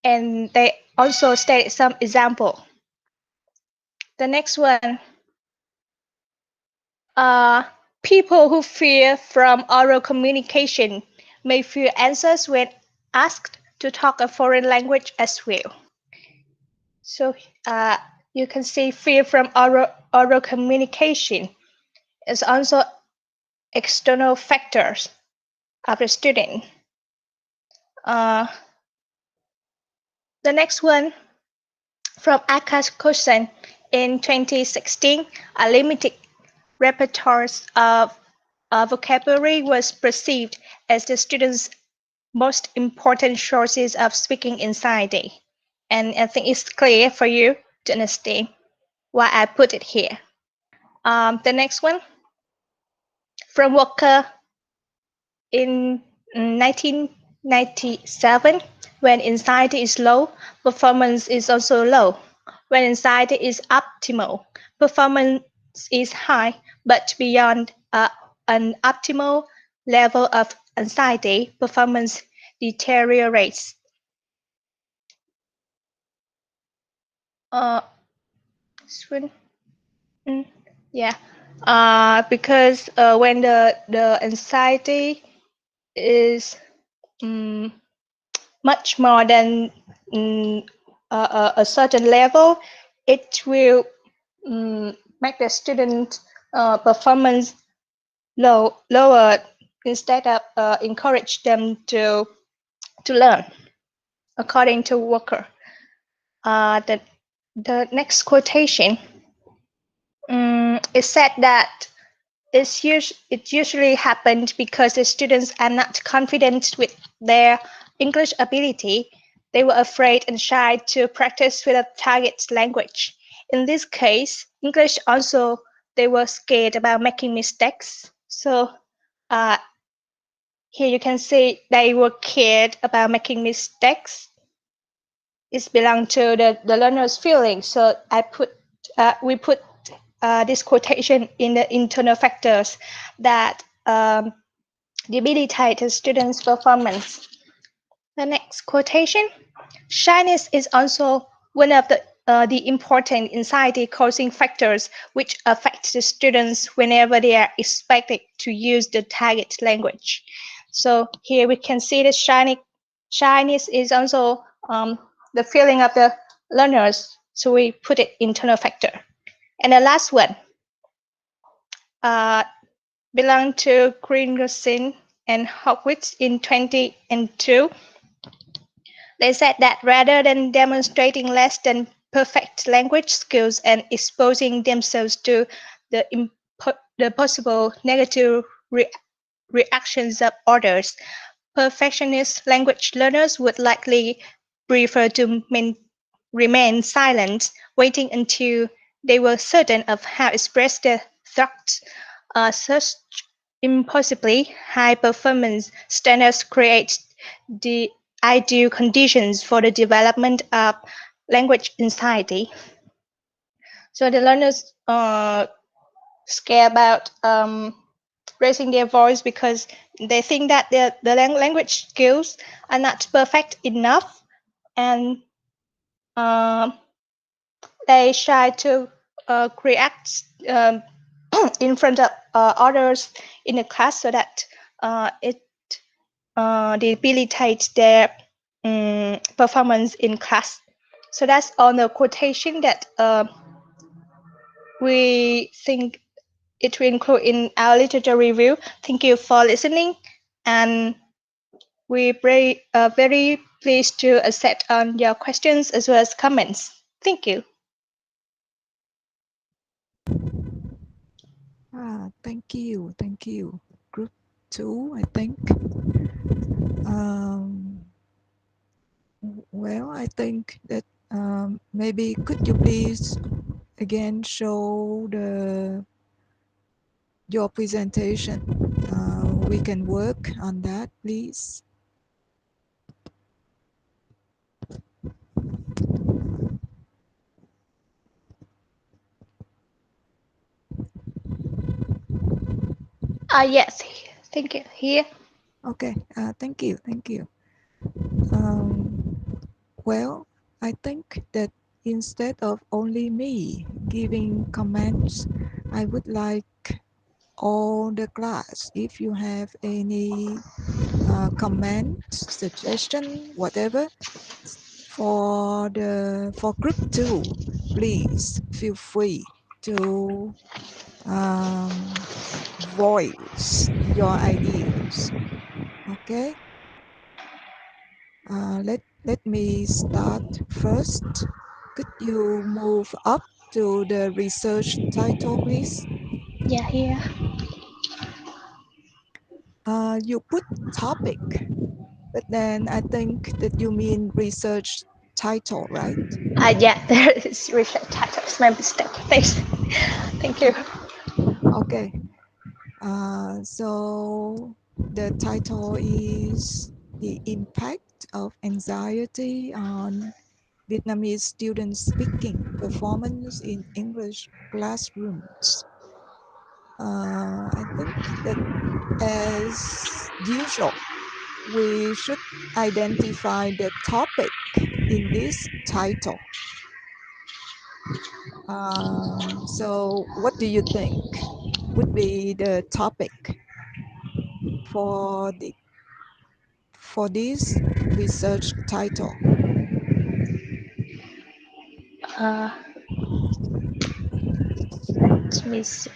and they also state some example. The next one, uh, people who fear from oral communication may fear answers when asked to talk a foreign language as well. So you can see fear from oral communication is also external factors of the student. Uh, the next one from Akash Kosan in 2016, a limited repertoire of vocabulary was perceived as the students' most important sources of speaking anxiety. And I think it's clear for you to understand why I put it here. The next one from Walker in 1997, when anxiety is low, performance is also low. When anxiety is optimal, performance is high, but beyond an optimal level of anxiety, performance deteriorates. Uh, yeah, because when the anxiety is much more than a certain level, it will make the student performance lower instead of encourage them to learn, according to Walker. The next quotation, it said that it usually happened because the students are not confident with their English ability. They were afraid and shy to practice with a target language. In this case, English also, they were scared about making mistakes. So here you can see they were scared about making mistakes. It belongs to the learner's feeling. So we put this quotation in the internal factors that debilitate the student's performance. The next quotation, shyness is also one of the important anxiety-causing factors which affect the students whenever they are expected to use the target language. So here we can see the shyness is also the feeling of the learners. So we put it internal factor. And the last one belonged to Greengerson and Hockwitz in 2002. They said that rather than demonstrating less than perfect language skills and exposing themselves to the possible negative reactions of others, perfectionist language learners would likely prefer to remain silent, waiting until they were certain of how to express their thoughts. Such impossibly high performance standards create the ideal conditions for the development of language anxiety. So the learners scared about raising their voice because they think that the language skills are not perfect enough, and they shy to react in front of others in the class, so that it debilitates their performance in class. So that's all the quotation that we think it will include in our literature review. Thank you for listening, and we're very pleased to accept on your questions as well as comments. Thank you. Thank you. Group 2, I think. Um, well, I think that maybe could you please again show your presentation? We can work on that, please. Yes, thank you. Here. Okay, thank you. Um, Well, I think that instead of only me giving comments, I would like all the class, if you have any comment, suggestion, whatever, for group 2, please feel free to um, voice your ideas. Okay, let me start first. Could you move up to the research title, please? Yeah, here. You put topic, but then I think that you mean research title, right? Yeah, there is research title. It's my mistake. Thanks. Thank you. Okay. So the title is The Impact of Anxiety on Vietnamese Students Speaking Performance in English Classrooms. I think that as usual, we should identify the topic in this title. So what do you think would be the topic for the for this research title? Uh, Let me see.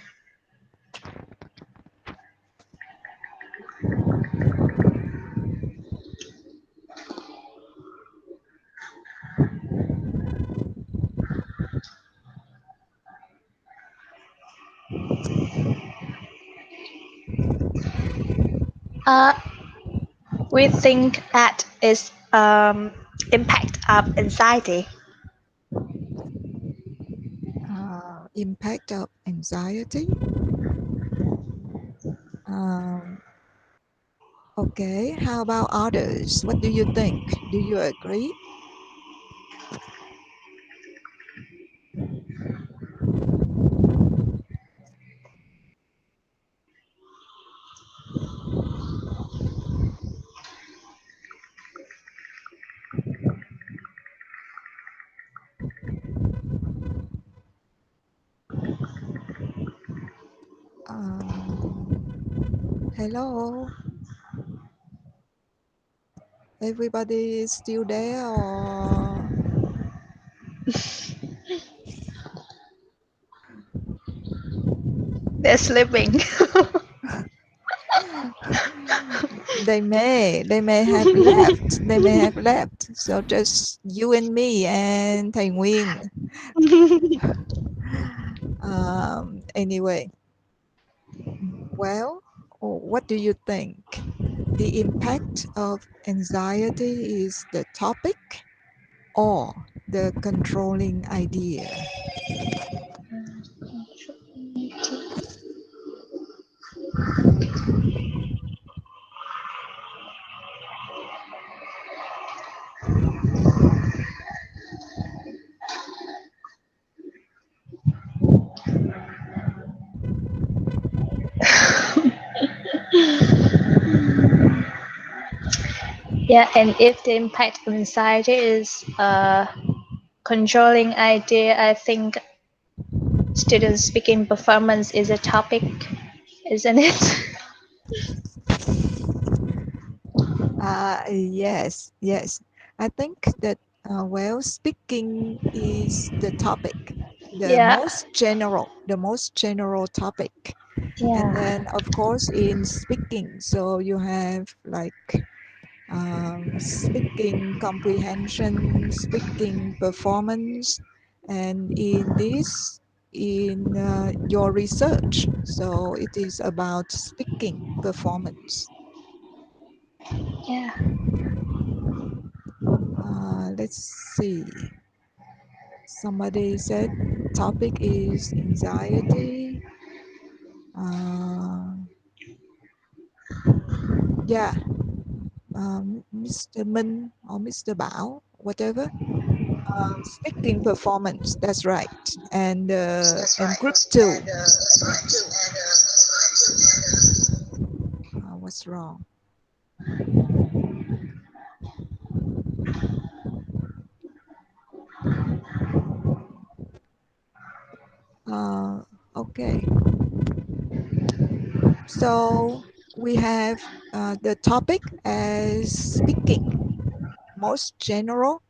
Uh, we think that is impact of anxiety. Impact of anxiety. Um, okay, how about others? What do you think? Do you agree? Hello, everybody is still there or They're sleeping. they may have left. They may have left. So just you and me and Thầy Nguyên. Anyway, well, what do you think? The impact of anxiety is the topic or the controlling idea? Yeah, and if the impact of anxiety is a controlling idea, I think student speaking performance is a topic, isn't it? Yes, yes. I think that, well, speaking is the topic, Yeah, the most general topic. And yeah, then, of course, in speaking, so you have like speaking comprehension, speaking performance, and in this, in your research, so it is about speaking performance. yeah. Let's see. Somebody said topic is anxiety. Uh, yeah, Mr. Minh or Mr. Bảo, whatever. Speaking performance. That's right. And group two. What's wrong? Okay. So we have the topic as speaking, most general,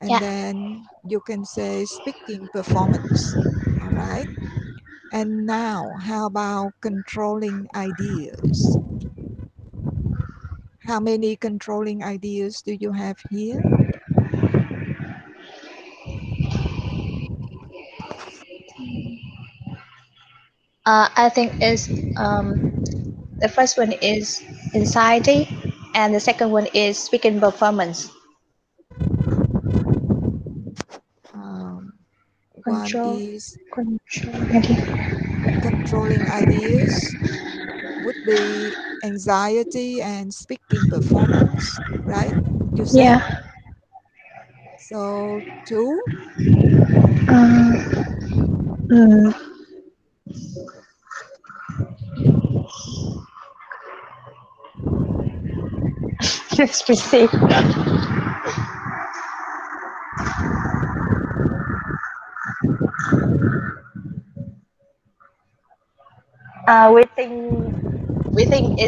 and Yeah. then you can say speaking performance. All right. And now, how about controlling ideas? How many controlling ideas do you have here? I think is the first one is anxiety, and the second one is speaking performance. Um, one Control, is control. controlling ideas, would be anxiety and speaking performance, right? You said Yeah. so. Two, Um, mm, let's proceed. We think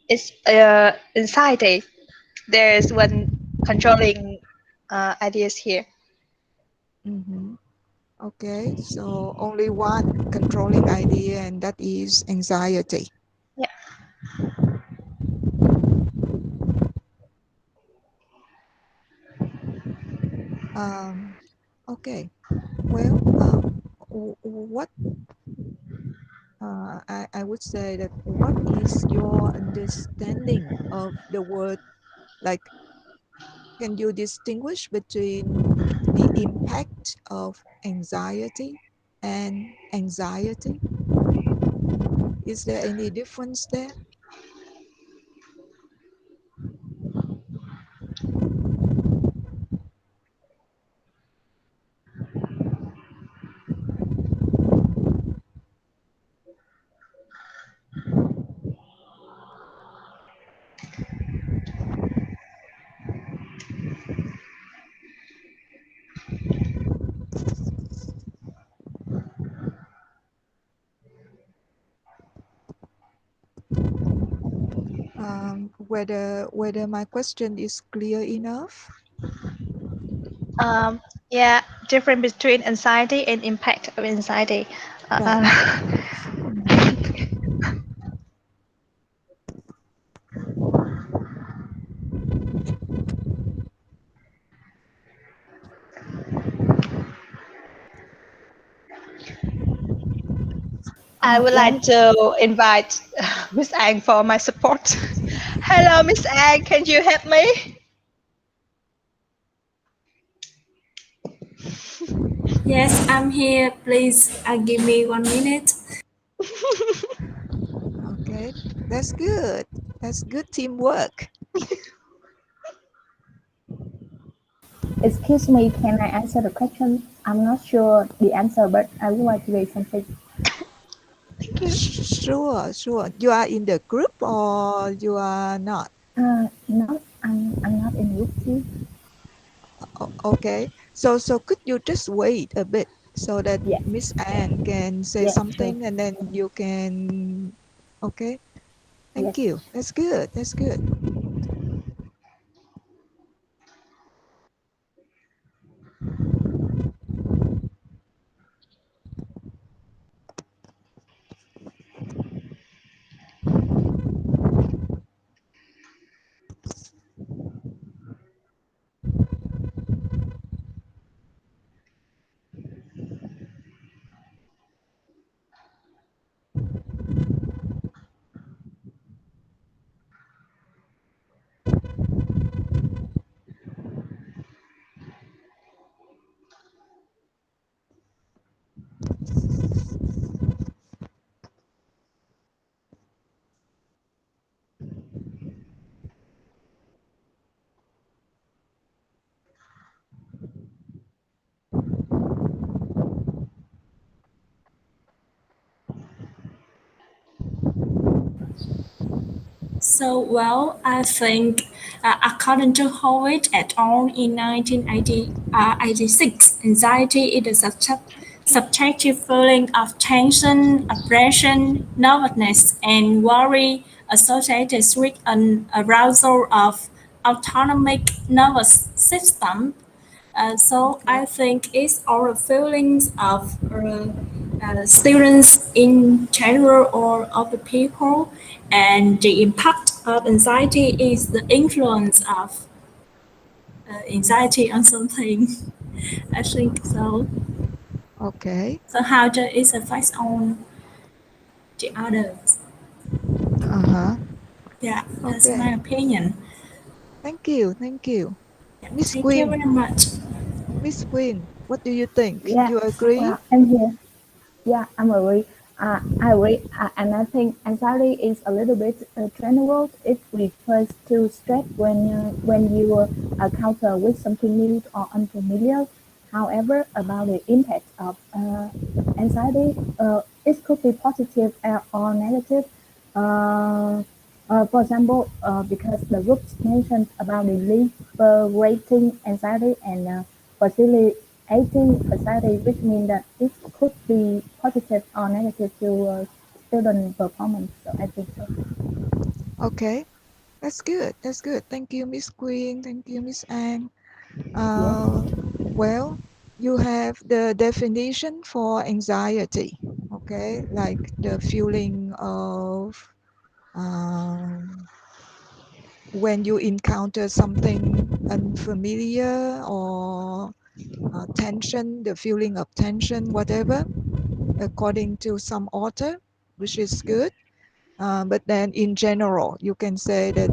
it's anxiety. There's one controlling ideas here. mhm. Okay, so only one controlling idea, and that is anxiety. Yeah. Um, okay, well, what I would say that what is your understanding of the word, like, can you distinguish between the impact of anxiety and anxiety? Is there any difference there? Whether my question is clear enough? Um, yeah, difference between anxiety and impact of anxiety. Right. Uh, I would like Well, to invite Miss Ang for my support. Hello, Miss Ang, can you help me? yes, I'm here. Please give me 1 minute. Okay, that's good. That's good teamwork. Excuse me, can I answer the question? I'm not sure the answer, but I would like to say something. Thank you. Sure, sure. You are in the group or you are not? No, I'm not in Wuxi. Okay. So could you just wait a bit so that Yeah, Miss Anne can say yeah, sure. something and then you can. Okay. Thank Yes. you. That's good. That's good. I think according to Howitt et al. In 1986, anxiety is a subject subjective feeling of tension, oppression, nervousness, and worry associated with an arousal of autonomic nervous system. So Okay. I think it's our feelings of students in general or of the people, and the impact of anxiety is the influence of anxiety on something. I think so. Okay. So how does it affect on the others? Uh-huh. Yeah, that's my Okay. opinion. Thank you. Thank you. Yeah, Miss thank you Queen. very much. Miss Queen, what do you think? Yeah, You agree? I'm here. Yeah, I'm agree. I agree, and I think anxiety is a little bit general. It refers to stress when you encounter with something new or unfamiliar. However, about the impact of anxiety, it could be positive or negative. Uh, for example, because the groups mentioned about the liberating anxiety and facilitating anxiety, which means that it could be positive or negative to student performance. So I think so. Okay. That's good. That's good. Thank you, Miss Queen. Thank you, Miss Anne. Yes. Well, you have the definition for anxiety, okay? Like the feeling of um, when you encounter something unfamiliar or tension, the feeling of tension, whatever, according to some author, which is good. But then in general, you can say that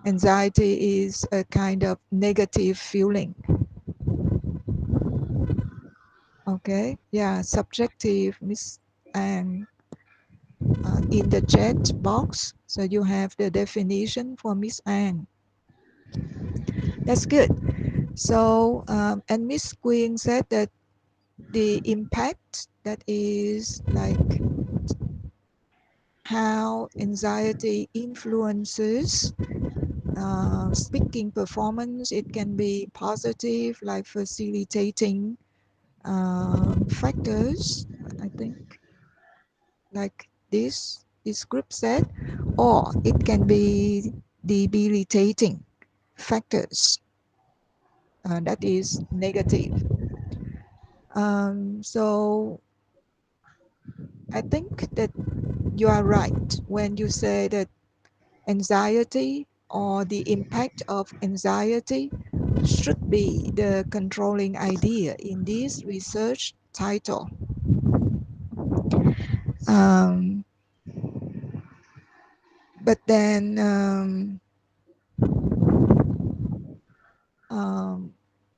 anxiety is a kind of negative feeling. Okay, yeah, subjective, Miss Ang, in the chat box. So you have the definition for Miss Ang. That's good. So, and Miss Queen said that the impact, that is like how anxiety influences speaking performance. It can be positive, like facilitating factors, I think, like this group said, or it can be debilitating factors, that is negative. So I think that you are right when you say that anxiety or the impact of anxiety should be the controlling idea in this research title. Um, but then um,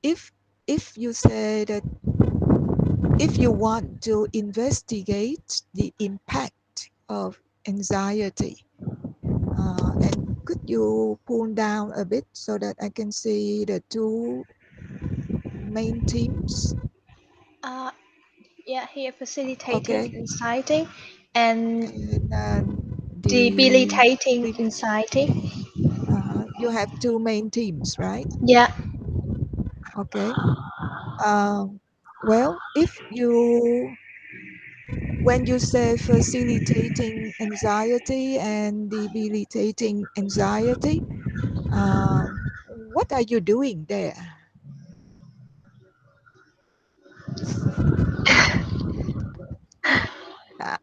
if if you say that if you want to investigate the impact of anxiety, and could you pull down a bit so that I can see the two main themes? Uh, yeah, here facilitating Okay, anxiety and and the debilitating anxiety. you have two main themes, right? Yeah, Okay. Um, well, if you when you say facilitating anxiety and debilitating anxiety, what are you doing there?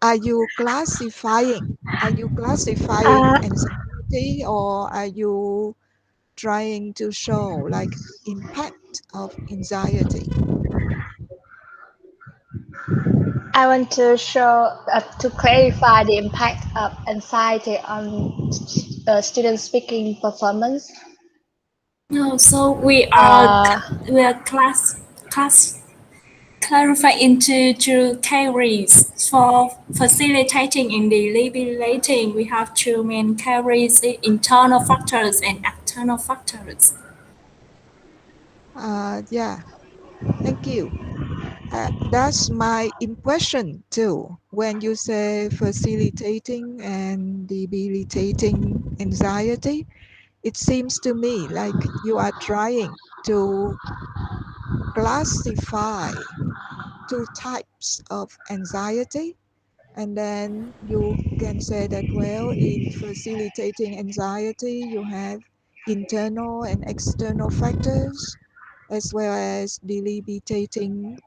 Are you classifying? Are you classifying uh, anxiety, or are you trying to show like impact of anxiety? I want to show to clarify the impact of anxiety on student speaking performance. No, so Uh, we are class clarify into two categories. For facilitating and deliberating, we have two main categories: internal factors and external factors. Yeah, thank you. That's my impression too. When you say facilitating and debilitating anxiety, it seems to me like you are trying to classify two types of anxiety. And then you can say that, well, in facilitating anxiety, you have internal and external factors, as well as debilitating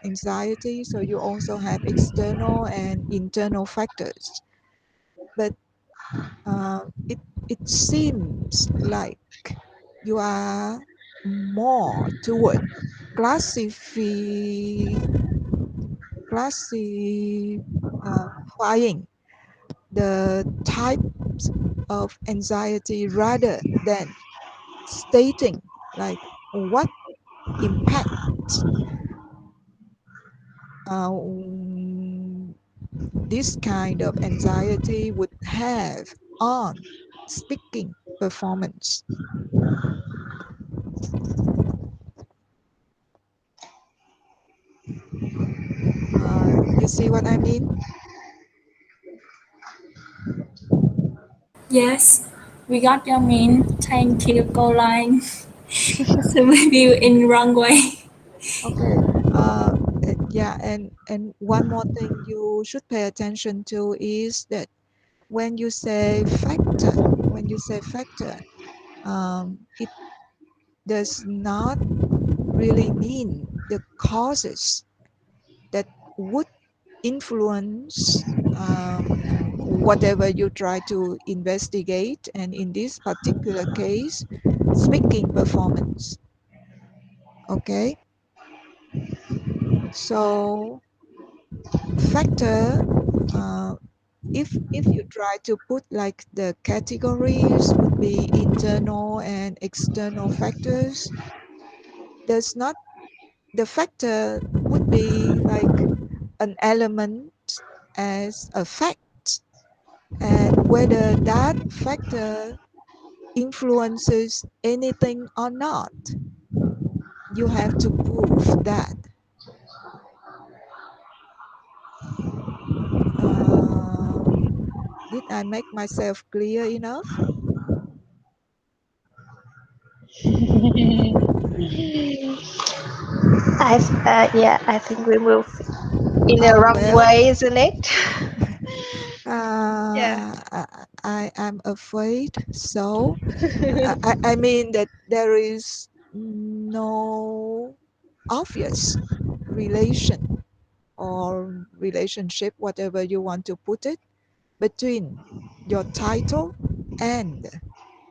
anxiety. So you also have external and internal factors. But it seems like you are more toward classify, classifying the types of anxiety rather than stating like what impact uh, this kind of anxiety would have on speaking performance. You see what I mean? Yes, we got your mean. Thank you, Caroline. So maybe in wrong way. Okay. Yeah, and one more thing you should pay attention to is that when you say factor, it does not really mean the causes that would influence whatever you try to investigate, and in this particular case, speaking performance. Okay, so factor, uh, if you try to put like the categories would be internal and external factors, does not the factor would be like an element as a fact, and whether that factor influences anything or not, you have to prove that. uh, did I make myself clear enough? Yeah, I think we move in the wrong Well, way, isn't it? Yeah. I am afraid so. I mean that there is no obvious relation or relationship, whatever you want to put it, between your title and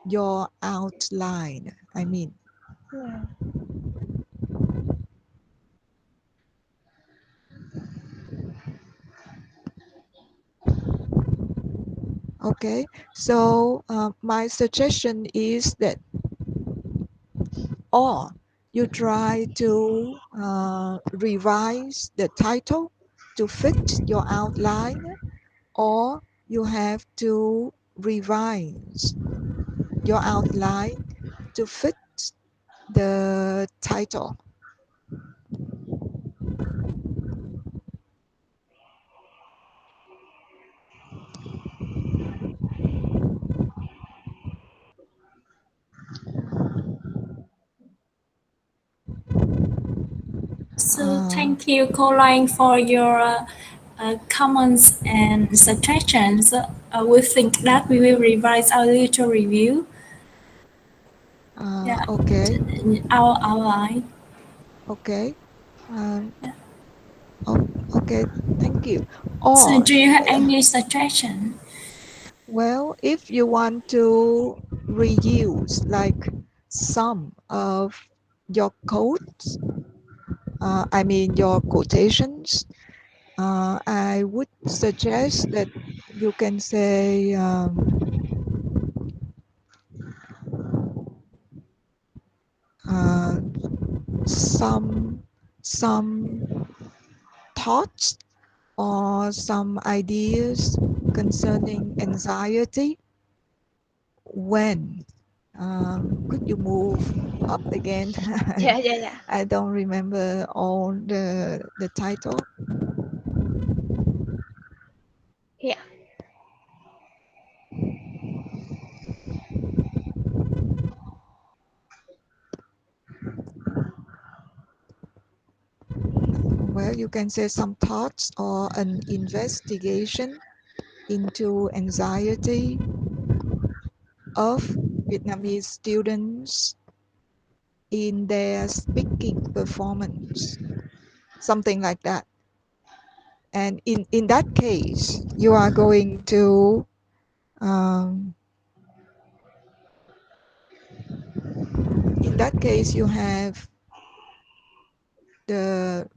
your outline. I mean, Yeah. okay. So my suggestion is that, or you try to revise the title to fit your outline, or you have to revise your outline to fit the title. So Uh, thank you, Caroline, for your comments and suggestions. We think that we will revise our literature review. Yeah, okay, our outline. okay, um, okay, thank you. So Or, do you have any suggestion? well, if you want to reuse like some of your quotes, I mean your quotations, I would suggest that you can say uh, some some thoughts or some ideas concerning anxiety when. Could you move up again? Yeah, yeah, yeah. I don't remember all the title. Yeah. Well, you can say some thoughts or an investigation into anxiety of Vietnamese students in their speaking performance, something like that. And in that case, you are going to um, in that case you have the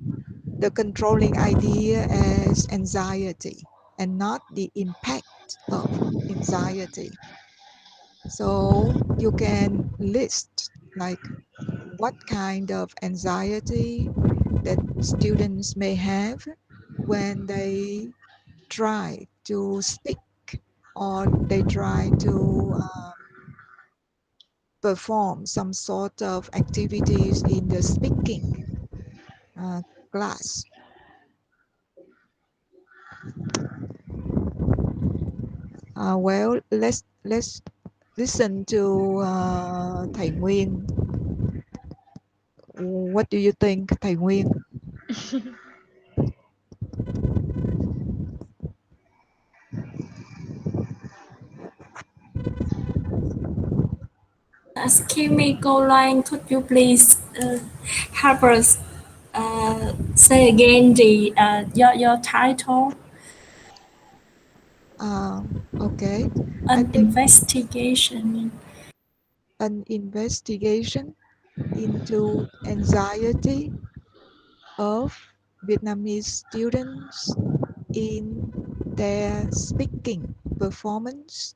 the controlling idea as anxiety and not the impact of anxiety. So you can list like what kind of anxiety that students may have when they try to speak or they try to perform some sort of activities in the speaking uh, class. Well, let's listen to thầy Nguyên. What do you think, thầy Nguyên? Excuse me, Caroline, could you please help us say again the your title? Okay, I An think investigation. an investigation into anxiety of Vietnamese students in their speaking performance.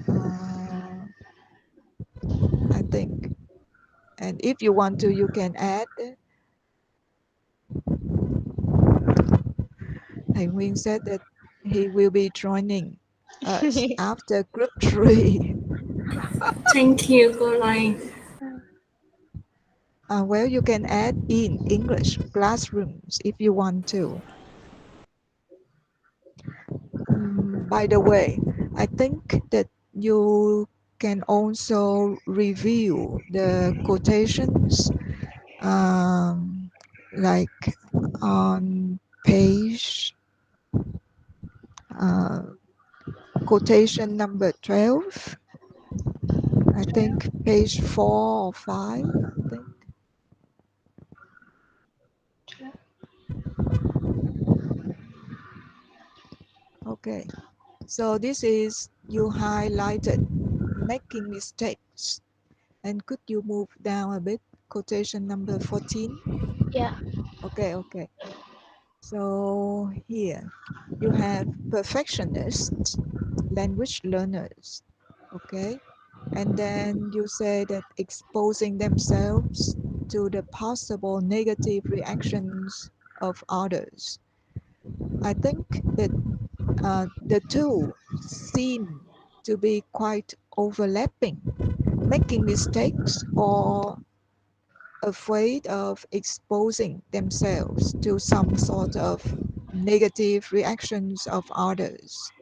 Uh, I think, and if you want to, you can add. Thầy Nguyên said that he will be joining us after group 3. Thank you, Caroline. Well, you can add in English classrooms if you want to. By the way, I think that you can also review the quotations like on page uh, quotation number 12. I think page 4 or 5, I think. Okay, so this is you highlighted making mistakes. And could you move down a bit? Quotation number 14. Yeah. Okay. So here you have perfectionists, language learners. Okay. And then you say that exposing themselves to the possible negative reactions of others. I think that the two seem to be quite overlapping, making mistakes or afraid of exposing themselves to some sort of negative reactions of others.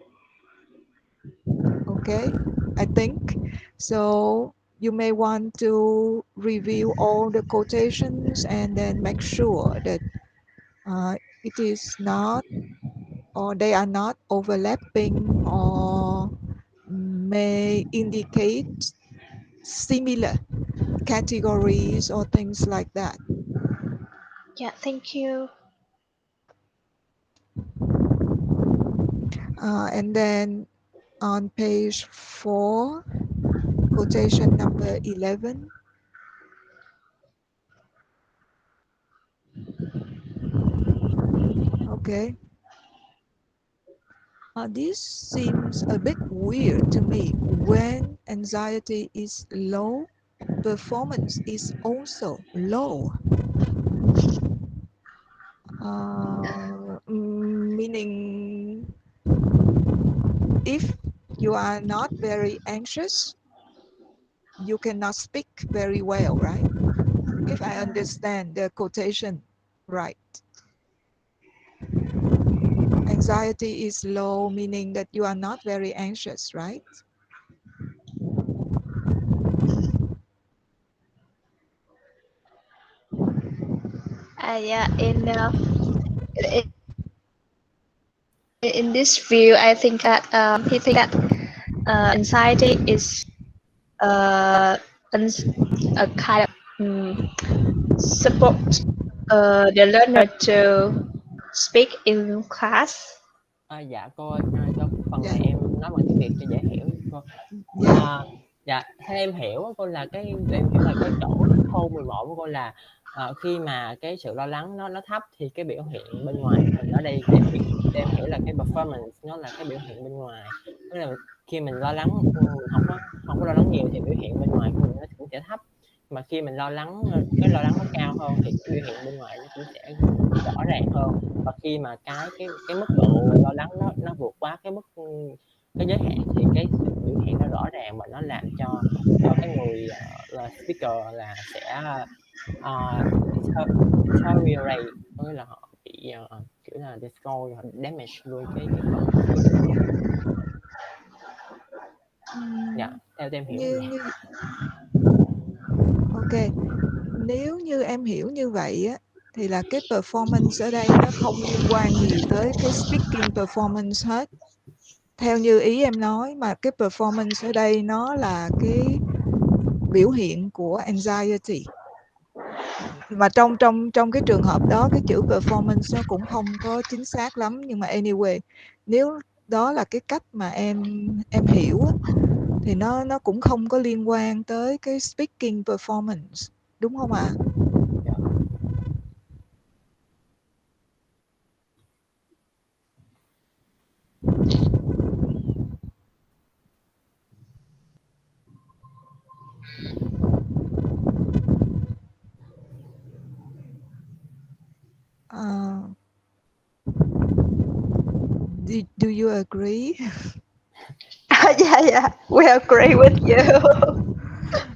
Okay, I think so. You may want to review all the quotations and then make sure that it is not or they are not overlapping or may indicate similar categories or things like that. Yeah, thank you. And then on page 4, quotation number 11. Okay. This seems a bit weird to me. When anxiety is low, performance is also low. Meaning if you are not very anxious, you cannot speak very well, right? If I understand the quotation right. Anxiety is low, meaning that you are not very anxious, right? Yeah, in this view, I think that he think that anxiety is uh, a kind of support the learner to speak in class. Dạ cô ơi, cho phần Yeah, này em nói bằng tiếng Việt cho dễ hiểu cô. yeah, À, dạ, theo em hiểu á cô là em hiểu là cái chỗ cái khâu 11 của cô là, khi mà cái sự lo lắng nó thấp thì cái biểu hiện bên ngoài của mình ở đây em hiểu là cái performance nó là cái biểu hiện bên ngoài. Tức là khi mình lo lắng, mình không có lo lắng nhiều thì biểu hiện bên ngoài của mình nó cũng sẽ thấp. Mà khi mình lo lắng, cái lo lắng nó cao hơn thì cái biểu hiện bên ngoài nó cũng sẽ rõ ràng hơn. Và khi mà cái mức độ lo lắng nó vượt quá cái mức, cái giới hạn thì cái sự biểu hiện nó rõ ràng và nó làm cho cái người, là speaker là sẽ, deter deteriorate, có nghĩa là họ bị, kiểu là, destroy hoặc damage luôn cái phần speaking của họ. Dạ, theo em hiểu như như vậy. như ok, nếu như em hiểu như vậy á, thì là cái performance ở đây nó không liên quan gì tới cái speaking performance hết. Theo như ý em nói, mà cái performance ở đây nó là cái biểu hiện của anxiety. Mà trong cái trường hợp đó, cái chữ performance nó cũng không có chính xác lắm, nhưng mà anyway, nếu đó là cái cách mà em hiểu á, thì nó cũng không có liên quan tới cái speaking performance, đúng không ạ? Dạ. Uh, do you agree? Dạ. Yeah, we agree with you.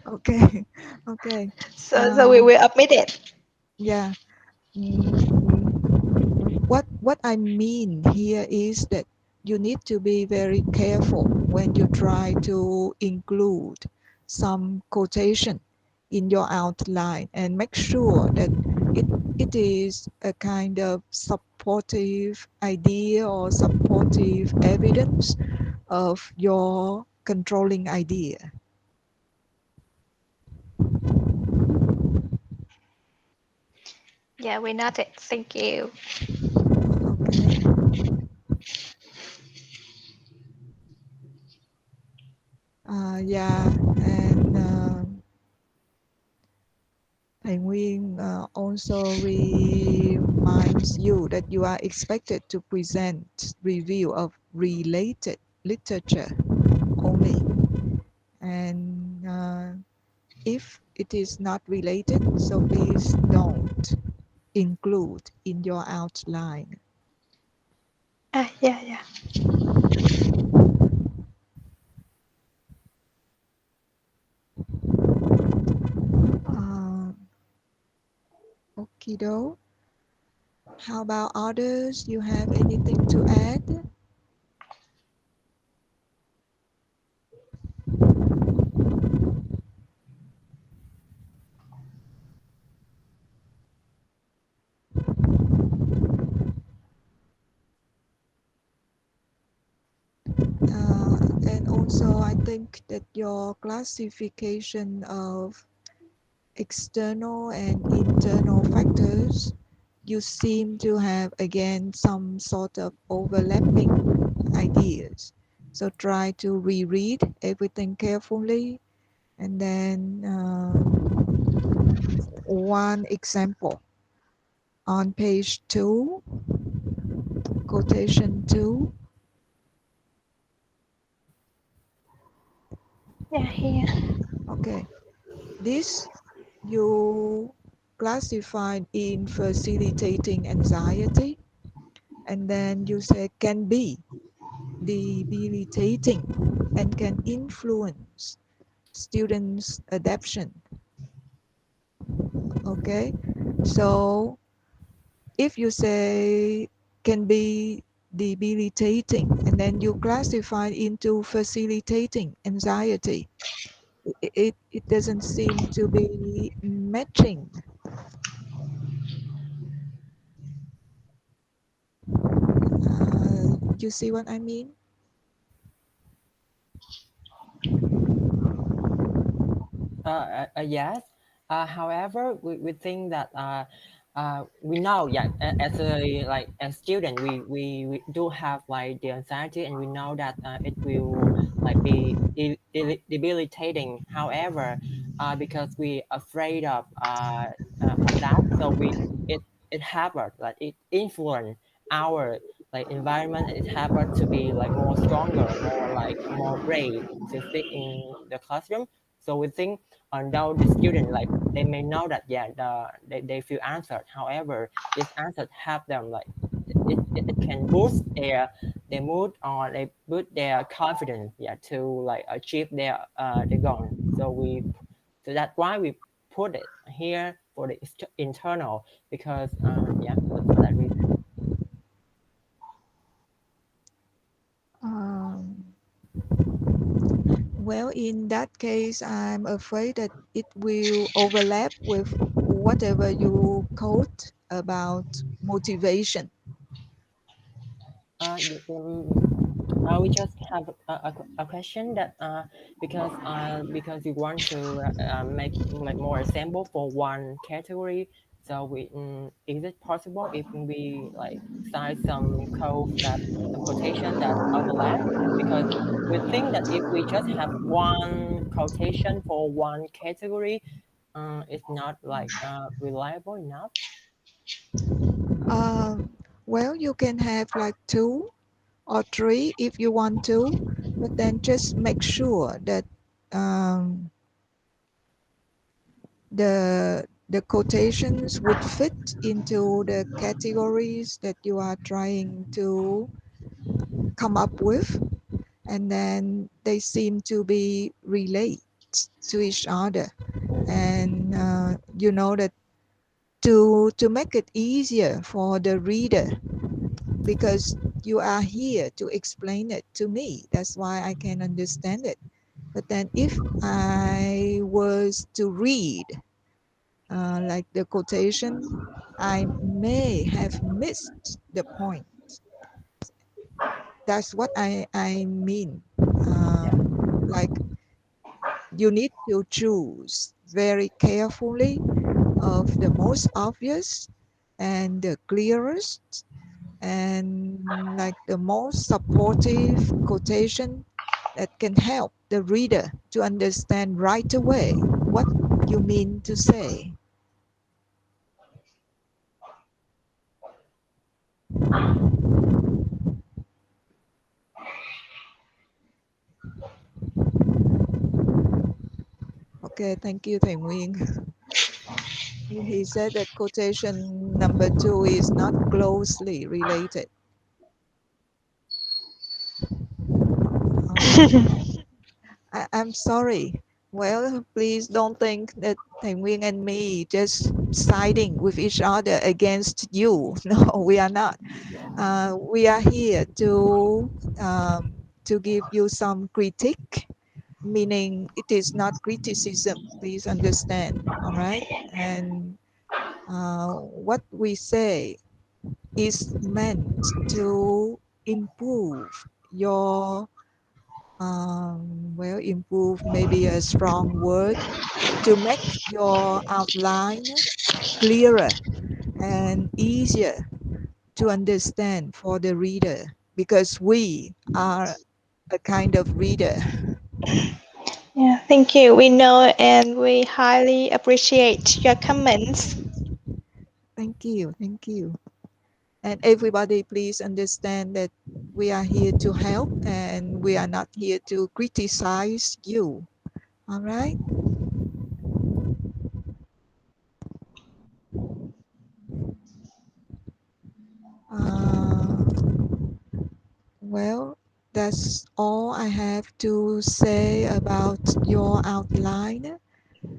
Okay, okay. So we will admit it. Yeah. What I mean here is that you need to be very careful when you try to include some quotation in your outline, and make sure that it is a kind of supportive idea or supportive evidence of your controlling idea. Yeah, we noted. Thank you. Okay. Yeah, and Thầy Nguyên also reminds you that you are expected to present review of related literature only. And if it is not related, so please don't include in your outline. Yeah. Okido. How about others? You have anything to add? And also, I think that your classification of external and internal factors, you seem to have again some sort of overlapping ideas. So try to reread everything carefully. And then one example on page 2, quotation 2. Yeah, here. Okay, this you classified in facilitating anxiety, and then you say can be debilitating and can influence students' adaptation. Okay, so if you say can be debilitating and then you classify into facilitating anxiety, it doesn't seem to be matching. You see what I mean? Yes. However, we think that we know, yeah, as a like as student, we do have like the anxiety, and we know that it will like be debilitating. However, because we afraid of that, so it have us like it influence our like environment. It have us to be like more stronger, more like more brave to sit in the classroom. So we think, although the student like they may know that, yeah, they feel answered, however this answer help them like it can boost their mood, or they boost their confidence, yeah, to like achieve their goal. So that's why we put it here for the internal, because yeah, for that reason. Um, well, in that case, I'm afraid that it will overlap with whatever you quote about motivation. Yeah, we just have a question that because we want to make like more example for one category. So is it possible if we like cite some code that some quotation that overlap? Because we think that if we just have one quotation for one category, it's not like reliable enough. Um, well, you can have like two or three if you want to, but then just make sure that um, the quotations would fit into the categories that you are trying to come up with, and then they seem to be relate to each other. And you know that to make it easier for the reader, because you are here to explain it to me, that's why I can understand it. But then if I was to read like the quotation, I may have missed the point. That's what I mean. Yeah. Like you need to choose very carefully of the most obvious and the clearest and like the most supportive quotation that can help the reader to understand right away what you mean to say. Okay, thank you, Thầy Nguyên. He said that quotation number two is not closely related. I'm sorry. Well, please don't think that Thành Nguyên and me just siding with each other against you. No, we are not. We are here to give you some critique, meaning it is not criticism. Please understand. All right, and what we say is meant to improve your well, improve maybe a strong word, to make your outline clearer and easier to understand for the reader, because we are a kind of reader. Yeah, thank you. We know and we highly appreciate your comments. Thank you, thank you. And everybody, please understand that we are here to help and we are not here to criticize you. All right? Uh, well, that's all I have to say about your outline.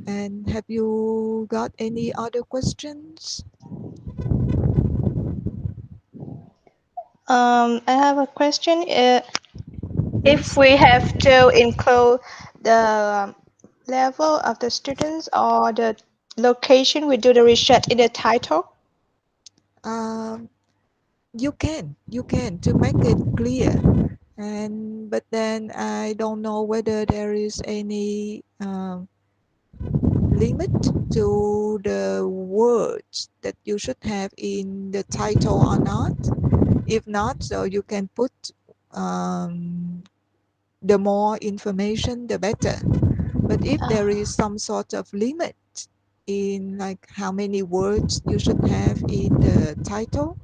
And have you got any other questions? I have a question. If Please. we have to include the level of the students or the location we do the research in the title. Um, You can to make it clear, but then I don't know whether there is any limit to the words that you should have in the title or not. If not, so you can put the more information, the better. But if there is some sort of limit in like how many words you should have in the title,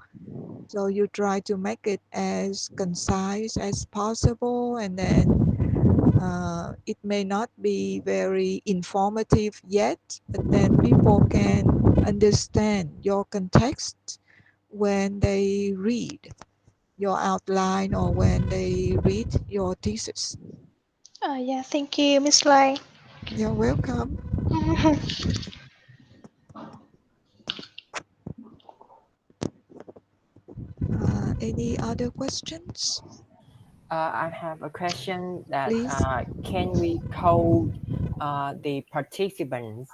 so you try to make it as concise as possible, and then it may not be very informative yet, but then people can understand your context when they read your outline or when they read your thesis. Yeah, thank you, Miss Lai. You're welcome. Any other questions? I have a question that Please. can we code the participants'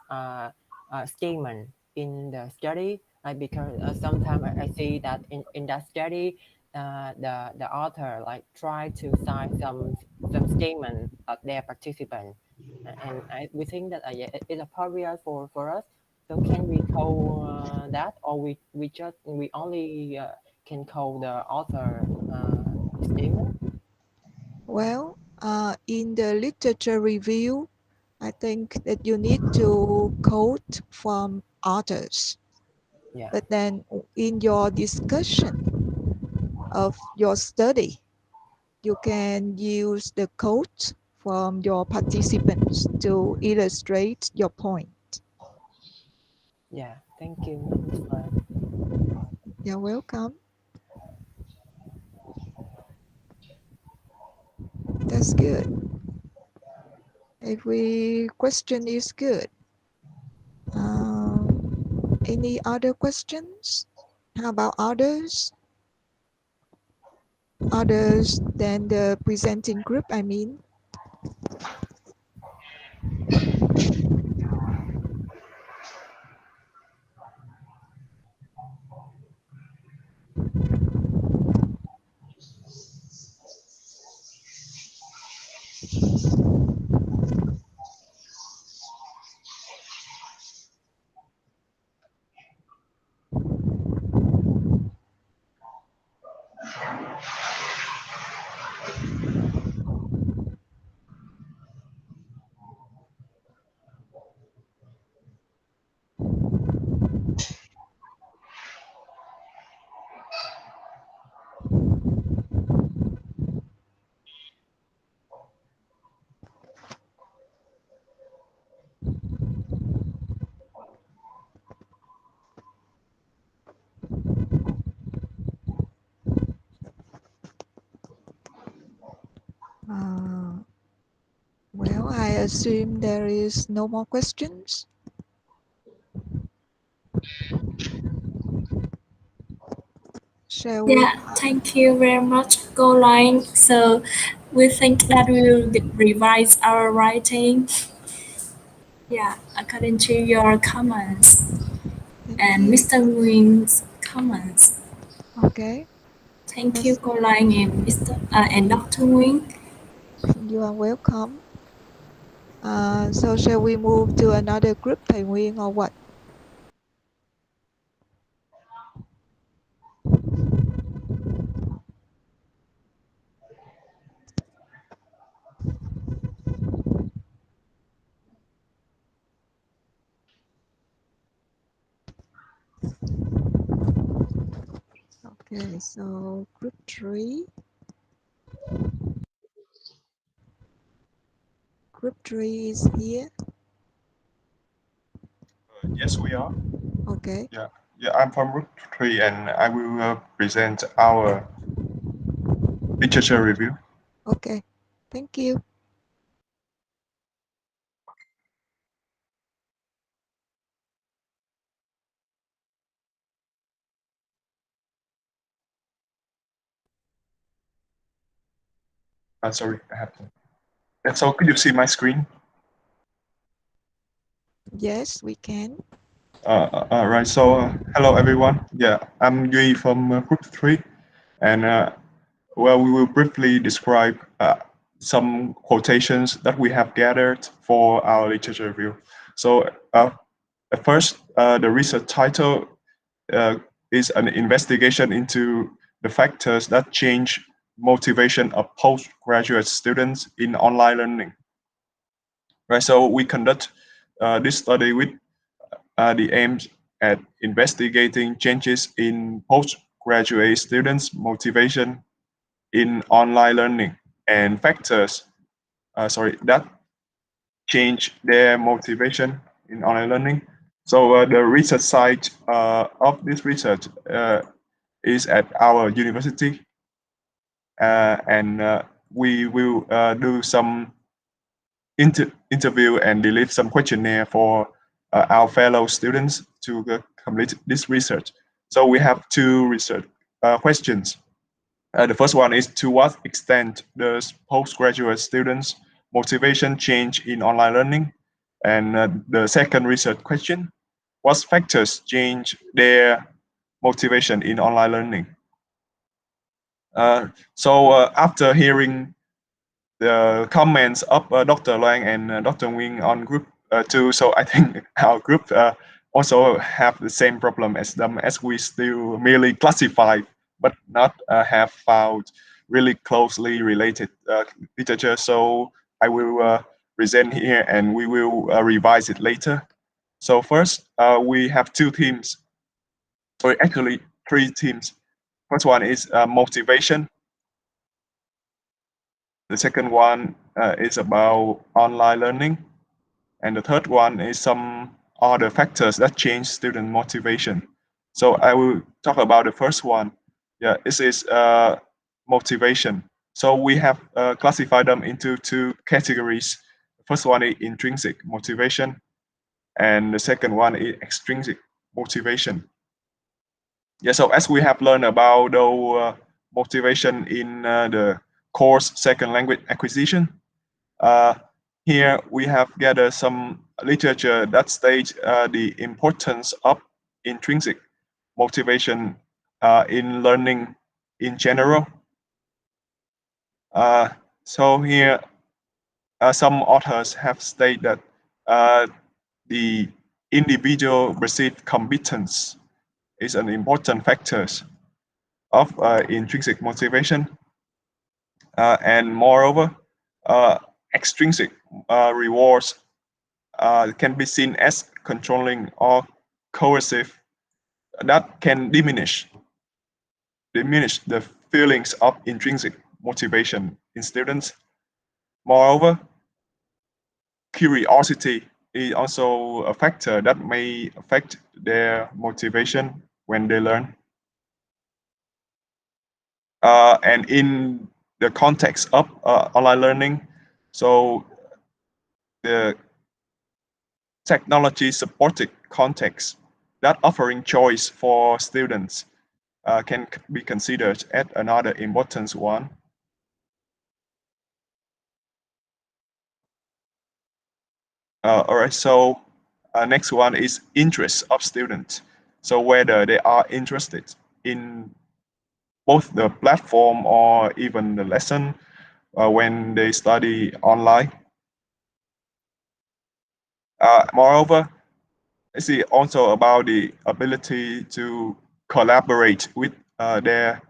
statement in the study? Because sometimes I see that in that study, the author like try to cite some statement of their participant, and we think that yeah, it's appropriate for us. So can we code that, or we only can code the author statement? Well, in the literature review, I think that you need to quote from authors. Yeah. But then in your discussion of your study, you can use the quotes from your participants to illustrate your point. Yeah, thank you, Miss Lai. You're welcome. That's good. Every question is good. Any other questions? How about others? Others than the presenting group, I mean. Uh, well, I assume there is no more questions. Shall we? Yeah, thank you very much, Goline. So we think that we will revise our writing. Yeah, according to your comments Thank and you. Mr. Nguyen's comments. Okay. Thank you, That's, Goline and and Dr. Nguyen. you are welcome. So shall we move to another group, Thầy Nguyên, or what? Okay, so group 3. Group 3 is here. Yes, we are. Okay. Yeah, I'm from Group 3 and I will present our literature review. Okay. Thank you. Sorry, I have to. Yeah, so could you see my screen? Yes, we can. Right, so hello everyone. Yeah, I'm Duy from Group 3 And well, we will briefly describe some quotations that we have gathered for our literature review. So at first, the research title is an investigation into the factors that change motivation of postgraduate students in online learning. Right, so we conduct this study with the aims at investigating changes in postgraduate students' motivation in online learning and factors that change their motivation in online learning. So the research site of this research is at our university, and we will do some interview and deliver some questionnaire for our fellow students to complete this research. So we have two research questions. The first one is, to what extent does postgraduate students' motivation change in online learning? And the second research question, what factors change their motivation in online learning? So after hearing the comments of Dr. Loan and Dr. Nguyen on group 2, so I think our group also have the same problem as them, as we still merely classify but not have found really closely related literature. So I will present here and we will revise it later. So first, we have two themes, or actually three themes. First one is motivation. The second one is about online learning. And the third one is some other factors that change student motivation. So I will talk about the first one. Yeah, this is motivation. So we have classified them into two categories. The first one is intrinsic motivation, and the second one is extrinsic motivation. Yeah, so as we have learned about the motivation in the course second language acquisition, here we have gathered some literature that states the importance of intrinsic motivation in learning in general. So here, some authors have stated that the individual perceived competence is an important factor of intrinsic motivation, and moreover, extrinsic rewards can be seen as controlling or coercive, that can diminish the feelings of intrinsic motivation in students. Moreover, curiosity is also a factor that may affect their motivation when they learn. And in the context of online learning, so the technology supported context that offering choice for students can be considered as another important one. All right, so next one is interest of students. So whether they are interested in both the platform or even the lesson when they study online. Moreover, it's also about the ability to collaborate with their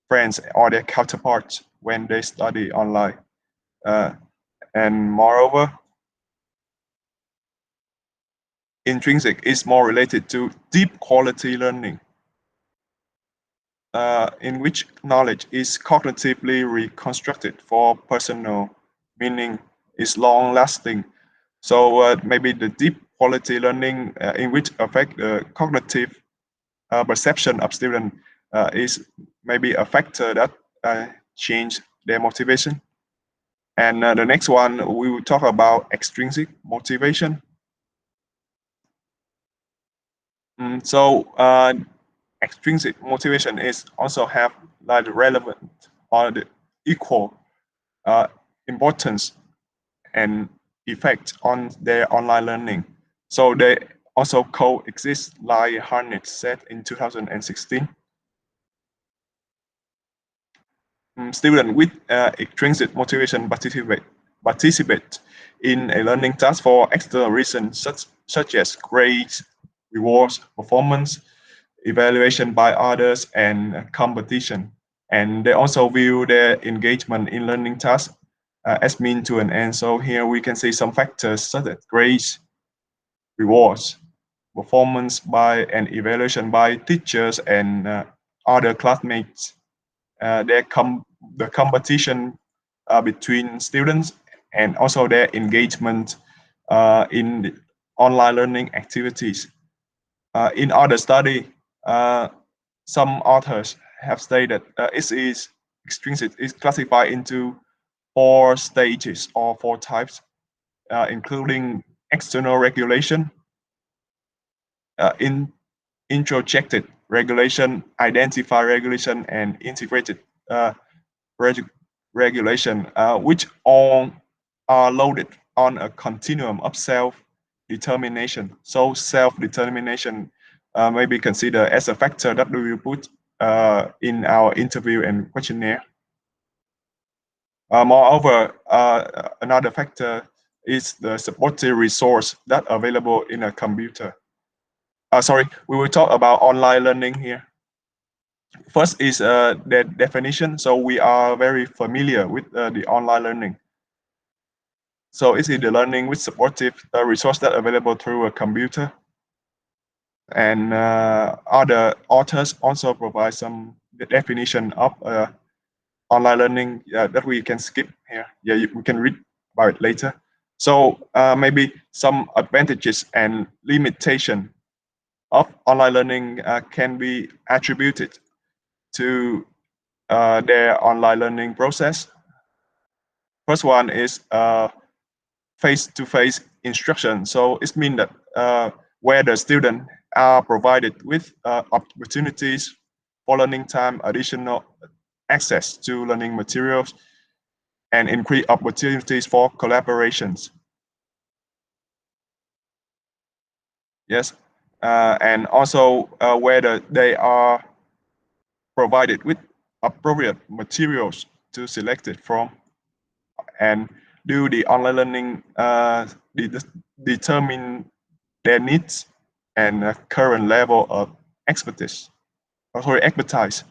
friends or their counterparts when they study online. And moreover, intrinsic is more related to deep quality learning, in which knowledge is cognitively reconstructed for personal, meaning is long lasting. So maybe the deep quality learning in which affect the cognitive perception of student is maybe a factor that change their motivation. And the next one, we will talk about extrinsic motivation. So extrinsic motivation is also have like relevant or the equal importance and effect on their online learning. So they also coexist, like Harnett said in 2016. students with extrinsic motivation participate in a learning task for external reasons such as grades, rewards, performance, evaluation by others, and competition. And they also view their engagement in learning tasks as mean to an end. So here we can see some factors such as grades, rewards, performance by and evaluation by teachers and other classmates. The competition between students and also their engagement in the online learning activities. In other study, some authors have stated it is extrinsic is classified into 4 stages or 4 types, including external regulation, in introjected regulation, identified regulation, and integrated regulation, which all are loaded on a continuum of self-determination. So self-determination may be considered as a factor that we will put in our interview and questionnaire. Moreover, another factor is the supportive resource that available in a computer. Sorry, we will talk about online learning here. First is the definition. So we are very familiar with the online learning. So it's the learning with supportive resource that available through a computer. And other authors also provide some definition of online learning that we can skip here. Yeah, we can read about it later. So maybe some advantages and limitation of online learning can be attributed to their online learning process. First one is face-to-face instruction. So it means that where the student are provided with opportunities for learning time, additional access to learning materials, and increased opportunities for collaborations. Yes, and also where they are provided with appropriate materials to select it from, and do the online learning determine their needs and current level of expertise. Expertise.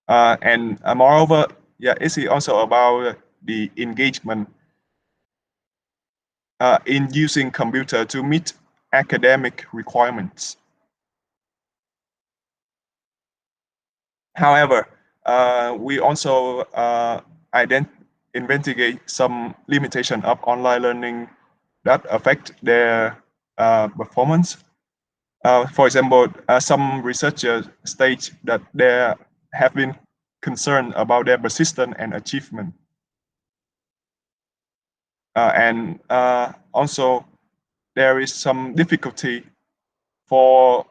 And moreover, yeah, it's also about the engagement in using computer to meet academic requirements. However, we also investigate some limitation of online learning that affect their performance. For example, some researchers state that there have been concern about their persistence and achievement. And also, there is some difficulty for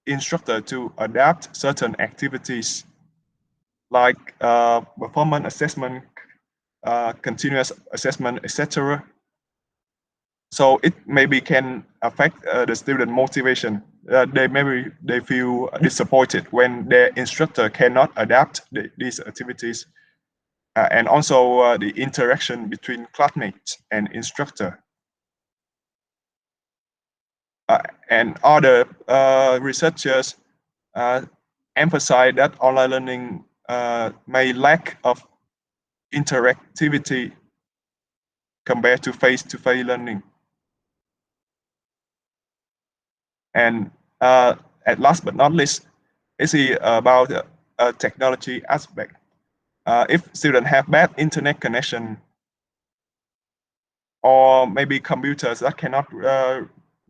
instructor to adapt certain activities like performance assessment, continuous assessment, etc. So it maybe can affect the student motivation. They feel disappointed when their instructor cannot adapt these activities, and also the interaction between classmates and instructor. And other researchers emphasize that online learning may lack of interactivity compared to face-to-face learning. And at last but not least, is about a technology aspect. If students have bad internet connection, or maybe computers that cannot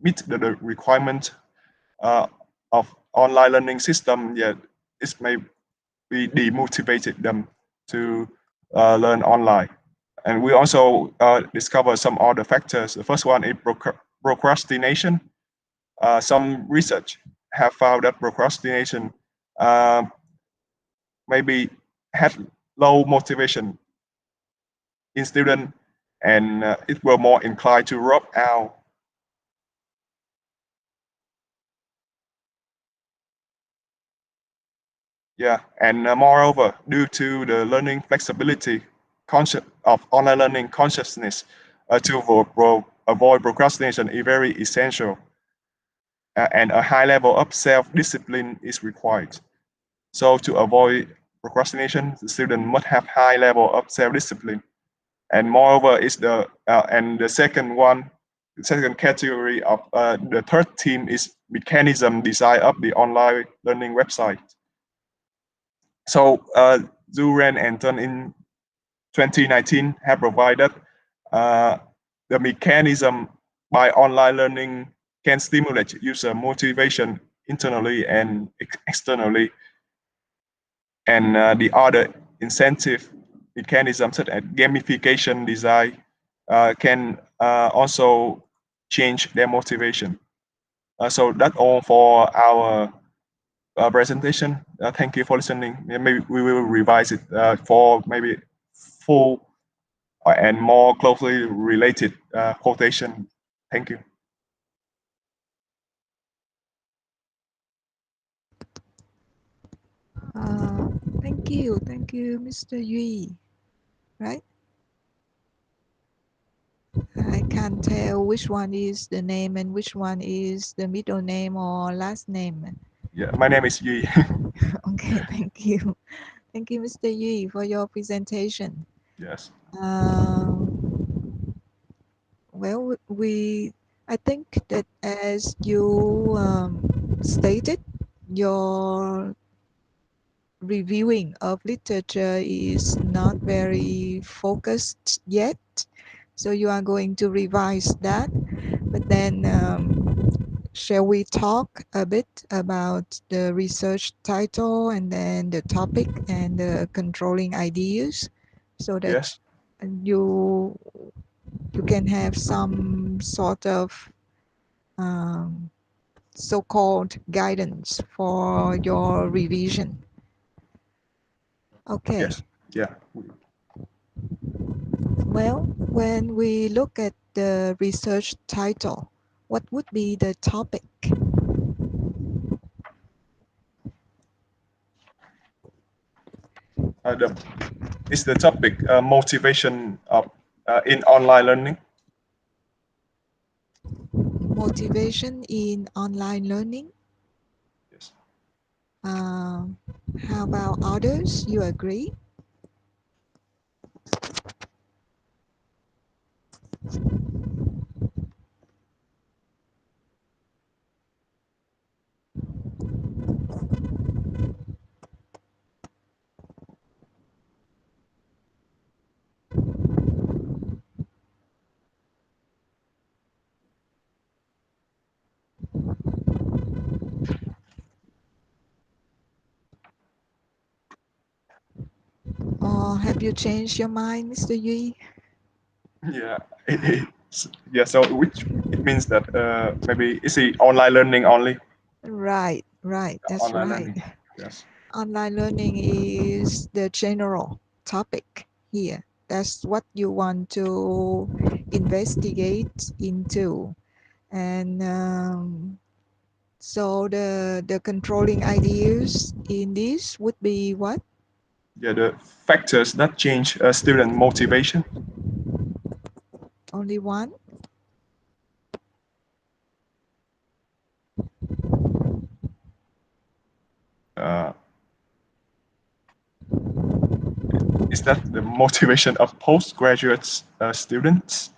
meet the requirement of online learning system, yeah, it may be demotivated them to learn online. And we also discover some other factors. The first one is procrastination. Some research have found that procrastination maybe had low motivation in students, and it were more inclined to drop out. Yeah, and moreover, due to the learning flexibility concept of online learning consciousness, to avoid procrastination is very essential, and a high level of self-discipline is required. So to avoid procrastination, the student must have high level of self-discipline. And moreover, is the second one, the second category of the third theme is mechanism design of the online learning website. So Zuren and Ton in 2019 have provided uh, the mechanism by online learning can stimulate user motivation internally and externally, and the other incentive mechanisms such as gamification design can also change their motivation. So that's all for our presentation. Thank you for listening. Maybe we will revise it for maybe full and more closely related quotation. Thank you. Uh, thank you, Mr. Yui. Right? I can't tell which one is the name and which one is the middle name or last name. Yeah, my name is Yi. Okay, thank you. Thank you, Mr. Yui, for your presentation. Yes. Well, I think that as you stated, your reviewing of literature is not very focused yet. So you are going to revise that. But then, shall we talk a bit about the research title and then the topic and the controlling ideas so that Yes. you you can have some sort of um, so-called guidance for your revision. Okay. Yes. Yeah. Well, when we look at the research title, what would be the topic? Is the topic motivation of in online learning? Motivation in online learning. Yes. How about others? You agree? Or have you changed your mind, Mr. Yui? Yeah. Yeah. So which it means that maybe is it online learning only? Right, right, that's Online right. learning. Yes. Online learning is the general topic here. That's what you want to investigate into. And so the controlling ideas in this would be what? Yeah. The factors that change student motivation. Only one? Uh, is that the motivation of postgraduate students?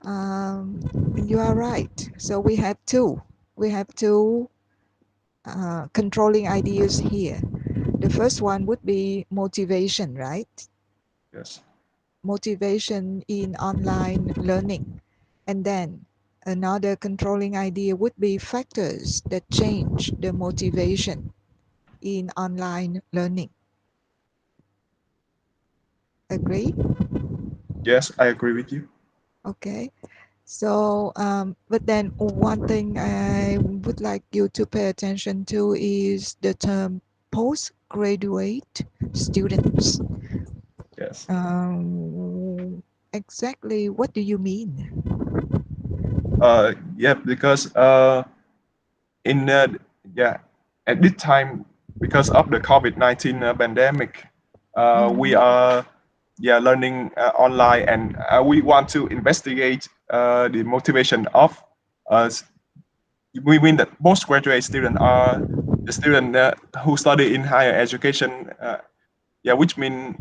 You are right. So we have two. We have two controlling ideas here. The first one would be motivation, right? Yes. Motivation in online learning. And then another controlling idea would be factors that change the motivation in online learning. Agree? Yes, I agree with you. Okay. So, but then one thing I would like you to pay attention to is the term postgraduate students. Yes. Exactly what do you mean? Yeah, because in yeah, at this time because of the COVID-19 pandemic, we Mm-hmm. are learning online, and we want to investigate the motivation of us. We mean that postgraduate students are the student who study in higher education. Which mean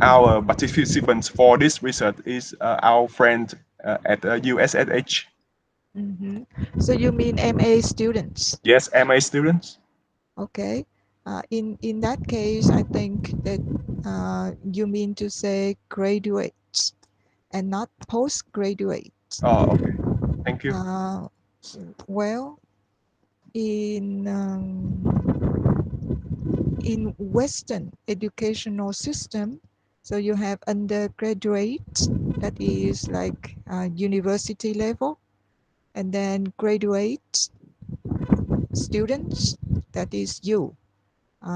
our participants for this research is our friend at USSH. Mm-hmm. So you mean MA students? Yes, MA students. Okay. In that case, I think that you mean to say graduates and not postgraduates. Oh, okay. Thank you. Uh, well, in Western educational system, so you have undergraduate, that is like university level, and then graduate students, that is you,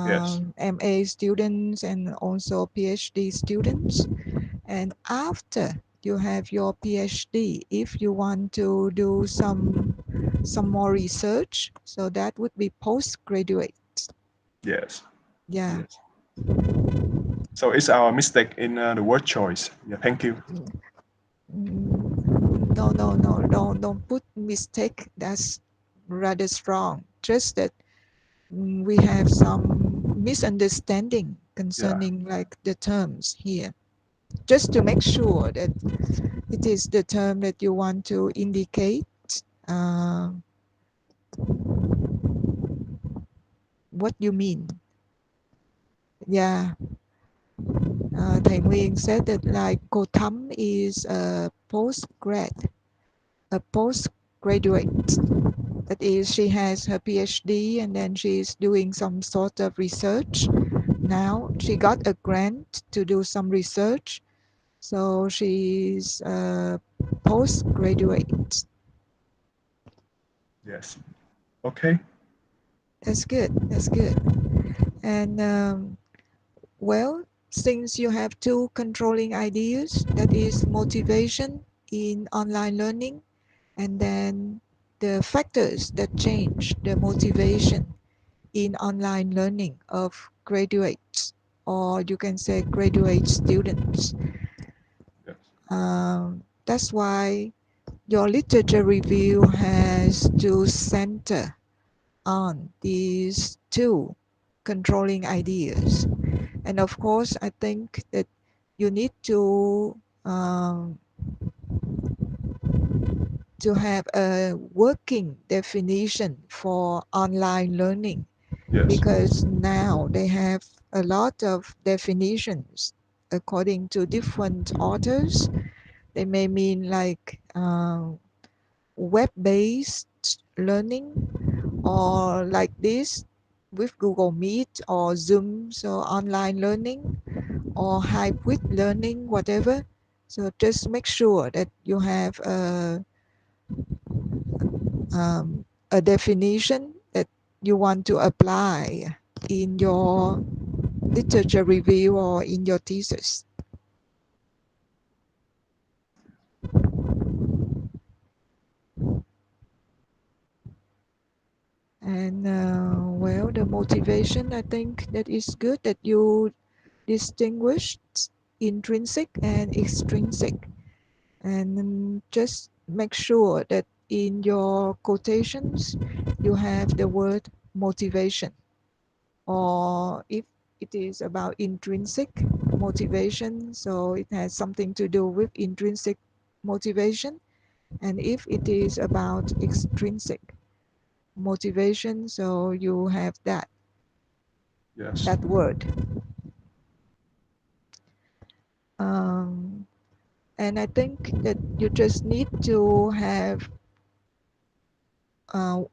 Yes, MA students and also PhD students. And after you have your PhD, if you want to do some more research, so that would be postgraduate. yes, Yeah. yes. So it's our mistake in the word choice. Yeah, thank you. No, no, no, don't put mistake. That's rather strong. Just that we have some misunderstanding Yeah, concerning like the terms here. Just to make sure that it is the term that you want to indicate uh, what you mean. Yeah, Thầy Nguyên said that like cô Thắm is a postgraduate. That is, she has her PhD and then she's doing some sort of research. Now she got a grant to do some research, so she's a postgraduate. yes. Okay. That's good. That's good. And well, since you have two controlling ideas, that is motivation in online learning, and then the factors that change the motivation in online learning of graduates, or you can say graduate students. Yes. That's why your literature review has to center on these two controlling ideas. And of course, I think that you need um, to have a working definition for online learning, Yes. because now they have a lot of definitions according to different authors. They may mean like web-based learning, or like this with Google Meet or Zoom, so online learning, or hybrid learning, whatever. So just make sure that you have a definition that you want to apply in your literature review or in your thesis. And well, the motivation, I think that is good that you distinguished intrinsic and extrinsic. And just make sure that in your quotations you have the word motivation, or if it is about intrinsic motivation, so it has something to do with intrinsic motivation. And if it is about extrinsic motivation, so you have Yes. that word. um, and I think that you just need to have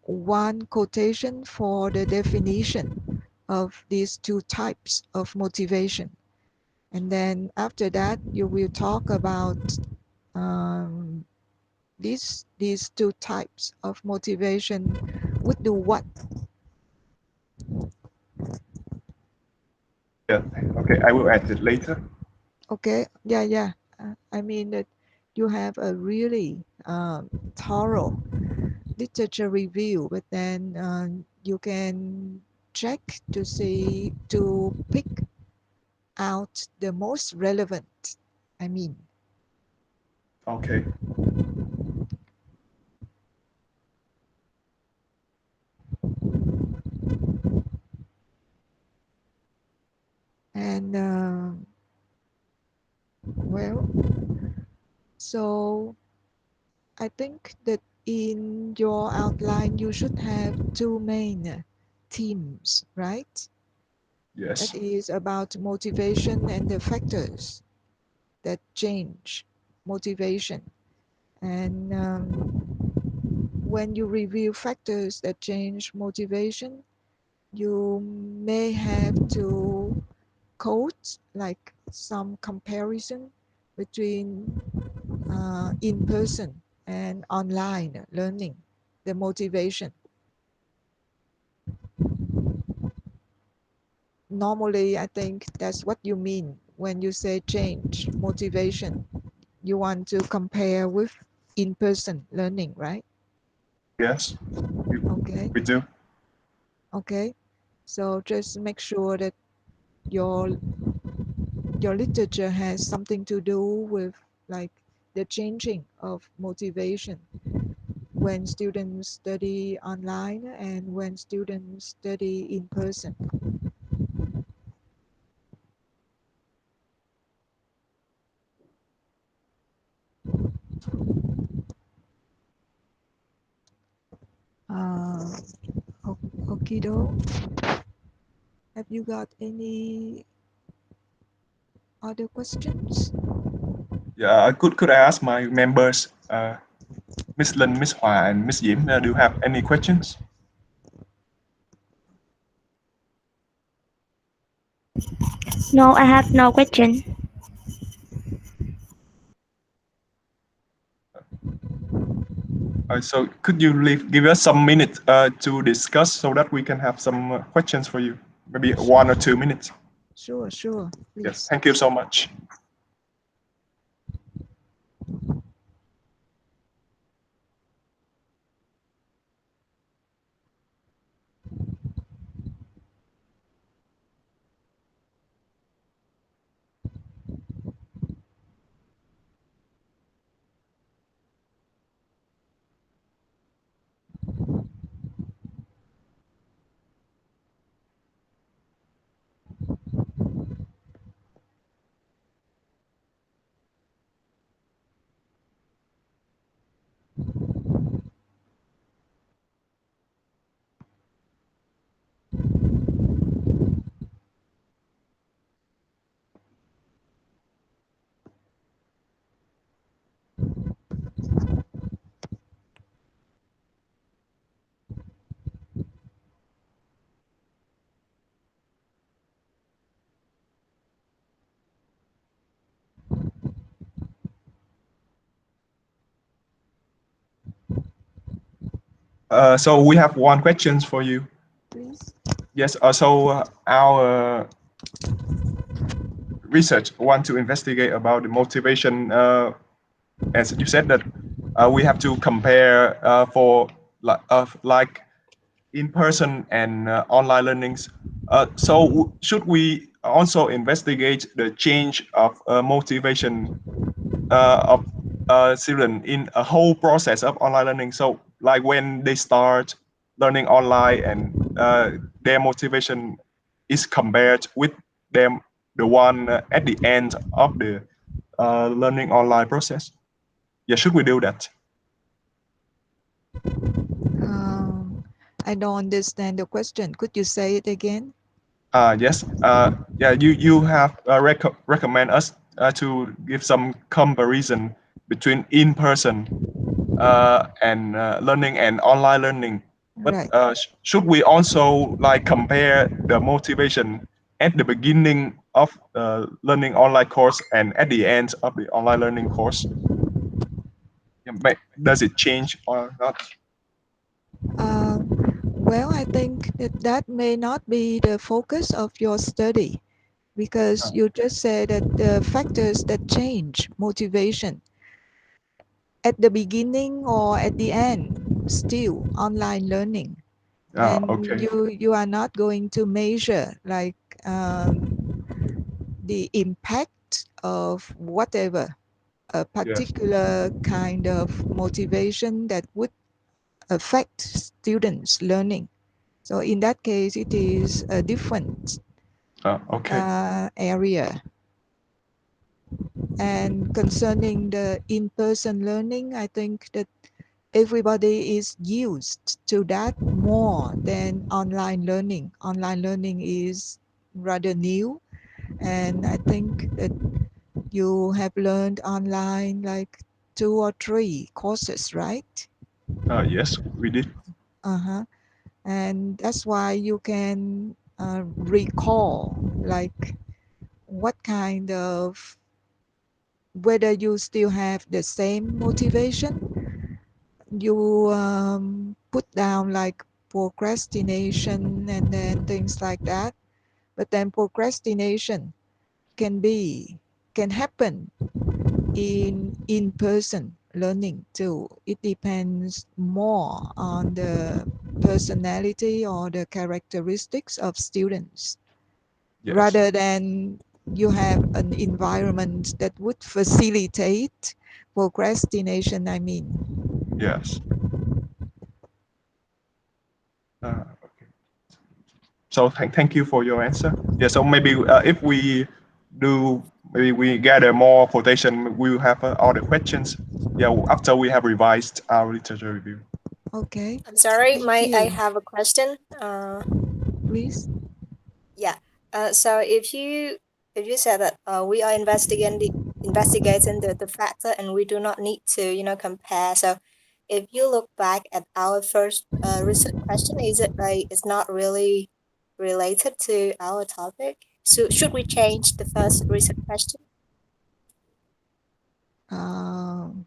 one quotation for the definition of these two types of motivation. And then after that, you will talk about um, these two types of motivation would do what. Yeah. Okay. I will add it later. Okay, yeah, yeah. I mean that you have a really thorough literature review, but then you can check to pick out the most relevant. I mean, Okay. and well, so I think that in your outline you should have two main themes, right? That Yes. is about motivation and the factors that change motivation. And when you review factors that change motivation, you may have to quote like some comparison between in-person and online learning, the motivation. Normally, I think that's what you mean when you say change motivation. You want to compare with in-person learning, right? Yes. We, Okay, we do. okay. So just make sure that your your literature has something to do with like the changing of motivation when students study online and when students study in person. Uh, Okido, have you got any other questions? Yeah, could I ask my members, Miss Lin, Miss Hua, and Miss Yim, do you have any questions? No, I have no question. So could you give us some minutes to discuss so that we can have some questions for you? Maybe Sure, 1 or 2 minutes. sure, Yes, please. thank you so much. So we have one questions for you. Please. Yes, our research want to investigate about the motivation. As you said that we have to compare for like in-person and online learnings. Should we also investigate the change of motivation of students in a whole process of online learning? So, like when they start learning online and their motivation is compared with them, the one at the end of the learning online process. Yeah, should we do that? Um, I don't understand the question. Could you say it again? Yes. Yeah, you have recommend us to give some comparison between in-person and learning and online learning. But Right. should we also like compare the motivation at the beginning of learning online course and at the end of the online learning course? Yeah, does it change or not? Well, I think that that may not be the focus of your study because Uh, you just said that the factors that change motivation at the beginning or at the end, still online learning. and Okay. you are not going to measure like the impact of whatever a Yes. particular kind of motivation that would affect students learning. So in that case it is a different Okay. area. And concerning the in-person learning, I think that everybody is used to that more than online learning. Online learning is rather new, and I think that you have learned online like 2 or 3 courses, right? Yes, we did. Uh-huh. And that's why you can recall like what kind of, whether you still have the same motivation. You put down like procrastination and then things like that. But then procrastination can be, can happen in-person learning too. It depends more on the personality or the characteristics of students, Yes. rather than you have an environment that would facilitate procrastination, I mean. Yes. Okay. So thank you for your answer. Yeah. So maybe if we do, maybe we gather more quotation, we will have other questions. Yeah. After we have revised our literature review. Okay, I'm sorry, thank I you. have a question. Please. Yeah. So if you said that we are investigating the factor and we do not need to compare. So if you look back at our first research question, is it like it's not really related to our topic? So should we change the first research question? Um,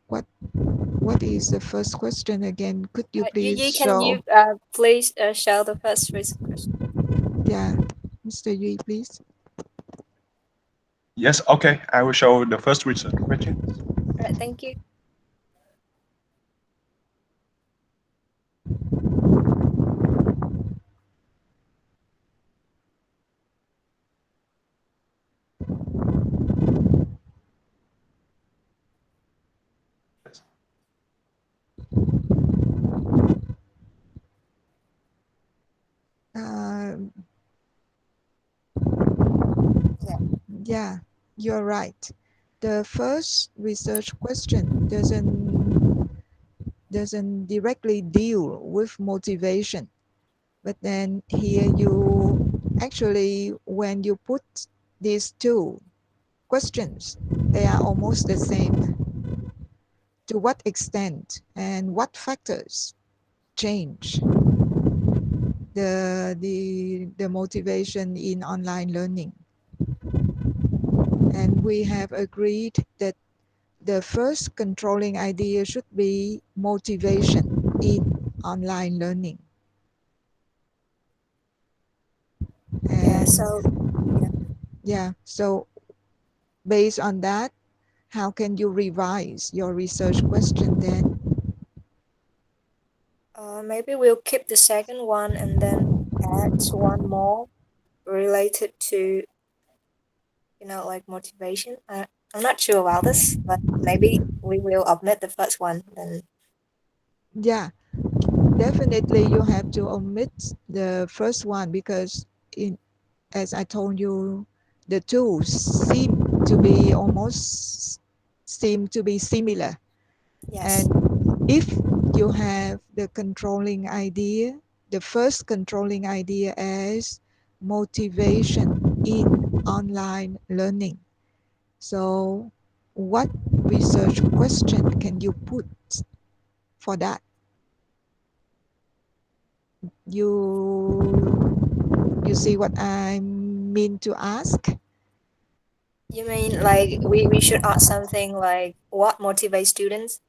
what what is the first question again? Could you please You show? please show the first research question. Yeah, Mr. Yui, please. Yes. Okay. I will show the first research question. All right, thank you. Uh, Yeah. yeah, you're right. The first research question doesn't directly deal with motivation, but then here you actually, when you put these two questions, they are almost the same. To what extent and what factors change the motivation in online learning? And we have agreed that the first controlling idea should be motivation in online learning. Yeah. And So yeah. yeah, so based on that, how can you revise your research question then? Maybe we'll keep the second one and then add one more related to, like motivation. I'm not sure about this, but maybe we will omit the first one. Then Yeah, definitely you have to omit the first one because in, as I told you, the two seem to be similar. yes, And if you have the controlling idea, the first controlling idea as motivation in online learning. So what research question can you put for that? You see what I mean to ask? you mean like we should add something like what motivates students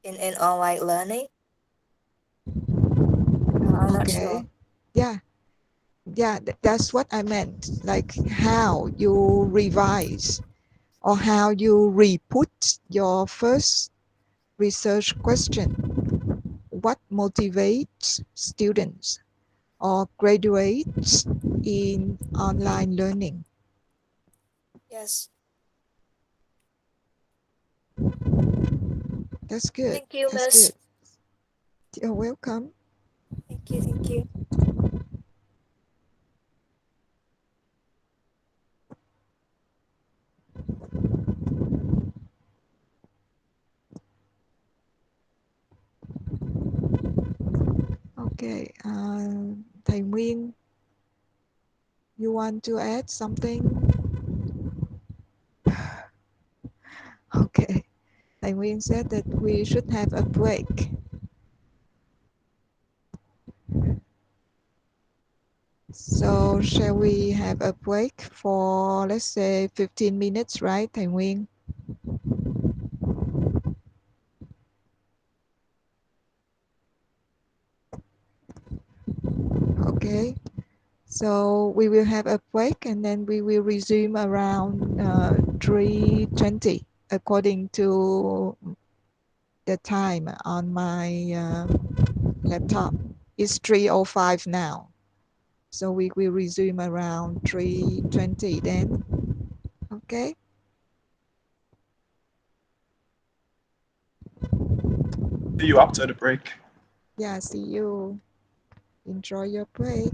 in online learning? I'm not sure. Okay. Yeah, yeah, that's what I meant. Like how you revise or how you re-put your first research question. what motivates students or graduates in online learning? Yes. That's good. Thank you, That's Miss. good. You're welcome. Thank you. Thank you. Okay. Thầy Nguyên, you want to add something? Okay. Thầy Nguyên said that we should have a break. So shall we have a break for, let's say, 15 minutes, right, Thầy Nguyên? Okay. So we will have a break and then we will resume around 3:20 according to the time on my laptop. It's 3:05 now. So we will resume around 3:20 then. Okay. See you after the break. Yeah, see you. Enjoy your break.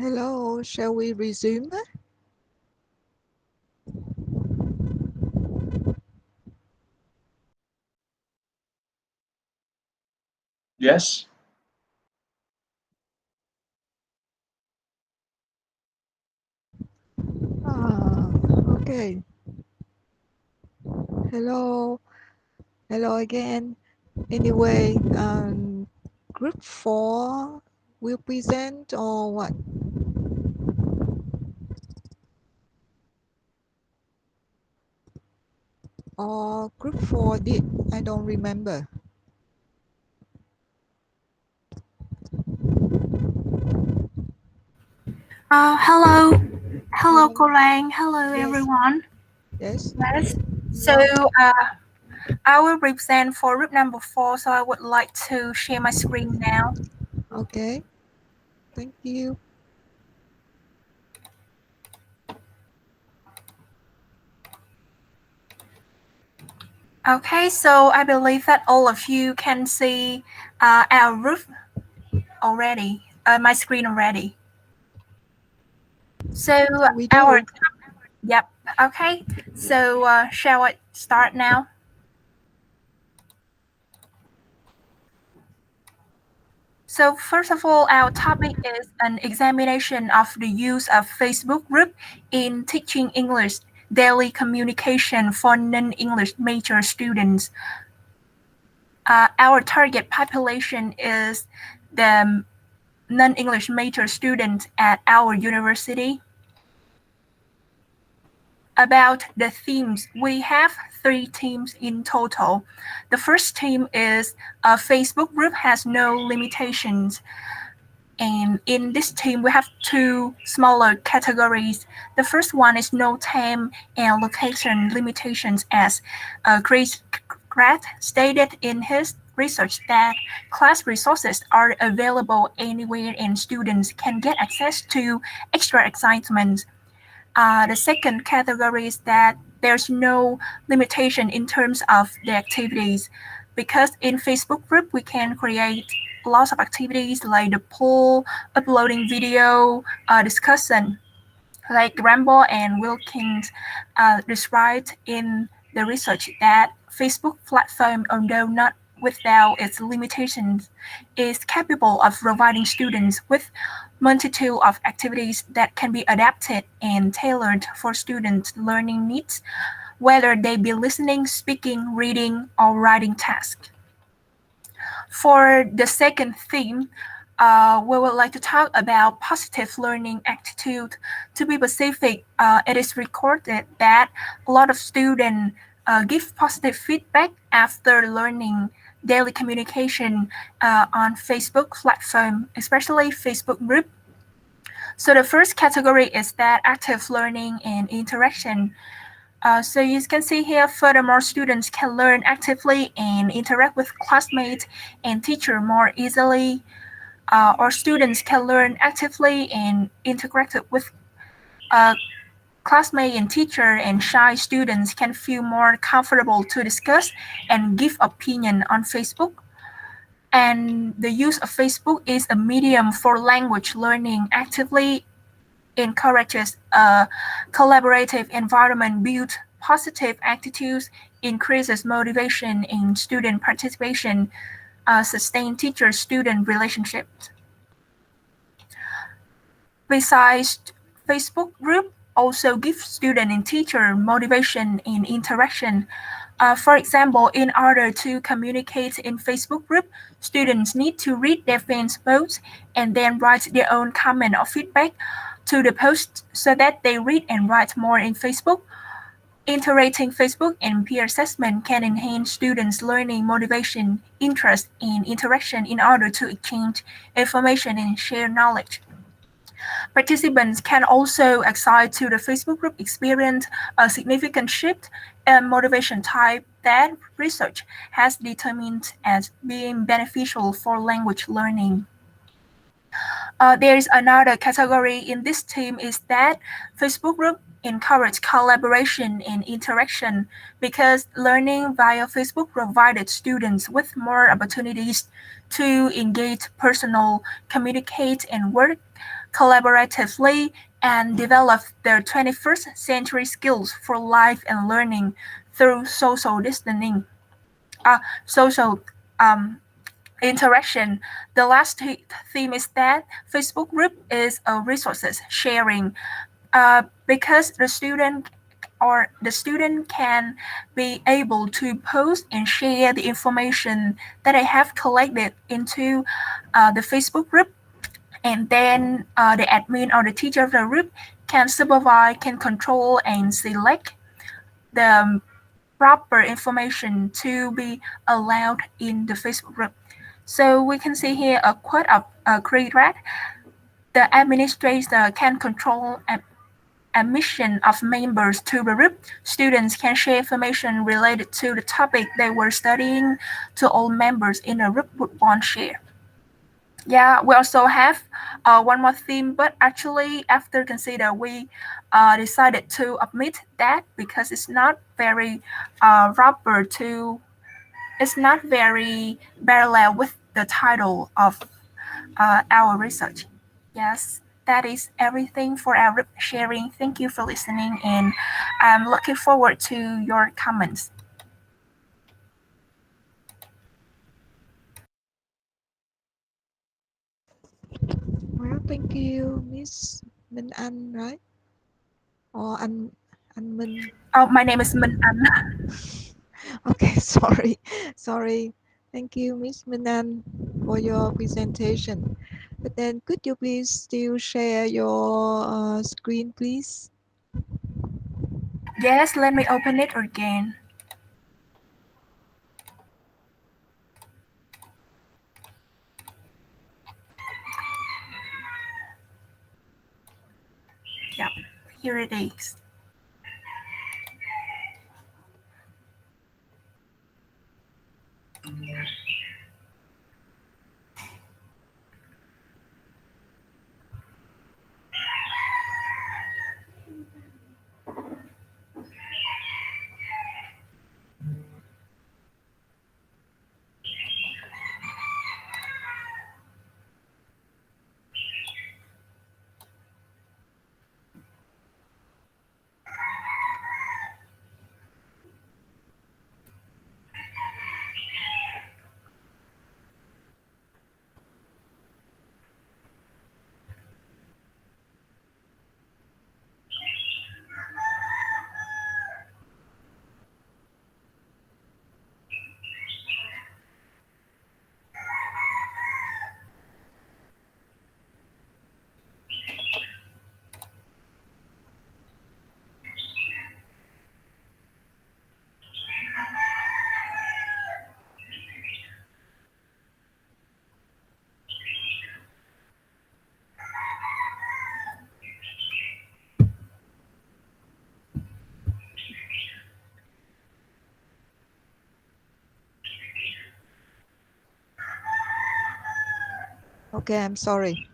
Hello, shall we resume? Yes. Okay. Hello. Hello again. Anyway, group 4 will present or what? Or group 4 did? I don't remember. Hello. Hello, Hello. cô Lan. Hello, Yes. everyone. Yes. Yes. So, Hello. I will represent for group number 4, so I would like to share my screen now. Okay. Thank you. Okay, so I believe that all of you can see our group already, my screen already. So We do. yep, okay. So shall I start now? So first of all, our topic is an examination of the use of Facebook group in teaching English daily communication for non-English major students. Our target population is the non-English major students at our university. About the themes, we have 3 themes in total. The first theme is a Facebook group has no limitations. And in this theme, we have 2 smaller categories. The first one is no time and location limitations, as Chris Pratt stated in his research that class resources are available anywhere and students can get access to extra excitement. The second category is that there's no limitation in terms of the activities, because in Facebook group we can create lots of activities like the poll, uploading video, discussion, like Rambo and Wilkins described in the research that Facebook platform, although not without its limitations, is capable of providing students with multitude of activities that can be adapted and tailored for students' learning needs, whether they be listening, speaking, reading, or writing tasks. For the second theme, we would like to talk about positive learning attitude. To be specific, it is recorded that a lot of students give positive feedback after learning daily communication on Facebook platform, especially Facebook group. So the first category is that active learning and interaction. So you can see here, furthermore, students can learn actively and interact with classmates and teacher more easily. Or students can learn actively and interact with classmate and teacher, and shy students can feel more comfortable to discuss and give opinion on Facebook. And the use of Facebook is a medium for language learning actively encourages a collaborative environment, builds positive attitudes, increases motivation in student participation, sustain teacher-student relationships. Besides, Facebook group also gives student and teacher motivation and interaction. For example, in order to communicate in Facebook group, students need to read their fans' posts and then write their own comment or feedback to the post so that they read and write more in Facebook. Integrating Facebook and peer assessment can enhance students' learning motivation, interest, and interaction in order to exchange information and share knowledge. Participants can also excite to the Facebook group experience a significant shift in motivation type that research has determined as being beneficial for language learning. There is another category in this team is that Facebook group encourage collaboration and interaction, because learning via Facebook provided students with more opportunities to engage personal, communicate, and work collaboratively and develop their 21st century skills for life and learning through social interaction. The last theme is that Facebook group is a resources sharing because the student can be able to post and share the information that I have collected into the Facebook group, and then the admin or the teacher of the group can supervise, can control and select the proper information to be allowed in the Facebook group. So we can see here a quote of Craig. The administrator can control admission of members to the group. Students can share information related to the topic they were studying to all members in the group would want share. Yeah, we also have one more theme, but actually after consider we decided to omit that because it's not very it's not very parallel with the title of our research. Yes, that is everything for our sharing. Thank you for listening, and I'm looking forward to your comments. Well, thank you, Miss Minh Anh, right? Or Anh Minh? Oh, my name is Minh Anh. Okay, sorry. Thank you, Miss Minh Anh, for your presentation. But then, could you please still share your screen, please? Yes, let me open it again. Yeah, here it is. Okay, I'm sorry.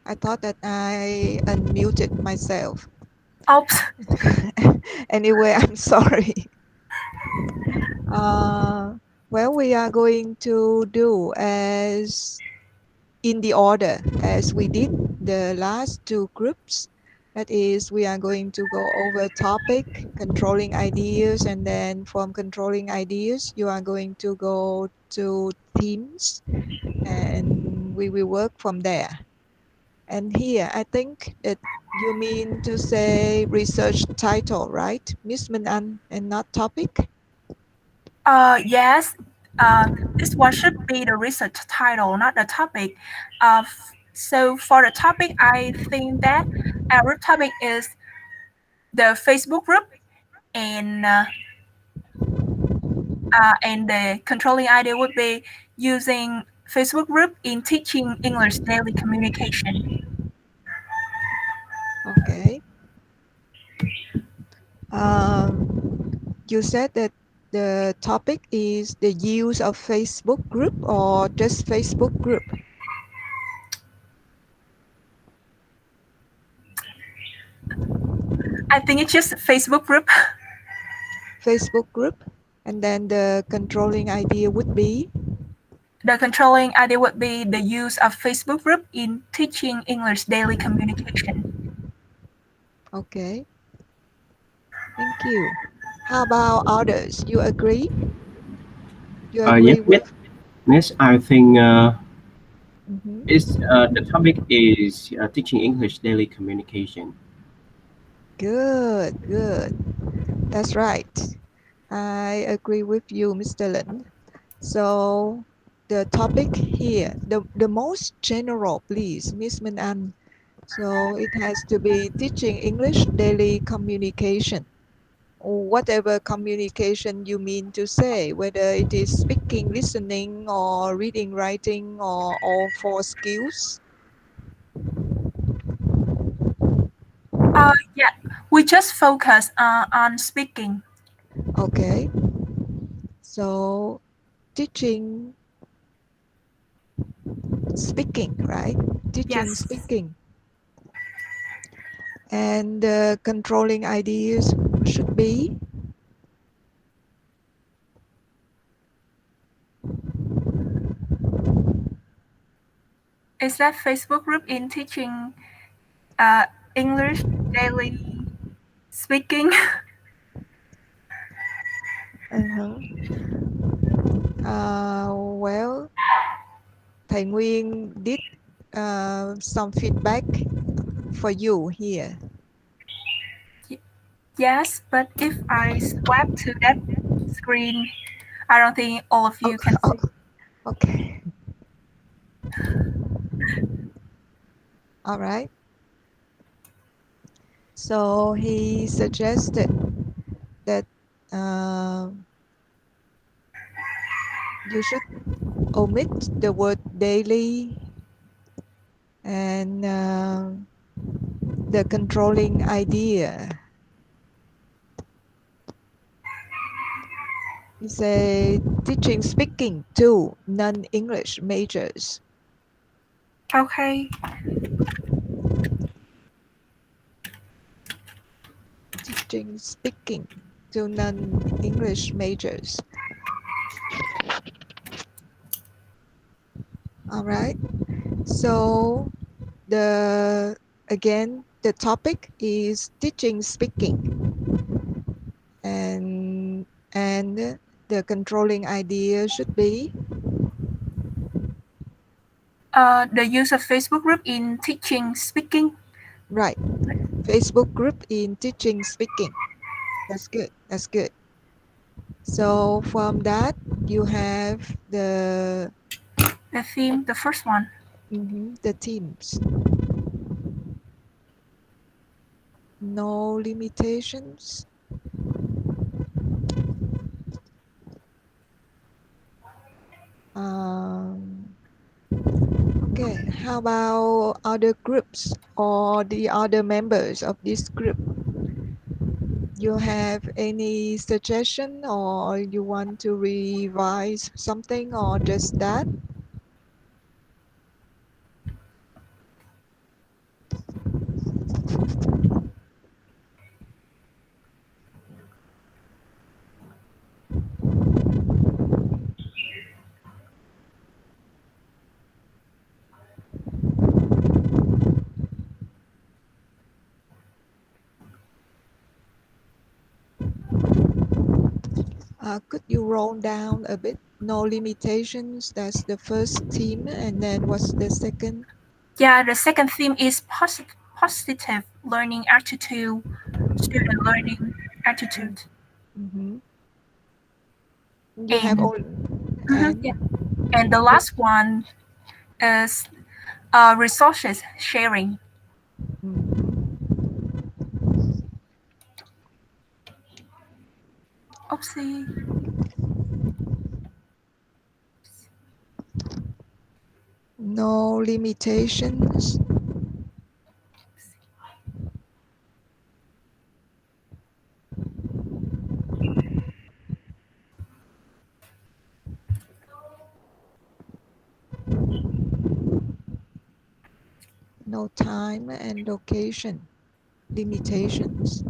I thought that I unmuted myself. Oops. Anyway, I'm sorry. Well, we are going to do as in the order as we did the last two groups. That is, we are going to go over topic, controlling ideas, and then from controlling ideas, you are going to go to themes, and we will work from there. And here, I think that you mean to say research title, right, Miss Minh Anh, and not topic? Yes. This one should be the research title, not the topic. So for the topic, I think that our topic is the Facebook group, and the controlling idea would be using Facebook group in teaching English daily communication. Okay. You said that the topic is the use of Facebook group or just Facebook group? I think it's just Facebook group. Facebook group. And then the controlling idea would be? The controlling idea would be the use of Facebook group in teaching English daily communication. Okay, thank you. How about others? You agree? You Yes, agree yes, with? yes. I think Mhm. it's the topic is teaching English daily communication. Good, good. That's right. I agree with you, Mr. Lin. So the topic here, the most general, please, Miss Min An. So it has to be teaching English daily communication. Whatever communication you mean to say, whether it is speaking, listening, or reading, writing, or all four skills. Yeah, we just focus on speaking. Okay. So teaching speaking, right? Teaching Yes. speaking. And controlling ideas should be Is that Facebook group in teaching English daily speaking? uh-huh. Well, Thầy Nguyên did some feedback for you here. Yes, but if I swap to that screen, I don't think all of Oh, you can oh, see. okay. All right. So he suggested that you should omit the word daily and the controlling idea. He said teaching speaking to non-English majors. Okay. Teaching speaking to non-English majors. All right. So the topic is teaching speaking, and the controlling idea should be The use of Facebook group in teaching speaking. right. Facebook group in teaching speaking. That's good. That's good. So from that you have The theme, the first one. the teams. No limitations. Um, okay, how about other groups or the other members of this group? You have any suggestion or you want to revise something or just that? Could you roll down a bit? No limitations, that's the first theme. And then what's the second? Yeah, the second theme is positive learning attitude, student learning attitude. Mm-hmm. You have And all, yeah. and And the you, last one is resources sharing. mhm. Oopsie. No limitations. No time and location limitations.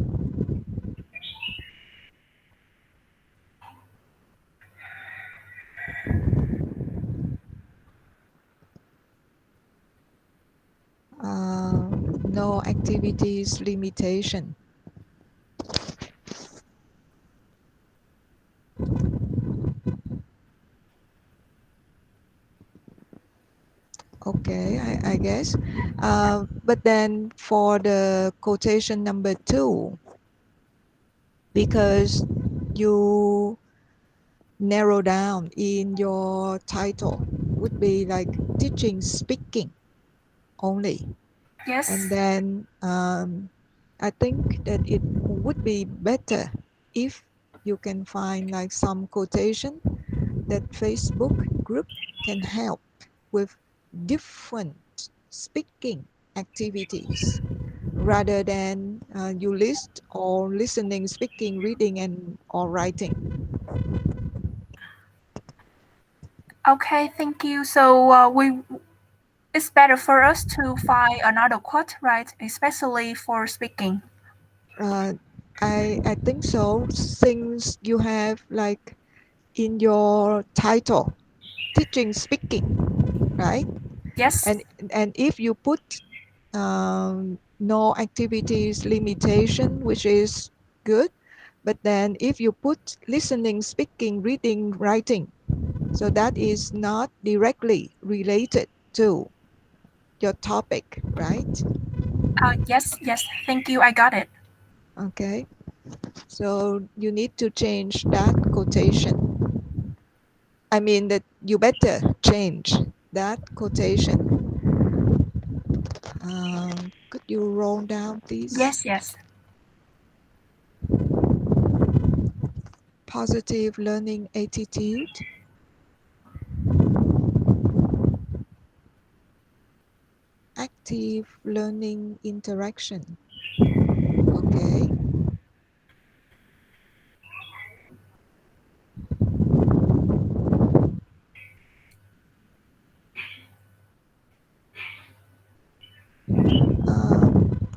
activities limitation. Okay, I guess. But then for the quotation number 2, because you narrow down in your title, would be like teaching speaking only. Yes. And then I think that it would be better if you can find like some quotation that Facebook group can help with different speaking activities rather than you list all listening, speaking, reading, and or writing. Okay, thank you. So it's better for us to find another quote, right? Especially for speaking. Uh, I think so, since you have like in your title teaching speaking, right? Yes. And if you put no activities limitation, which is good, but then if you put listening, speaking, reading, writing, so that is not directly related to your topic, right? Yes. Thank you. I got it. Okay, so you need to change that quotation. I mean that you better change that quotation. Could you roll down, please? Yes. Positive learning attitude, active learning interaction. Okay.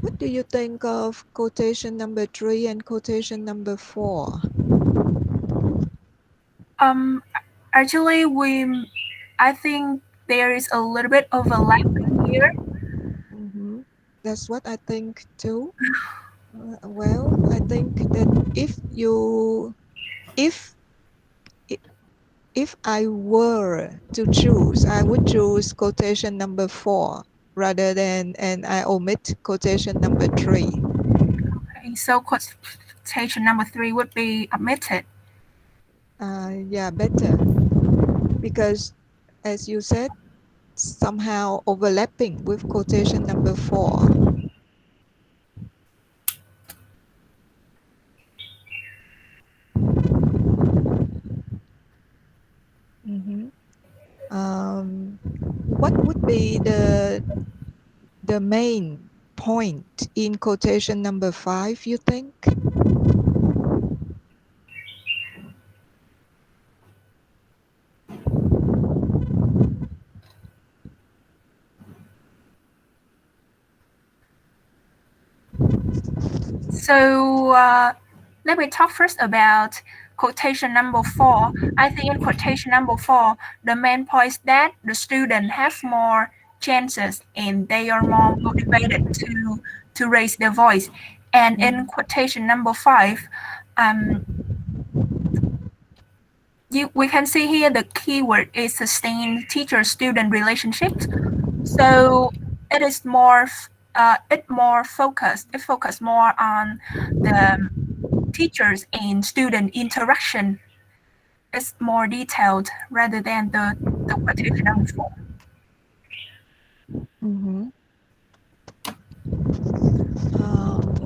What do you think of quotation number 3 and quotation number 4? Um, Actually, I think there is a little bit overlapping here. That's what I think too. Well, I think that if if I were to choose, I would choose quotation number 4 rather than, and I omit quotation number 3. Okay, so quotation number 3 would be omitted. Yeah, better, because as you said, somehow overlapping with quotation number 4. What would be the main point in quotation number 5, you think? So let me talk first about quotation number 4. I think in quotation number 4, the main point is that the student have more chances and they are more motivated to raise their voice. And in quotation number 5, um, we can see here the keyword is sustain teacher-student relationships. So it is more focused. It focuses more on the teachers and student interaction. It's more detailed rather than the quotation number 4.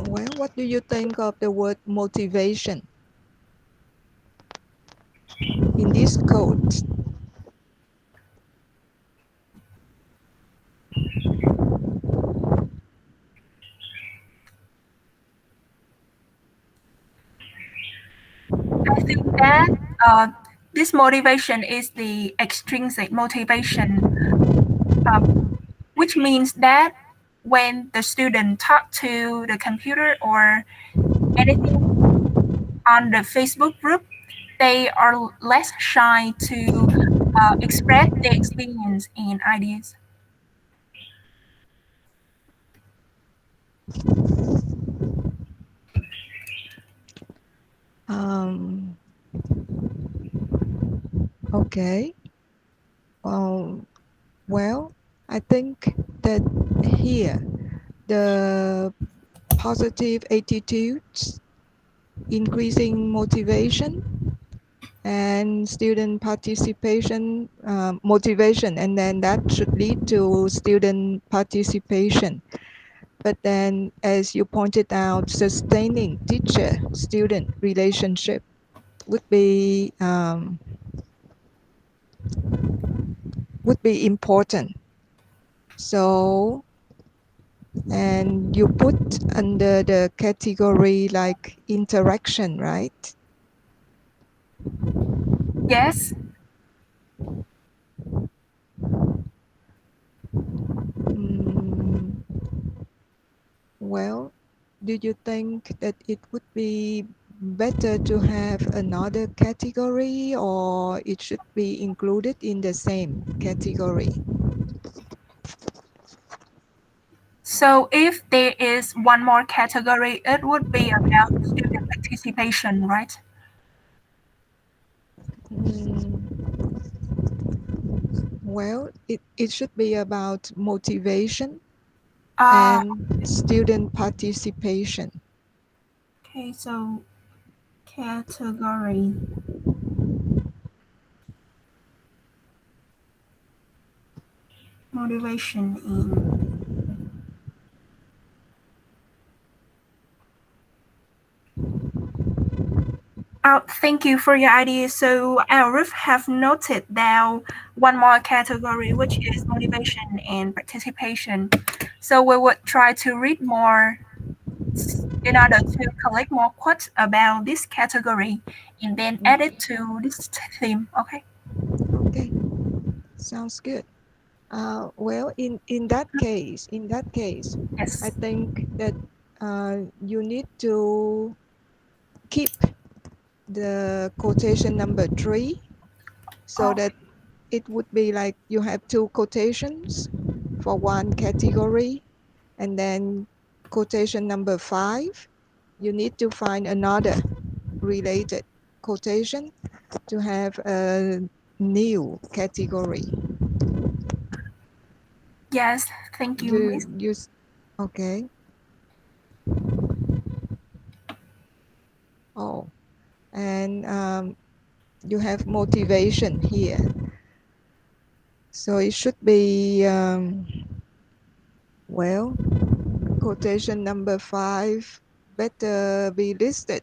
Well, what do you think of the word motivation in this quote? I think that this motivation is the extrinsic motivation, which means that when the student talk to the computer or anything on the Facebook group, they are less shy to express their experience and ideas. Um, okay. Well, I think that here the positive attitudes, increasing motivation, and student participation, motivation, and then that should lead to student participation. But then, as you pointed out, sustaining teacher-student relationship would be important. So, and you put under the category like interaction, right? Yes. Mm, well, do you think that it would be better to have another category, or it should be included in the same category? So if there is one more category, it would be about student participation, right? Mm, well, it should be about motivation Uh, and student participation. okay, so category motivation in. Thank you for your idea. So Arif have noted down one more category, which is motivation and participation. So we would try to read more in order to collect more quotes about this category and then add it to this theme. Okay. Okay, sounds good. Well, in that case, I Yes. think that you need to keep the quotation number 3, so Oh, that it would be like you have 2 quotations for one category, and then quotation number 5, you need to find another related quotation to have a new category. yes. Thank you, You Miss. use okay. Oh, and you have motivation here, so it should be well, quotation number 5 better be listed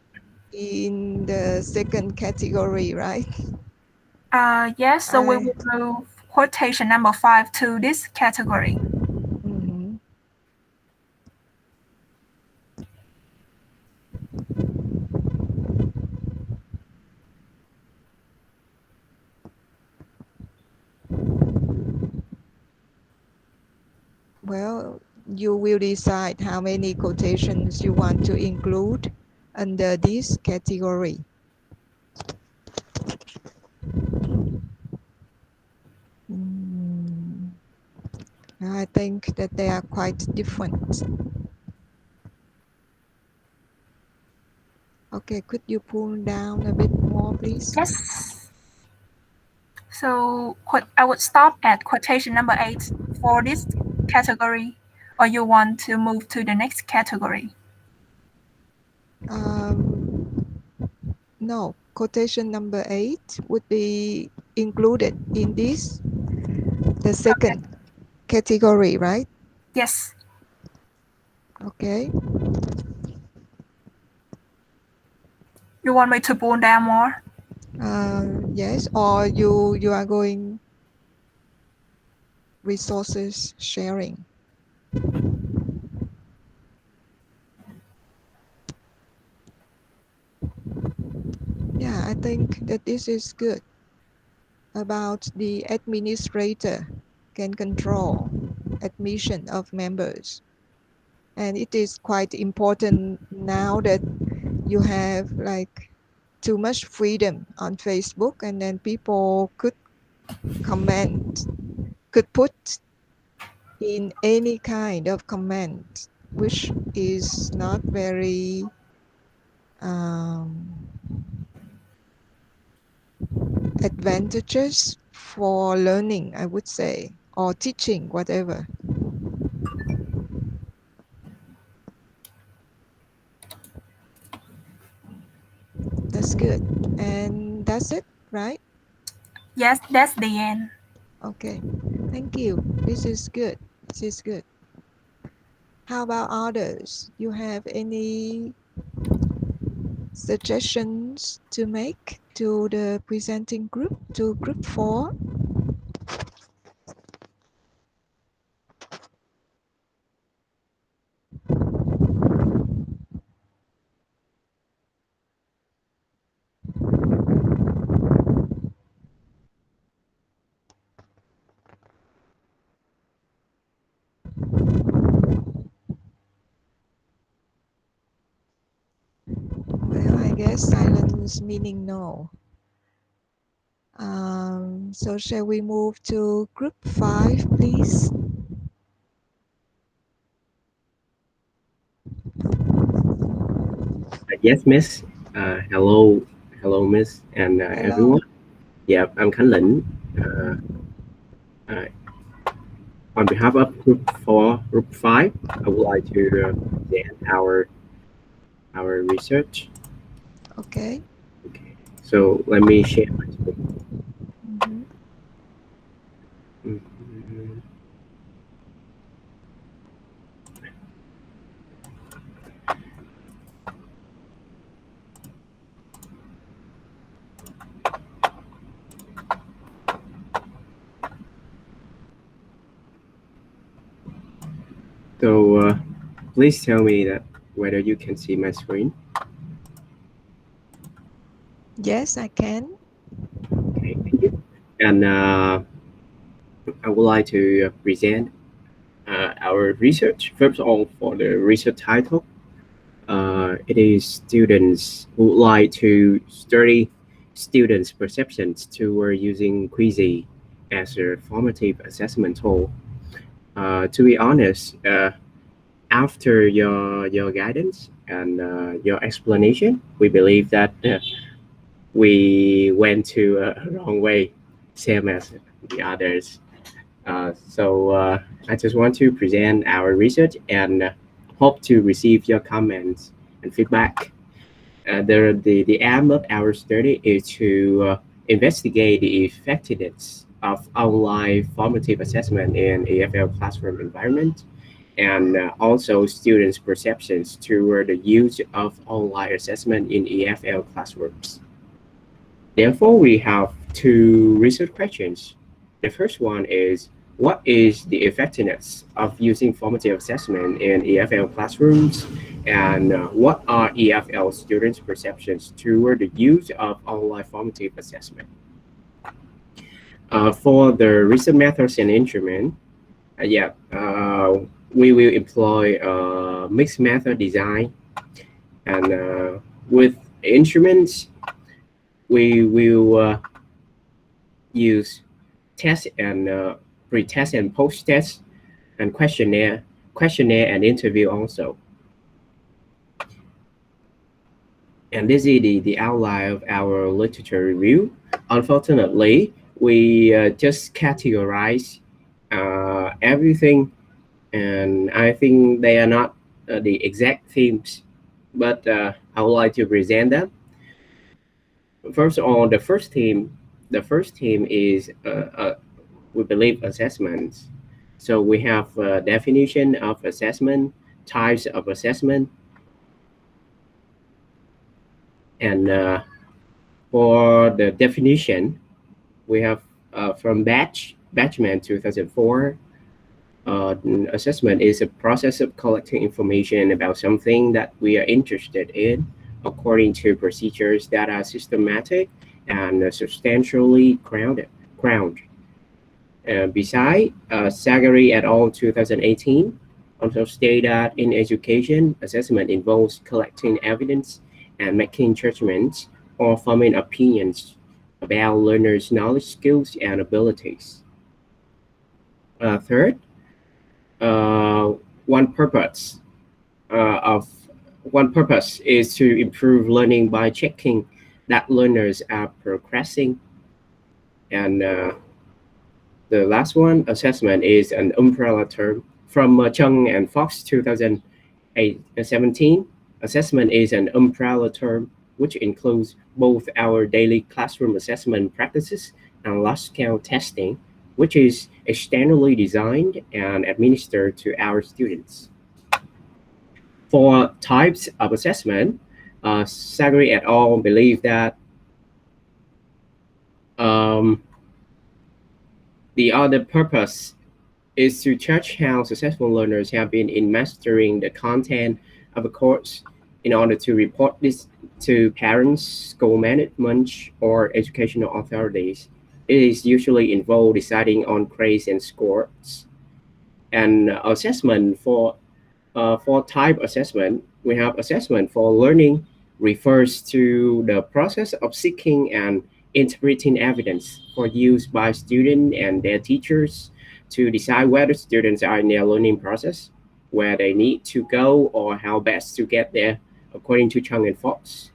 in the second category, right? Yes. So we I will move quotation number 5 to this category. mhm. Well, you will decide how many quotations you want to include under this category. Mm, I think that they are quite different. Okay, could you pull down a bit more, please? Yes. So I would stop at quotation number 8 for this category, or you want to move to the next category? Um, no, quotation number 8 would be included in this, the Okay. second category, right? Yes. Okay. You want me to pull down more? Yes, or you are going resources sharing. Yeah, I think that this is good. About the administrator can control admission of members. And it is quite important now that you have like too much freedom on Facebook, and then people could comment, could put in any kind of comment. which is not very um, advantageous for learning, I would say, or teaching, whatever. That's good. And that's it, right? Yes, that's the end. Okay. Thank you. This is good. This is good. How about others? You have any suggestions to make to the presenting group, to group 4? Well, I guess silence meaning no. So shall we move to group 5, please? Yes, Miss. Hello, hello, Miss, and Hello. everyone. Yeah, I'm Khánh Lĩnh. Uh, uh, on behalf of Group 5, I would like to present our research. Okay. Okay, so let me share my screen. Mhm. Mhm. So please tell me that whether you can see my screen. Yes, I can. Okay, thank you. And I would like to present our research. First of all, for the research title, it is students who would like to study students' perceptions toward using quizzes as a formative assessment tool. To be honest, after your guidance and your explanation, we believe that we went to a wrong way, same as the others. So I just want to present our research and hope to receive your comments and feedback. The aim of our study is to investigate the effectiveness of online formative assessment in EFL classroom environment and also students' perceptions toward the use of online assessment in EFL classrooms. Therefore, we have two research questions. The first one is, what is the effectiveness of using formative assessment in EFL classrooms? And what are EFL students' perceptions toward the use of online formative assessment? For the research methods and instrument, we will employ a mixed method design. And with instruments, we will use test and pre-test and post-test and questionnaire and interview also. And this is the outline of our literature review. Unfortunately, we just categorize everything, and I think they are not the exact themes, but I would like to present them. First of all, the first theme is we believe assessments. So we have a definition of assessment, types of assessment, and for the definition, we have from Batchman 2004. Assessment is a process of collecting information about something that we are interested in according to procedures that are systematic and substantially grounded. Besides, Zachary et al. 2018 also state that in education, assessment involves collecting evidence and making judgments or forming opinions about learners' knowledge, skills, and abilities. Third, one purpose of one purpose is to improve learning by checking that learners are progressing. And the last one, assessment, is an umbrella term from Chung and Fox 2017. Assessment is an umbrella term which includes both our daily classroom assessment practices and large-scale testing, which is externally designed and administered to our students. For types of assessment, Sagri et al. Believe that the other purpose is to judge how successful learners have been in mastering the content of a course in order to report this to parents, school management, or educational authorities. It is usually involved deciding on grades and scores. And assessment for type assessment, we have assessment for learning refers to the process of seeking and interpreting evidence for use by students and their teachers to decide whether students are in their learning process, where they need to go, or how best to get there, according to Chung and Fox.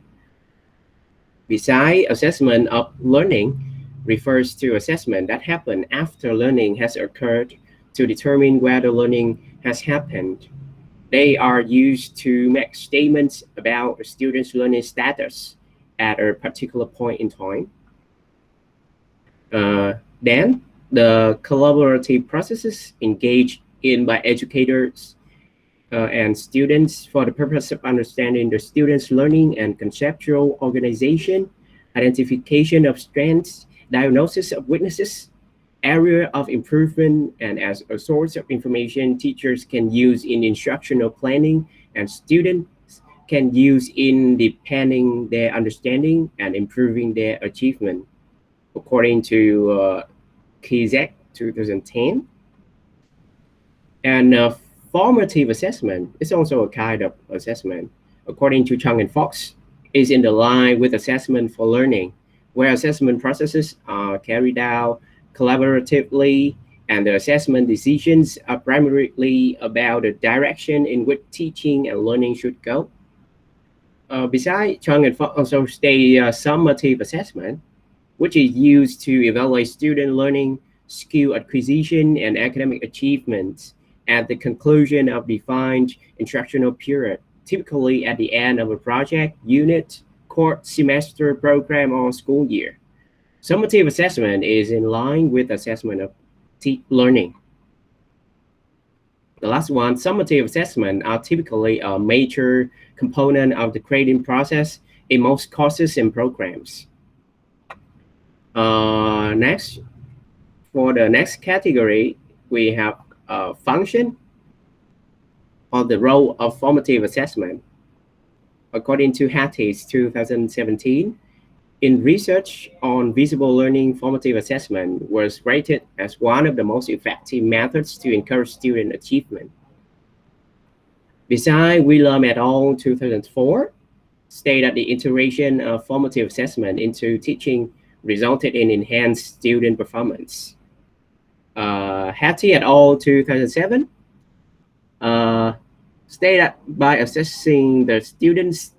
Besides, assessment of learning refers to assessment that happen after learning has occurred to determine whether learning has happened. They are used to make statements about a student's learning status at a particular point in time. Then, the collaborative processes engaged in by educators and students for the purpose of understanding the student's learning and conceptual organization, identification of strengths, diagnosis of weaknesses, area of improvement, and as a source of information teachers can use in instructional planning and students can use in deepening their understanding and improving their achievement, according to Kizek 2010. And formative assessment is also a kind of assessment, according to Chung and Fox, is in the line with assessment for learning, where assessment processes are carried out collaboratively, and the assessment decisions are primarily about the direction in which teaching and learning should go. Besides, Chung and Fox also state summative assessment, which is used to evaluate student learning, skill acquisition, and academic achievements at the conclusion of defined instructional period, typically at the end of a project, unit, course, semester, program, or school year. Summative assessment is in line with assessment of learning. The last one, summative assessment are typically a major component of the grading process in most courses and programs. Next, for the next category, we have function or the role of formative assessment. According to Hatties 2017, in research on visible learning, formative assessment was rated as one of the most effective methods to encourage student achievement. Besides, Wheeler et al. 2004 state that the integration of formative assessment into teaching resulted in enhanced student performance. Hattie et al. 2007 state that by assessing the students,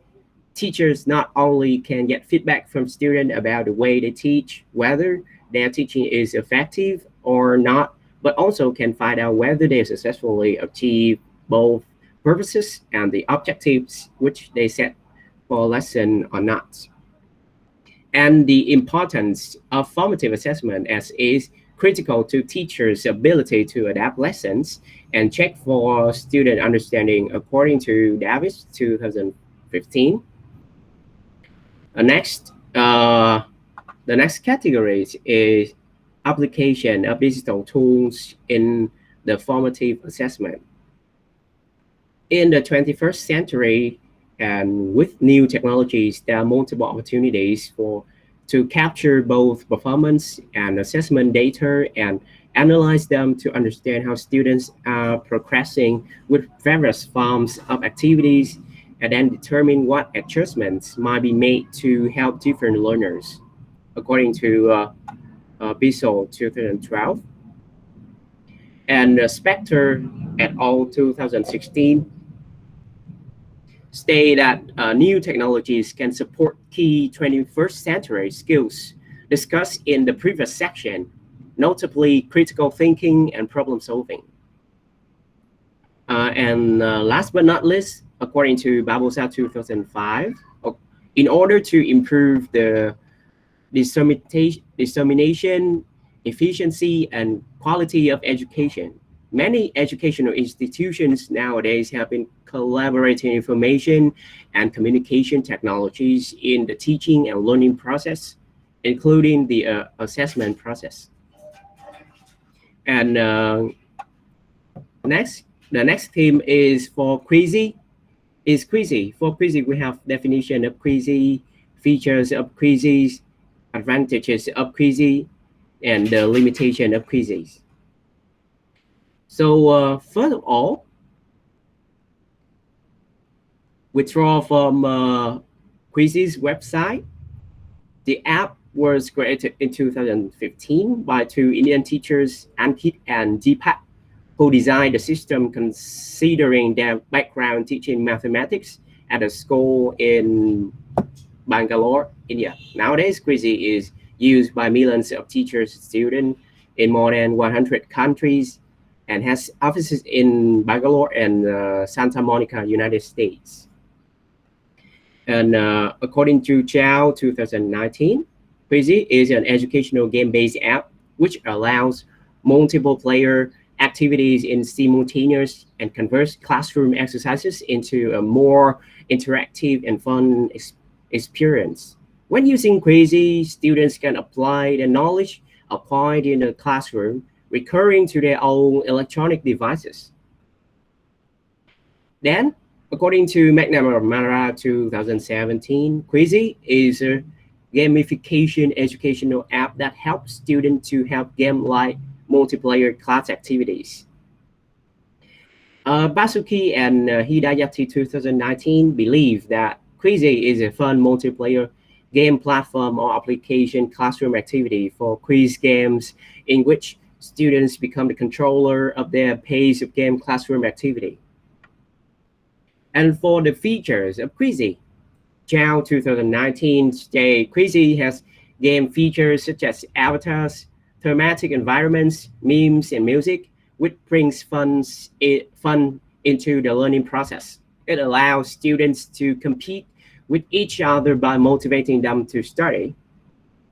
teachers not only can get feedback from students about the way they teach, whether their teaching is effective or not, but also can find out whether they successfully achieve both purposes and the objectives which they set for a lesson or not. And the importance of formative assessment as is critical to teachers' ability to adapt lessons and check for student understanding, according to Davis 2015. The next category is application of digital tools in the formative assessment. In the 21st century, and with new technologies, there are multiple opportunities to capture both performance and assessment data and analyze them to understand how students are progressing with various forms of activities, and then determine what adjustments might be made to help different learners, according to Bissell 2012. And Spector et al. 2016 state that new technologies can support key 21st century skills discussed in the previous section, notably critical thinking and problem solving. And last but not least, according to Barbosa 2005, in order to improve the dissemination, efficiency, and quality of education, many educational institutions nowadays have been collaborating information and communication technologies in the teaching and learning process, including the assessment process. And the next theme is for Quizzy. For Quizzy, we have definition of Quizzy, features of Quizzies, advantages of Quizzy, and the limitation of Quizzies. So first of all, withdraw from Quizzy's website. The app was created in 2015 by two Indian teachers, Ankit and Deepak, who designed the system considering their background teaching mathematics at a school in Bangalore, India. Nowadays, Quizzy is used by millions of teachers and students in more than 100 countries and has offices in Bangalore and Santa Monica, United States. And according to Chow 2019, Quizzy is an educational game-based app which allows multiple player activities in simultaneous and converts classroom exercises into a more interactive and fun experience. When using Quizzy, students can apply the knowledge applied in the classroom, recurring to their own electronic devices. Then, according to McNamara 2017, Quizzy is a gamification educational app that helps students to have game-like multiplayer class activities. Basuki and Hidayati 2019 believe that Quizzy is a fun multiplayer game platform or application classroom activity for quiz games in which students become the controller of their pace of game classroom activity. And for the features of Quizzy, Chow 2019 stated Quizzy has game features such as avatars, thematic environments, memes, and music, which brings fun into the learning process. It allows students to compete with each other by motivating them to study.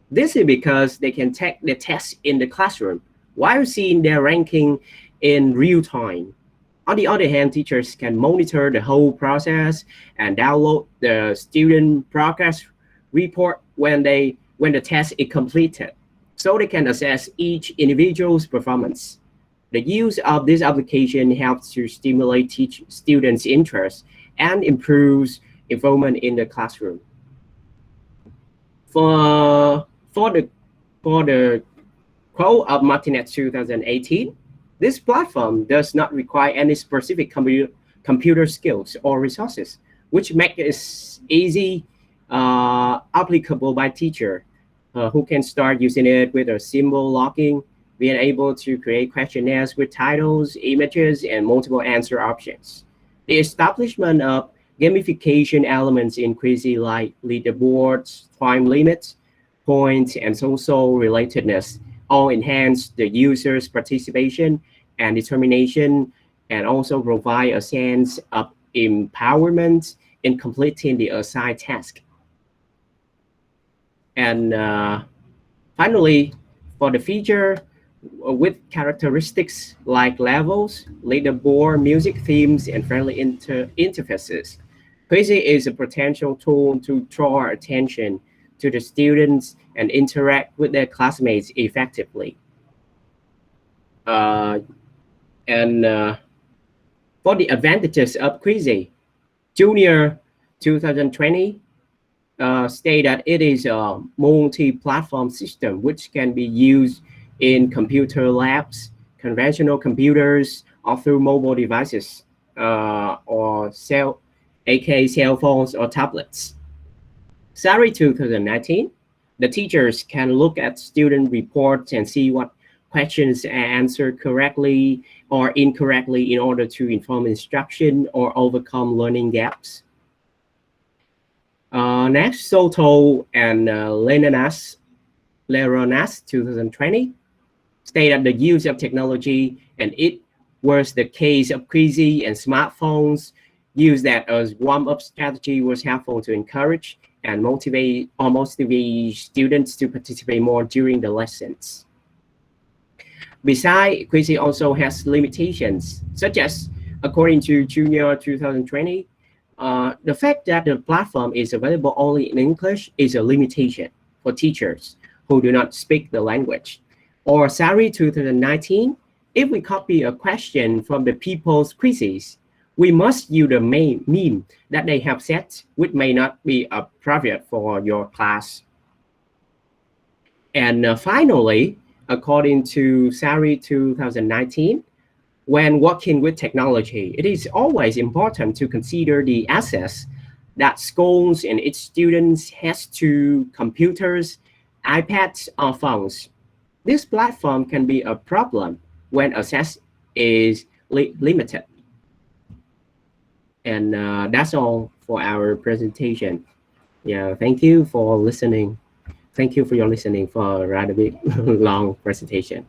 This is because they can take the test in the classroom while seeing their ranking in real time. On the other hand, teachers can monitor the whole process and download the student progress report when the test is completed, so they can assess each individual's performance. The use of this application helps to stimulate students' interest and improves involvement in the classroom. For the quote of Martinez 2018, this platform does not require any specific computer skills or resources, which make it easy applicable by teacher who can start using it with a simple login, being able to create questionnaires with titles, images, and multiple answer options. The establishment of gamification elements in Quizzy like leaderboards, time limits, points, and social relatedness all enhance the user's participation and determination, and also provide a sense of empowerment in completing the assigned task. And finally, for the feature with characteristics like levels, leaderboard, music themes, and friendly interfaces, Quizzy is a potential tool to draw attention to the students and interact with their classmates effectively. And for the advantages of Quizzy, Junior 2020 state that it is a multi-platform system which can be used in computer labs, conventional computers, or through mobile devices, or aka cell phones or tablets. Sari 2019, the teachers can look at student reports and see what questions are answered correctly or incorrectly in order to inform instruction or overcome learning gaps. Next, Soto and Leronas 2020 state that the use of technology, and it was the case of Quizy and smartphones, use that as warm-up strategy was helpful to encourage and motivate students to participate more during the lessons. Besides, Quizy also has limitations, such as, according to Junior 2020, the fact that the platform is available only in English is a limitation for teachers who do not speak the language. Or Sari 2019, if we copy a question from the people's quizzes, we must use the main meme that they have set, which may not be appropriate for your class. And finally, according to Sari 2019, when working with technology, it is always important to consider the access that schools and its students has to computers, iPads, or phones. This platform can be a problem when access is limited. And that's all for our presentation. Yeah, thank you for listening. Thank you for your listening for a rather big long presentation.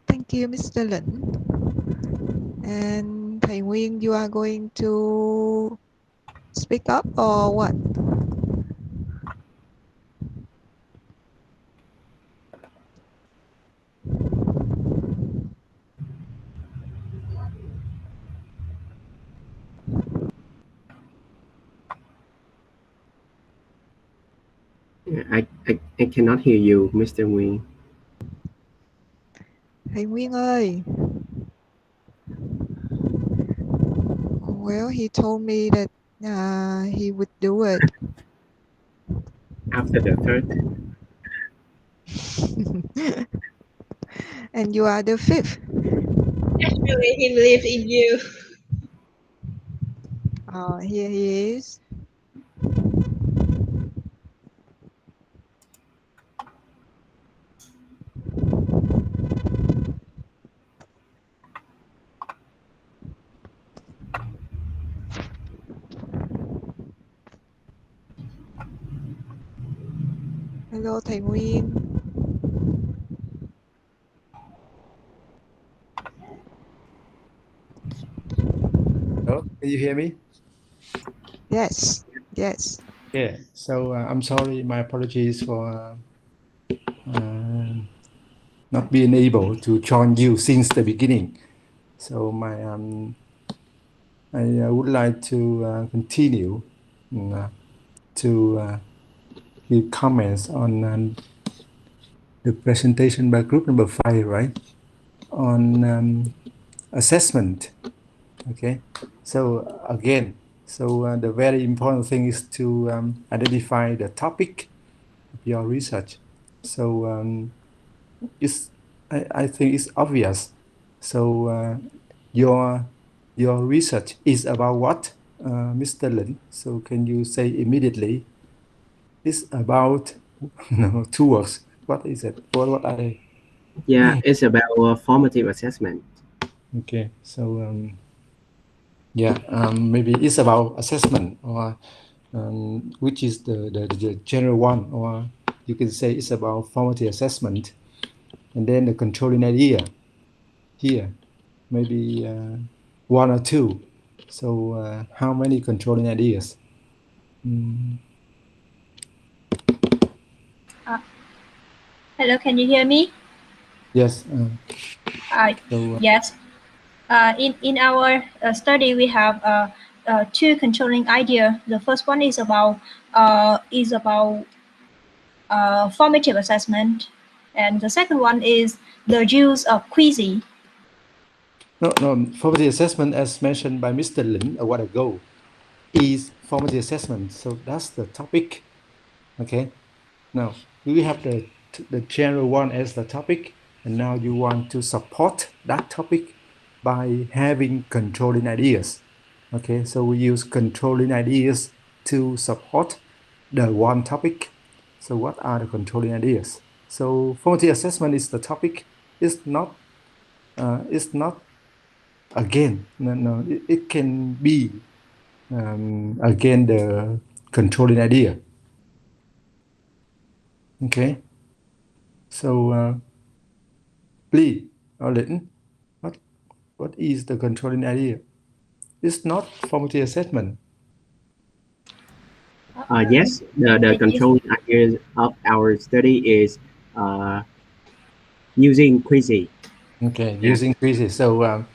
Thank you, Mr. Lin. And Thầy Nguyên, you are going to speak up or what? I cannot hear you, Mr. Nguyen. Thầy Nguyên ơi. Well, he told me that he would do it. After the third. And you are the fifth. Actually, he believes in you. Oh, here he is. Hello, Thầy Nguyên. Hello, can you hear me? Yes, yes. Yeah, so I'm sorry, my apologies for not being able to join you since the beginning. So I would like to continue to give comments on the presentation by group number 5, right? On assessment. Okay, so again, the very important thing is to identify the topic of your research. So I think it's obvious. So your research is about what, Mr. Lin? So can you say immediately? It's about two words. What is it? What I? Yeah, it's about formative assessment. Okay, so maybe it's about assessment, or which is the general one, or you can say it's about formative assessment, and then the controlling idea here, maybe one or two. So how many controlling ideas? Hello, can you hear me? Yes. Yes. In our study, we have two controlling idea. The first one is about formative assessment, and the second one is the use of quizzing. No, formative assessment, as mentioned by Mr. Lin a while ago, is formative assessment. So that's the topic. Okay. Now we have the general one as the topic, and now you want to support that topic by having controlling ideas. Okay, so we use controlling ideas to support the one topic. So what are the controlling ideas? So formative assessment is the topic. It's not. It's not again. No. It can be again the controlling idea. Okay. So Lee or Litten, what is the controlling idea? It's not formative assessment. Yes, the controlling ideas of our study is using quizzes. Okay, Yeah. using quizzes. So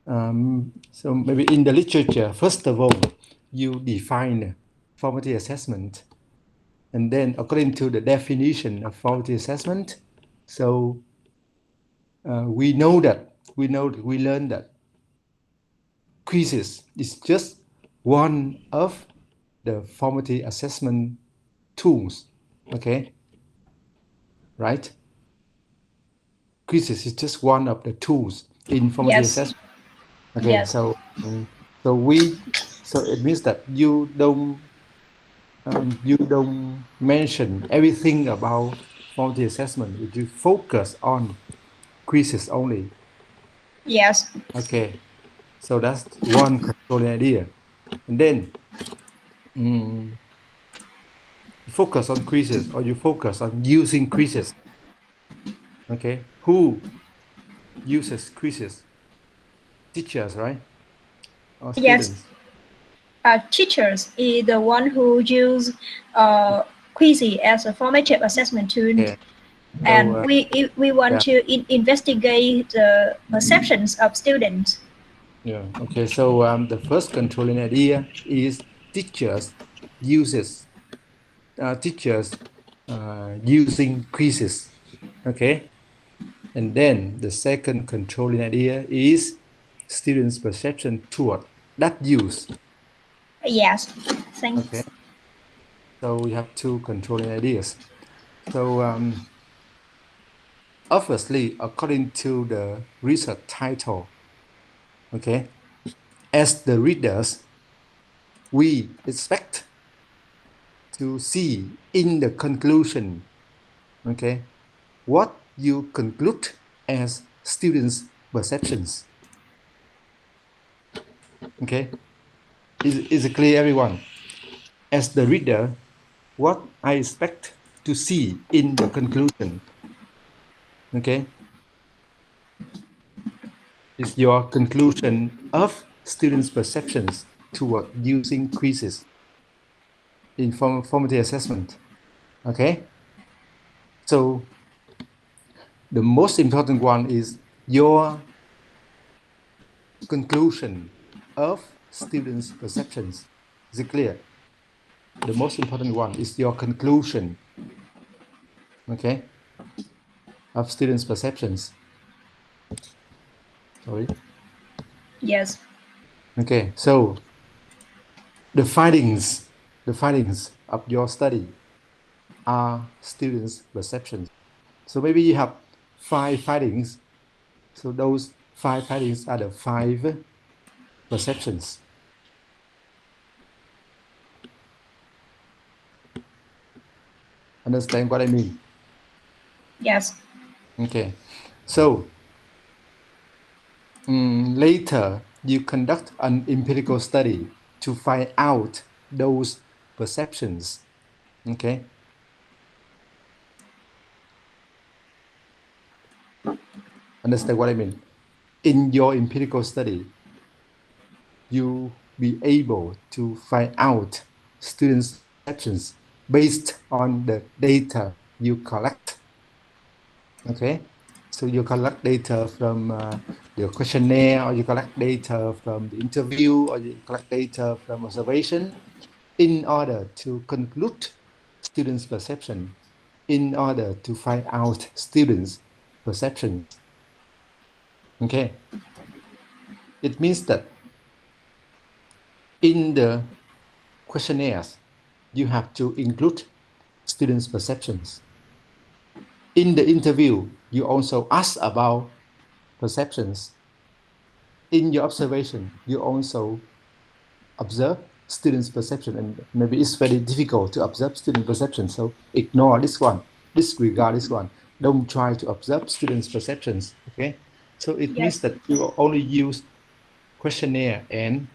maybe in the literature, first of all, you define formative assessment, and then according to the definition of formative assessment, so we learn that quizzes is just one of the formative assessment tools. Okay, right? Quizzes is just one of the tools in formative Yes. assessment. Okay, Yes. so it means that you don't mention everything about formative assessment. You focus on quizzes only. Yes. Okay, so that's one controlling idea, and then you focus on quizzes, or you focus on using quizzes. Okay, who uses quizzes? Teachers, right? Or Yes. students? Teachers is the one who use quizzes as a formative assessment tool, Yeah. So and we want yeah. to investigate the perceptions of students. Yeah. Okay. So the first controlling idea is teachers uses teachers using quizzes. Okay. And then the second controlling idea is students' perception toward that use. Yes. Okay. Thanks. So we have two controlling ideas. So obviously, according to the research title, okay, as the readers, we expect to see in the conclusion, okay, what you conclude as students' perceptions. Okay, is it clear, everyone? As the reader, what I expect to see in the conclusion, okay, is your conclusion of students' perceptions toward using quizzes in formative assessment. Okay, so the most important one is your conclusion of students' perceptions. Is it clear? The most important one is your conclusion, okay, of students' perceptions. Sorry. Yes. Okay, so the findings of your study are students' perceptions. So maybe you have 5 findings. So those 5 findings are the 5 perceptions. Understand what I mean? Yes. Okay, so later you conduct an empirical study to find out those perceptions. Okay. Understand what I mean? In your empirical study, you be able to find out students' perceptions based on the data you collect. Okay, so you collect data from the questionnaire, or you collect data from the interview, or you collect data from observation, in order to conclude students' perception, in order to find out students' perceptions. Okay, it means that in the questionnaires, you have to include students' perceptions. In the interview, you also ask about perceptions. in your observation, you also observe students' perception, and maybe it's very difficult to observe student perception. So ignore this one, disregard this one. Don't try to observe students' perceptions. Okay, so it means that you only use questionnaire and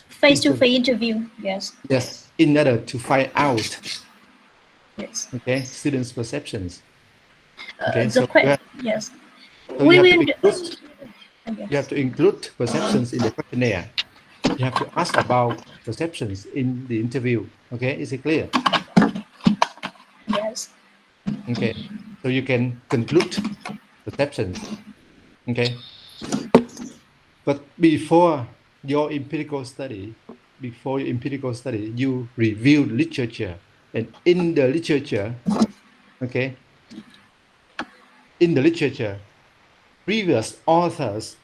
Face-to-face interview. Yes. yes, in order to find out Yes. okay students' perceptions. Okay, yes. So We you have will. to include, you have to include perceptions in the questionnaire. You have to ask about perceptions in the interview. Okay, is it clear? Yes. Okay, so you can conclude perceptions. Okay, but before your empirical study, you review literature, and in the literature, okay, in the literature, previous authors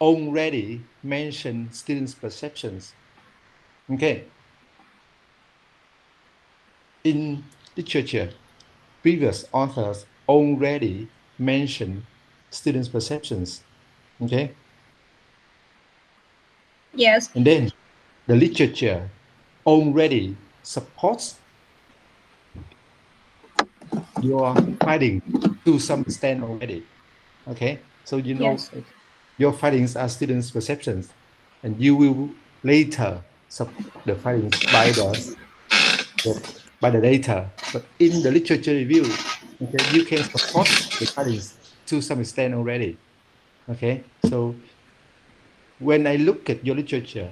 already mentioned students' perceptions. Okay, in literature, previous authors already mentioned students' perceptions. Okay, Yes. and then the literature already supports your findings to some extent already. Okay, so you know Yes. your findings are students' perceptions, and you will later support the findings by the data. But in the literature review, okay, you can support the findings to some extent already. Okay, so when I look at your literature,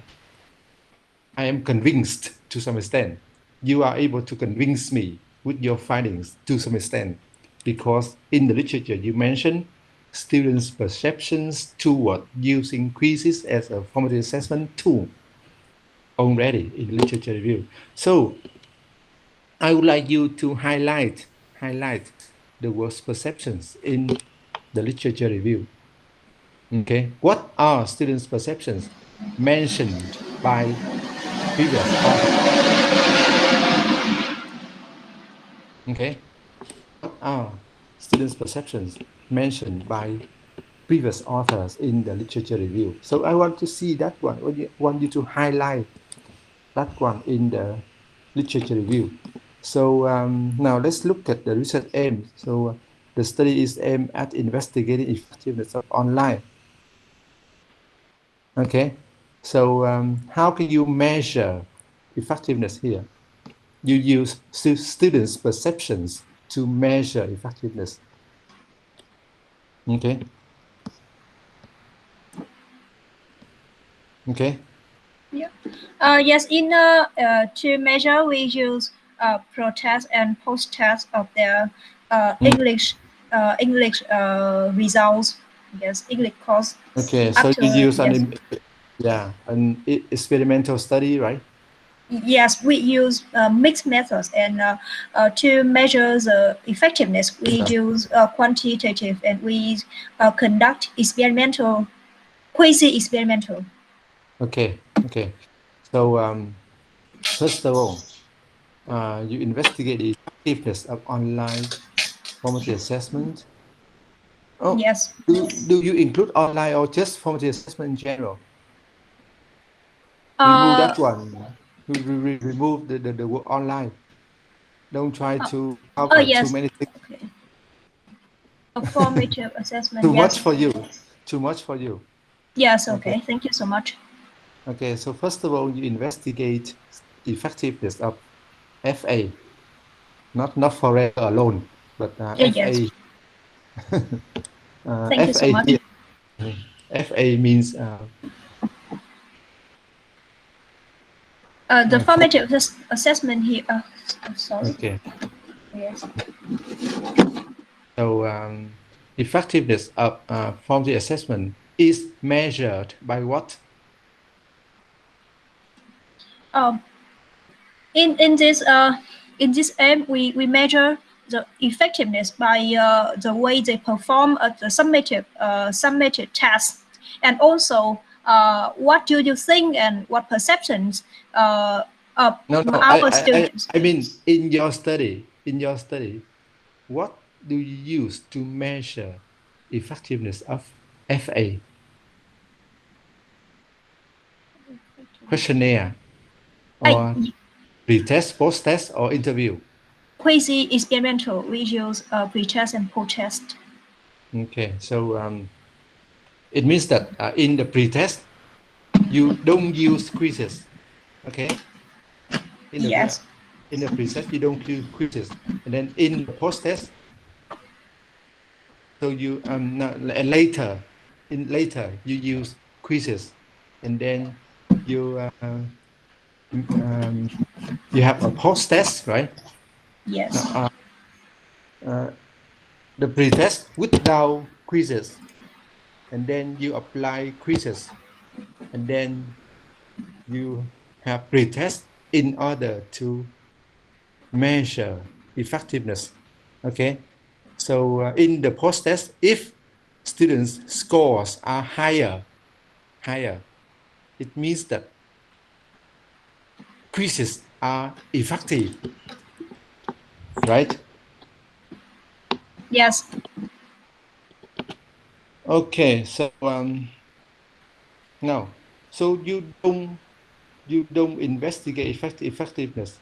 I am convinced to some extent. You are able to convince me with your findings to some extent, because in the literature you mentioned students' perceptions toward using quizzes as a formative assessment tool already in literature review. So I would like you to highlight the worst perceptions in the literature review. Okay, what are students' perceptions mentioned by previous authors? Okay, what are students' perceptions mentioned by previous authors in the literature review? So I want to see that one. I want you to highlight that one in the literature review. So now let's look at the research aim. So the study is aimed at investigating effectiveness of online. Okay, so how can you measure effectiveness here? You use students' perceptions to measure effectiveness. Okay. Okay. Yeah. Yes. To measure, we use pro-test and post-test of their English results. Yes, English course. Okay. So After, you use yes. an experimental study, right? Yes, we use mixed methods, and to measure the effectiveness, we use quantitative, and we conduct experimental, quasi-experimental. Okay. Okay. So first of all, you investigate the effectiveness of online formative assessment. Oh, Yes. do you include online or just formative assessment in general? Remove Uh, that one. Remove the word online. Don't try to oh cover too yes. many things. Okay. A formative assessment. Too much Yes. for you. Too much for you. Yes. Okay. Okay. Thank you so much. Okay. So first of all, you investigate effectiveness of FA, not forever alone, but Yes. FA. Thank you so FA much. here. FA means The formative assessment here. Sorry. okay. Yes. So effectiveness of formative assessment is measured by what? Um, in this aim, we measure the effectiveness by the way they perform the summative test, and also what do you think and what perceptions of No, no. our students. I mean, in your study, what do you use to measure effectiveness of FA? questionnaire, or pre-test, post-test, or interview? Quasi-experimental. We use pre-test and post-test. Okay, so it means that in the pre-test, you don't use quizzes. Okay. In the pre-test, you don't use quizzes, and then in the post-test, so you later you use quizzes, and then you you have a post-test, right? Yes. The pre-test without quizzes, and then you apply quizzes, and then you have pre-test in order to measure effectiveness. Okay, so in the post-test, if students' scores are higher, it means that quizzes are effective, right? Yes. Okay, so now, so you don't investigate effectiveness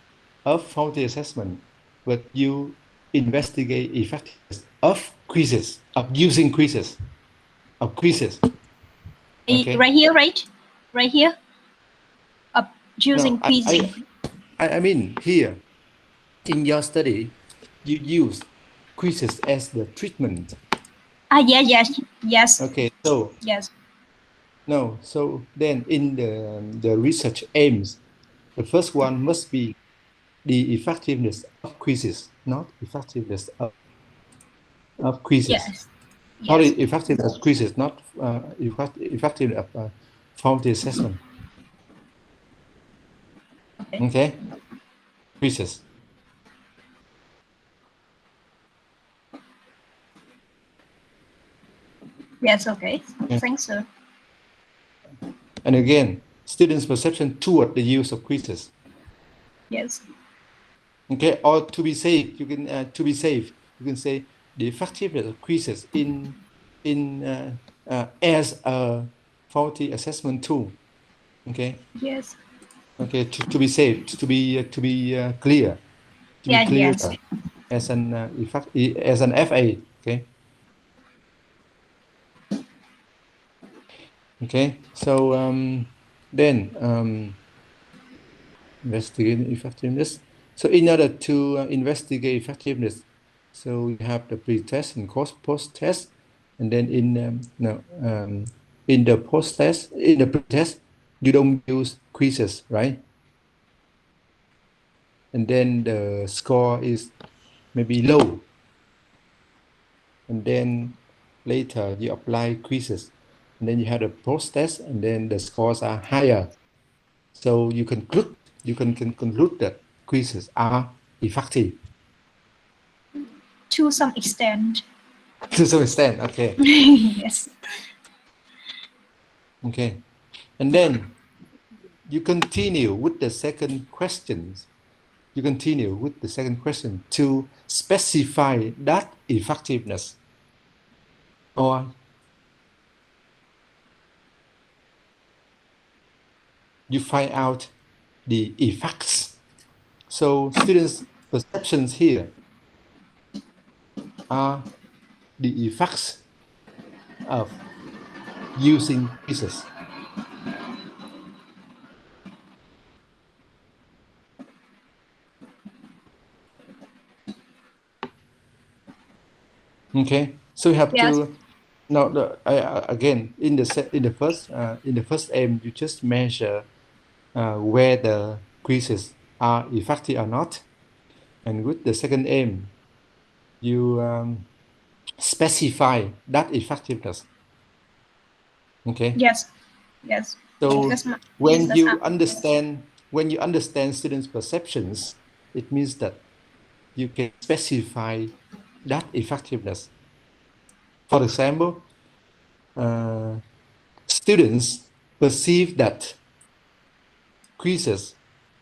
of faulty assessment, but you investigate effectiveness of quizzes, of using quizzes, of quizzes. Okay. Right here, right? Right here. Of using quizzing. I mean here, in your study, you use quizzes as the treatment. Yes. Okay, so yes. No, so then in the research aims, the first one must be the effectiveness of quizzes, not effectiveness of quizzes. Yes. Sorry, effectiveness of quizzes, not effectiveness of faulty assessment. Okay, quizzes. Yes, okay. Thanks, sir. And again, students' perception toward the use of quizzes. Yes. Okay, or to be safe, you can say the effectiveness of quizzes as a faulty assessment tool. Okay. Yes. Okay, to be safe, to be clear, Yes. as an FA. Okay. Okay, so then investigate effectiveness. So in order to investigate effectiveness, so you have the pre-test and post-test, and then in the post-test, in the pre-test, you don't use quizzes, right? And then the score is maybe low, and then later you apply quizzes, and then you have the post-test, and then the scores are higher. So you can conclude that quizzes are effective. To some extent. To some extent, okay. Yes. Okay. And then you continue with the second question. You continue with the second question to specify that effectiveness, or you find out the effects. So students' perceptions here are the effects of using quizzes. Okay, so we have to now again in the first aim, you just measure whether quizzes are effective or not, and with the second aim, you specify that effectiveness. Okay. Yes. So when you understand students' perceptions, it means that you can specify that effectiveness. For example, students perceive that quizzes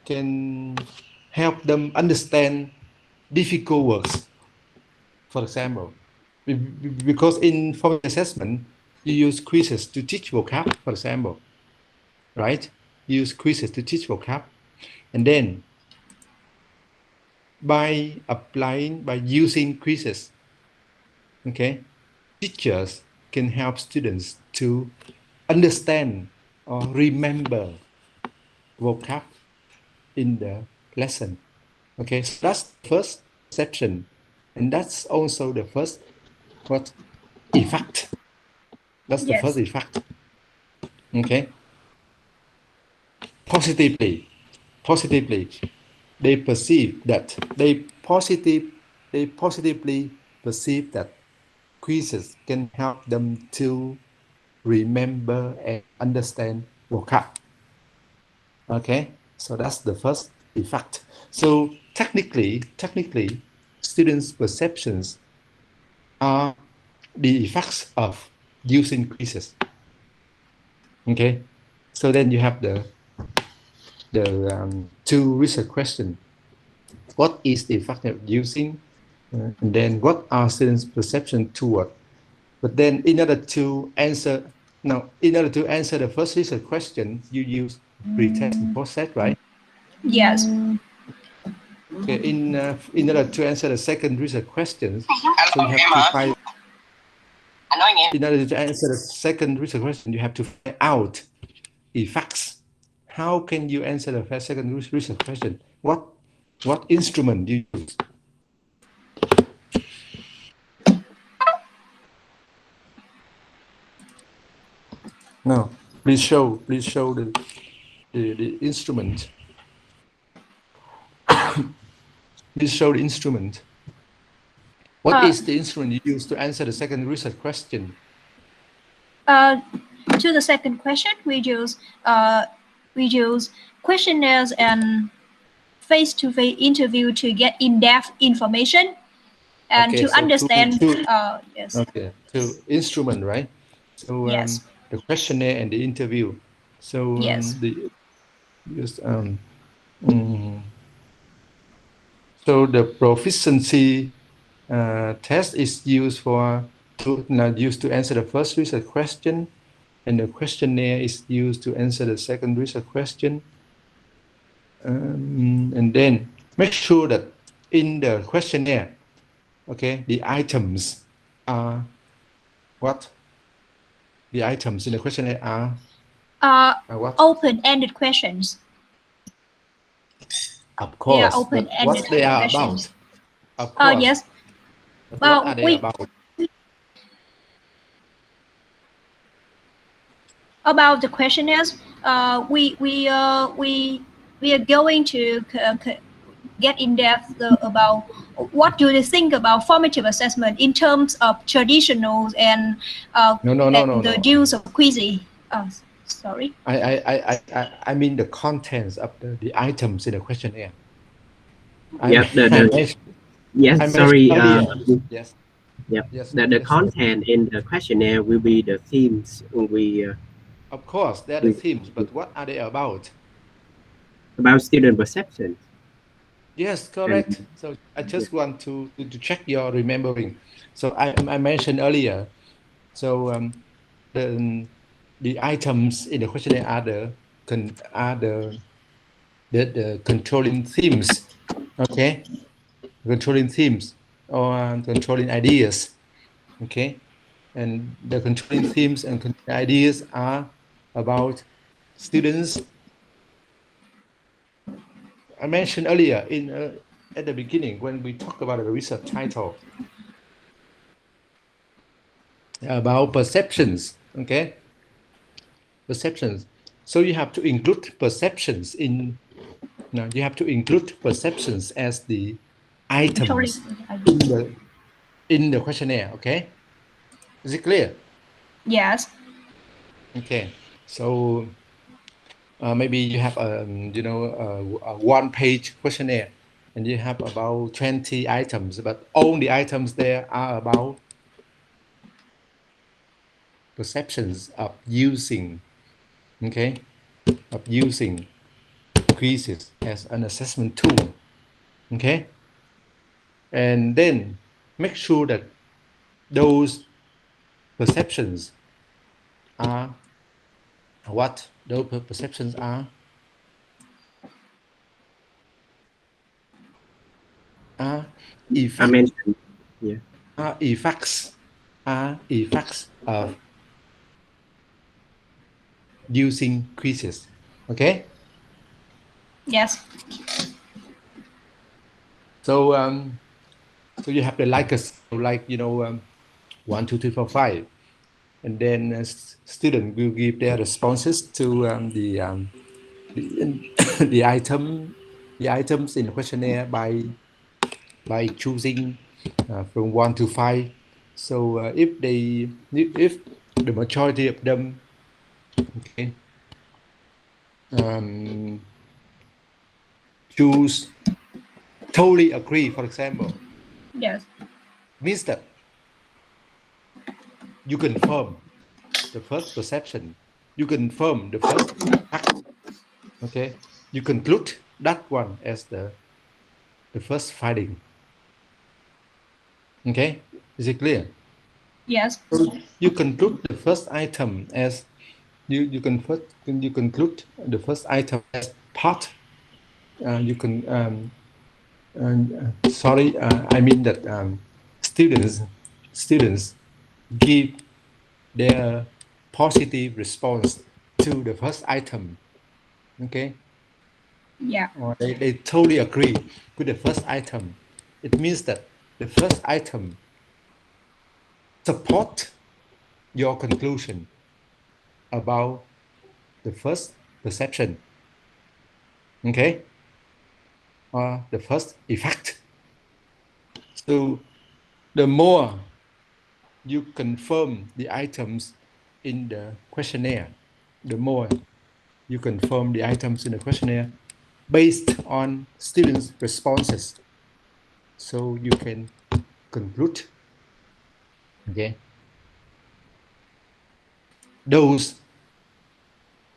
can help them understand difficult words. For example, because in formal assessment, you use quizzes to teach vocab, for example, right? use quizzes to teach vocab. And then by using quizzes, okay, teachers can help students to understand or remember vocab in the lesson. Okay, so that's the first perception, and that's also the first effect. That's the first effect. Okay. Positively, they positively perceive that quizzes can help them to remember and understand vocab. Okay, so that's the first effect. So technically, students' perceptions are the effects of using quizzes. Okay, so then you have the two research questions. What is the effect of using? And then what are students' perception toward? But then in order to answer the first research question, you use pre-test and post-test, right? Yes. Okay. In order to answer the second research question, so you have to find. In order to answer the second research question, you have to find out effects. How can you answer the second research question? What instrument do you use? No, please show the instrument. Please show the instrument. What is the instrument you use to answer the second research question? To the second question, we use questionnaires and face-to-face interview to get in-depth information and Okay, to so understand. Yes. Okay, so instrument, right? So Yes. the questionnaire and the interview. So Yes. So the proficiency test is used to answer the first research question, and the questionnaire is used to answer the second research question. And then make sure that in the questionnaire, okay, the items are what? The items in the questionnaire are what? Open-ended questions. Of course. They are open-ended what they are questions. about? Of course. Yes. But what are they about? About the questionnaires, we are going to get in depth about what do they think about formative assessment in terms of traditionals and the use of quizzing. Sorry. I mean the contents of the items in the questionnaire. Yes, sorry. Yes. Yep. The content in the questionnaire will be the themes we. Of course, they're the themes, but what are they about? About student perception. Yes, correct. So I just want to check your remembering. So I mentioned earlier. So the items in the questionnaire are the controlling themes. Okay, controlling themes or controlling ideas. Okay, and the controlling themes and controlling ideas are about students. I mentioned earlier at the beginning when we talked about the research title about perceptions. Okay, perceptions. So you have to include perceptions in. Now you have to include perceptions as the items in the questionnaire. Okay, is it clear? Yes. Okay, so maybe you have a one-page questionnaire, and you have about 20 items, but all the items there are about perceptions of using, okay, of using quizzes as an assessment tool, okay, and then make sure that those perceptions are what? Those perceptions are are I effects, mentioned, yeah. effects of using quizzes. Okay. Yes. So so you have the like a scale, like 1, 2, 3, 4, 5, and then student will give their responses to the items in the questionnaire by choosing from 1 to 5. So if the majority of them, okay, choose totally agree, for example, Yes. means that you confirm the first perception, you confirm the first fact, okay, you conclude that one as the first finding. Okay, is it clear? Yes. So you conclude the first item as you conclude the first item as part. You can sorry, I mean that students give their positive response to the first item. Okay, Yeah. or they totally agree with the first item. It means that the first item support your conclusion about the first perception, okay, or the first effect. So the more you confirm the items in the questionnaire, the more you confirm the items in the questionnaire based on students' responses. So you can conclude, okay, those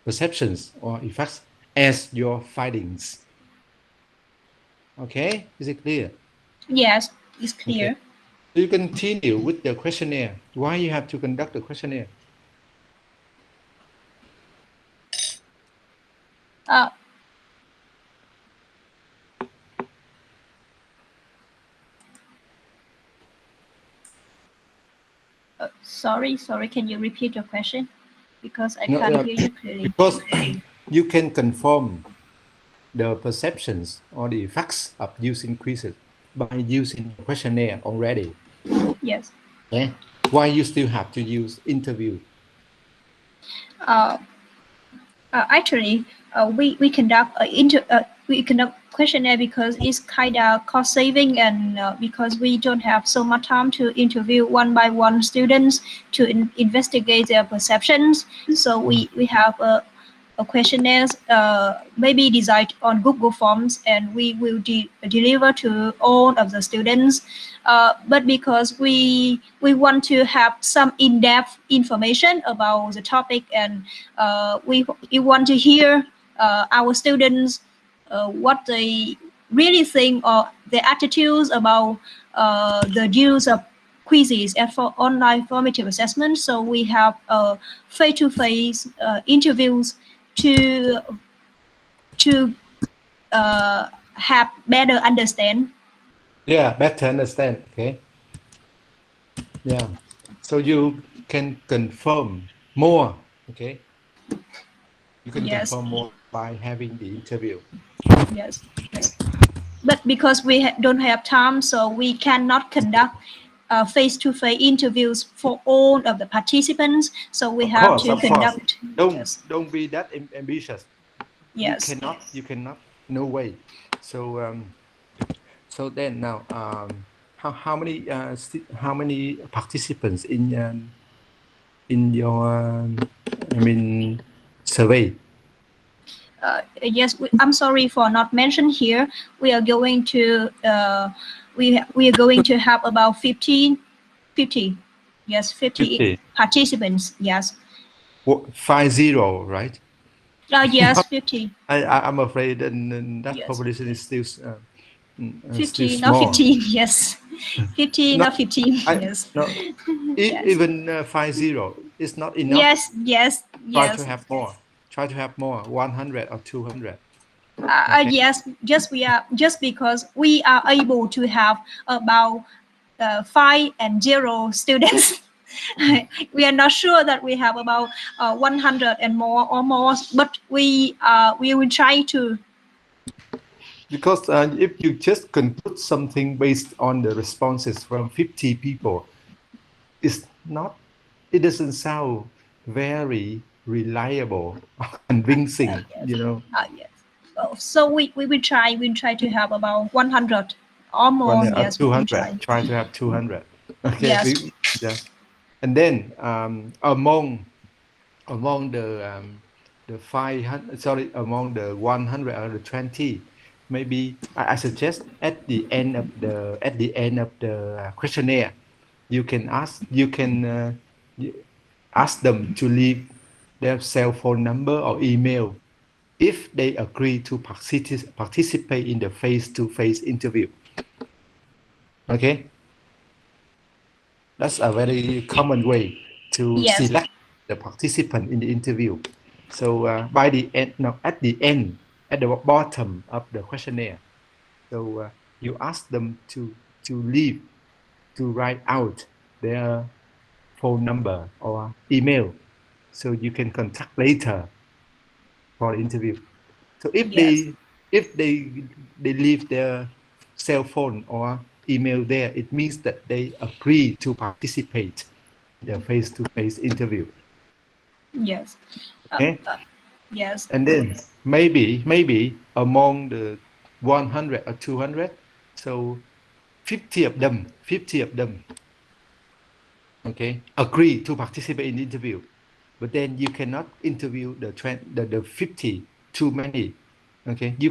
perceptions or effects as your findings. Okay, is it clear? Yes, it's Okay. clear. So you continue with the questionnaire. Why you have to conduct the questionnaire? Uh, sorry, can you repeat your question? Because I No, can't hear you clearly. because you can confirm the perceptions or the effects of using quizzes by using the questionnaire already. Yes. Okay? Why you still have to use interview? Uh, Actually, we conduct questionnaire because it's kind of cost saving, and because we don't have so much time to interview one by one students to investigate their perceptions. So we have a questionnaires maybe designed on Google Forms, and we will deliver to all of the students. But because we want to have some in-depth information about the topic, and we want to hear our students what they really think, or their attitudes about the use of quizzes and for online formative assessment. So we have face-to-face interviews to to have better understand. Yeah, better understand. Okay. Yeah. So you can confirm more. Okay. You can Yes. confirm more by having the interview. Yes. But because we don't have time, so we cannot conduct face-to-face interviews for all of the participants. So we Of have course, to of course. conduct. Don't Yes. don't be that ambitious. You Yes. cannot. You cannot. No way. So so then now how many participants in your I mean survey? Yes, I'm sorry for not mentioned here. We are going to we are going to have about 50. Yes, 50 50. participants. Yes. 50, right? Yes, 50. I'm afraid that Yes. population is still still 50, not small. 15. Yes. 50, No, not 15. I Yes. no. Yes. Even 50 is not enough. Yes. Yes. Try to Yes. have more. Try to have more. 100 or 200. Okay. Yes, just because we are able to have about 5 and 0 students. We are not sure that we have about 100 and more or more, but we will try to. Because if you just conclude something based on the responses from 50 people, it's not, it doesn't sound very reliable or convincing, Yes. you know. Yes. So we will try to have about 100 or more. Yes, we will 200, try. try to have 200. Okay. Yes. Yeah. And then among the 500, sorry, among the 100 or the 20, maybe I suggest at the end of the questionnaire, you can ask them to leave their cell phone number or email if they agree to participate in the face-to-face interview. Okay, that's a very common way to Yes. select the participant in the interview. So by the end, no, at the end, at the bottom of the questionnaire, so you ask them to leave, to write out their phone number or email, so you can contact later for the interview. So Yes. if they leave their cell phone or email there, it means that they agree to participate in the face-to-face interview. Yes. Uh, Okay, uh, yes. and then maybe among the 100 or 200, so 50 of them, okay, agree to participate in the interview, but then you cannot interview the 50 too many. Okay, you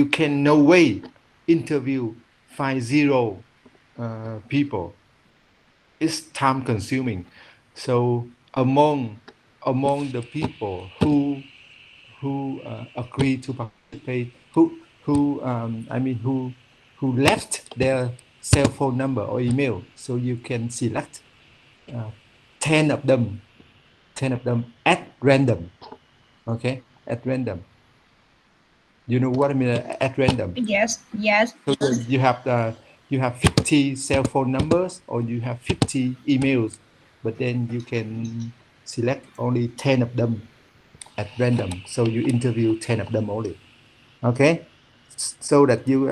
can no way interview 50 people. It's time consuming. So among the people who agree to participate, who left their cell phone number or email, so you can select uh, 10 of them, 10 of them at random. Okay, at random. You know what I mean, at random. Yes. Yes. So you have 50 cell phone numbers or you have 50 emails, but then you can select only 10 of them at random. So you interview 10 of them only. Okay, so that you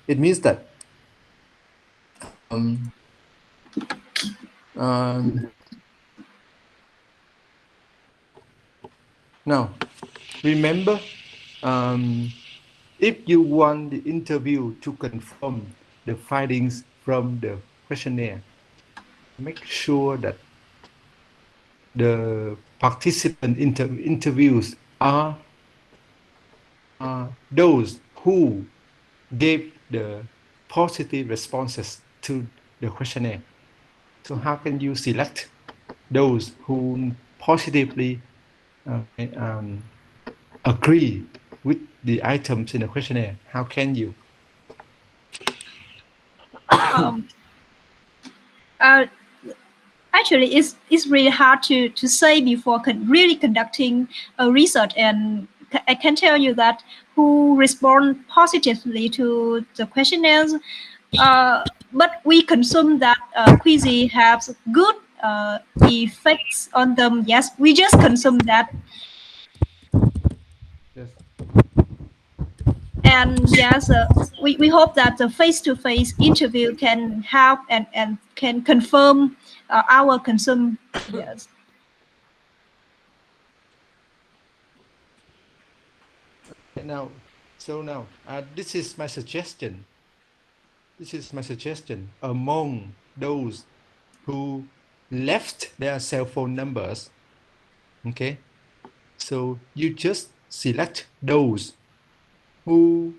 it means that um, um, now remember, um, if you want the interview to confirm the findings from the questionnaire, make sure that the participant interviews are those who gave the positive responses to the questionnaire. So how can you select those who positively um, agree with the items in the questionnaire? How can you? Um, uh, Actually, it's really hard to say before really conducting a research, and I can tell you that who respond positively to the questionnaires, but we consume that quiz has good effects on them. Yes, we just consume that. Yes. And yes, we hope that the face-to-face interview can help and can confirm our consume. Yes. Now, so now this is my suggestion. This is my suggestion among those who left their cell phone numbers. Okay, so you just select those who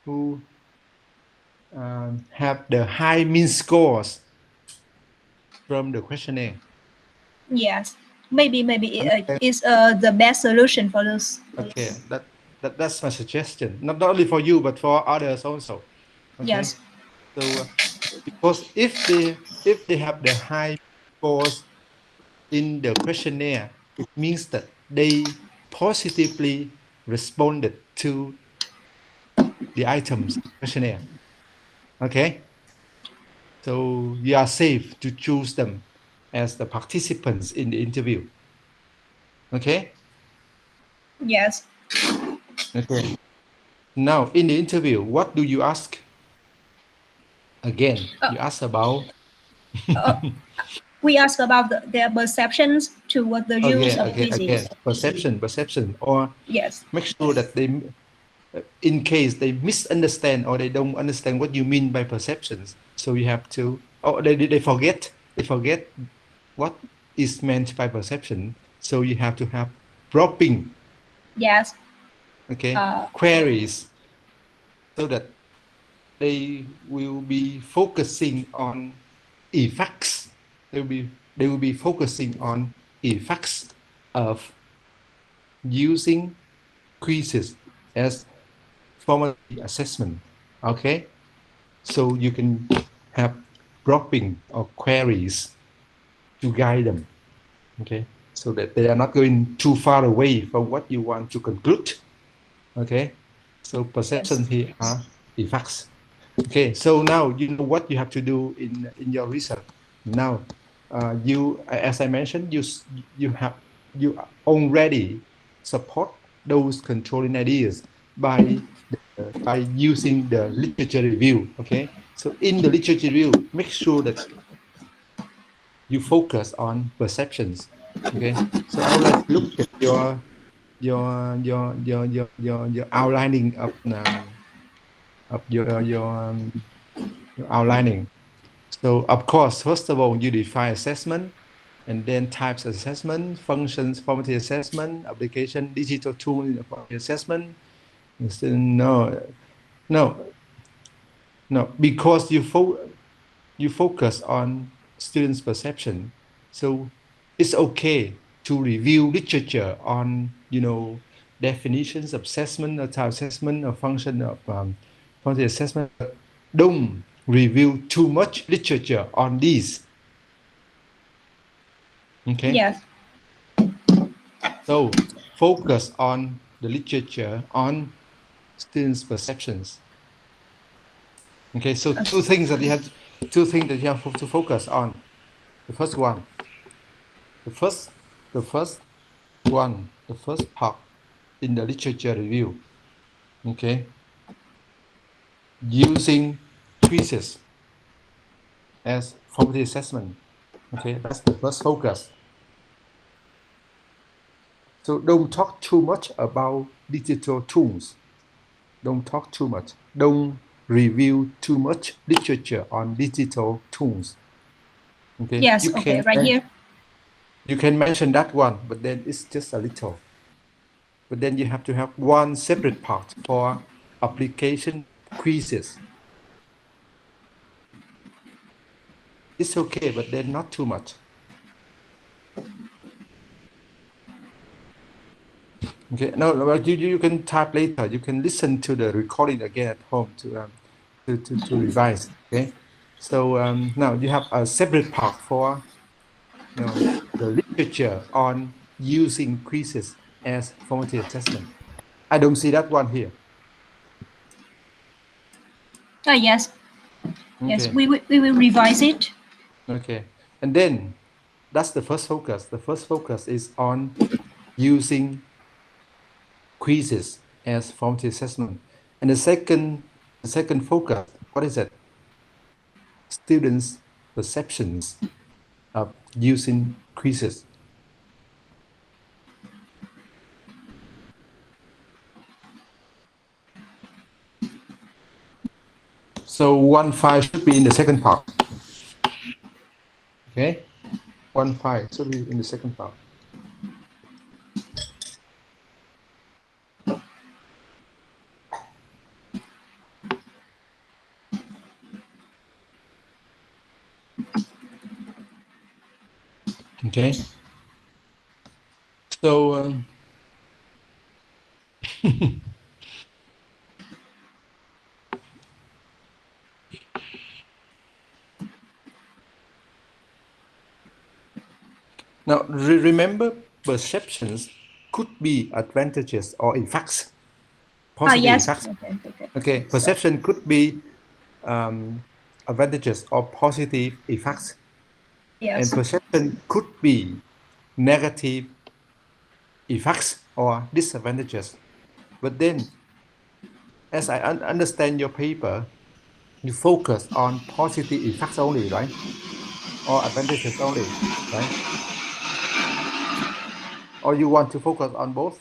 who have the high mean scores from the questionnaire. Yes, maybe Understand? it's the best solution for this. Okay, that's my suggestion. Not only for you, but for others also. Okay, Yes, so because if they have the high scores in the questionnaire, it means that positively responded to the items questionnaire. Okay, so you are safe to choose them as the participants in the interview. Okay. Yes. Okay. Now in the interview, what do you ask? Again, you ask about. We ask about their perceptions toward the use of Again, quizzes. perception, or Yes. make sure that they, in case they misunderstand or they don't understand what you mean by perceptions, so you have to, or they forget what is meant by perception, so you have to have prompting. Yes. Okay, queries, so that they will be focusing on effects. They will be focusing on effects of using quizzes as formative assessment. Okay, so you can have prompting or queries to guide them. Okay, so that they are not going too far away from what you want to conclude. Okay, so perception here are effects. Okay, so now you know what you have to do in your research. Now, you, as I mentioned, you already support those controlling ideas by using the literature review. Okay, so in the literature review, make sure that you focus on perceptions. Okay, so I would like to look at your outlining of your outlining. So of course, first of all, you define assessment, and then types of assessment, functions, formative assessment, application, digital tool in the formative assessment. So no, because you focus on students' perception, so it's okay to review literature on, definitions of assessment, or type assessment, or function of formative assessment. But don't review too much literature on these. Okay. Yes. So focus on the literature on students' perceptions. Okay. So two things that you have to focus on. The first one, the first the first part in the literature review. Okay. Using quizzes as formative assessment. Okay, that's the first focus. So don't talk too much about digital tools. Don't talk too much. Don't review too much literature on digital tools. Okay. Yes. Okay. Right here. You can mention that one, but then it's just a little. But then you have to have one separate part for application quizzes. It's okay, but then not too much. Okay. No, but you can type later. You can listen to the recording again at home to revise. Okay. So now you have a separate part for the literature on using quizzes as formative assessment. I don't see that one here. Yes. Okay. Yes. We will revise it. Okay. And then that's the first focus. The first focus is on using quizzes as formative assessment. And the second focus, what is it? Students' perceptions of using quizzes. So 1.5 should be in the second part. Okay, 1.5 should be in the second part. Okay. So now remember, perceptions could be advantages or effects, positive Yes. effects. Okay. Okay, perception could be advantages or positive effects, and Yes. perception could be negative effects or disadvantages. But then, as I understand your paper, you focus on positive effects only, right? Or advantages only, right? Or you want to focus on both?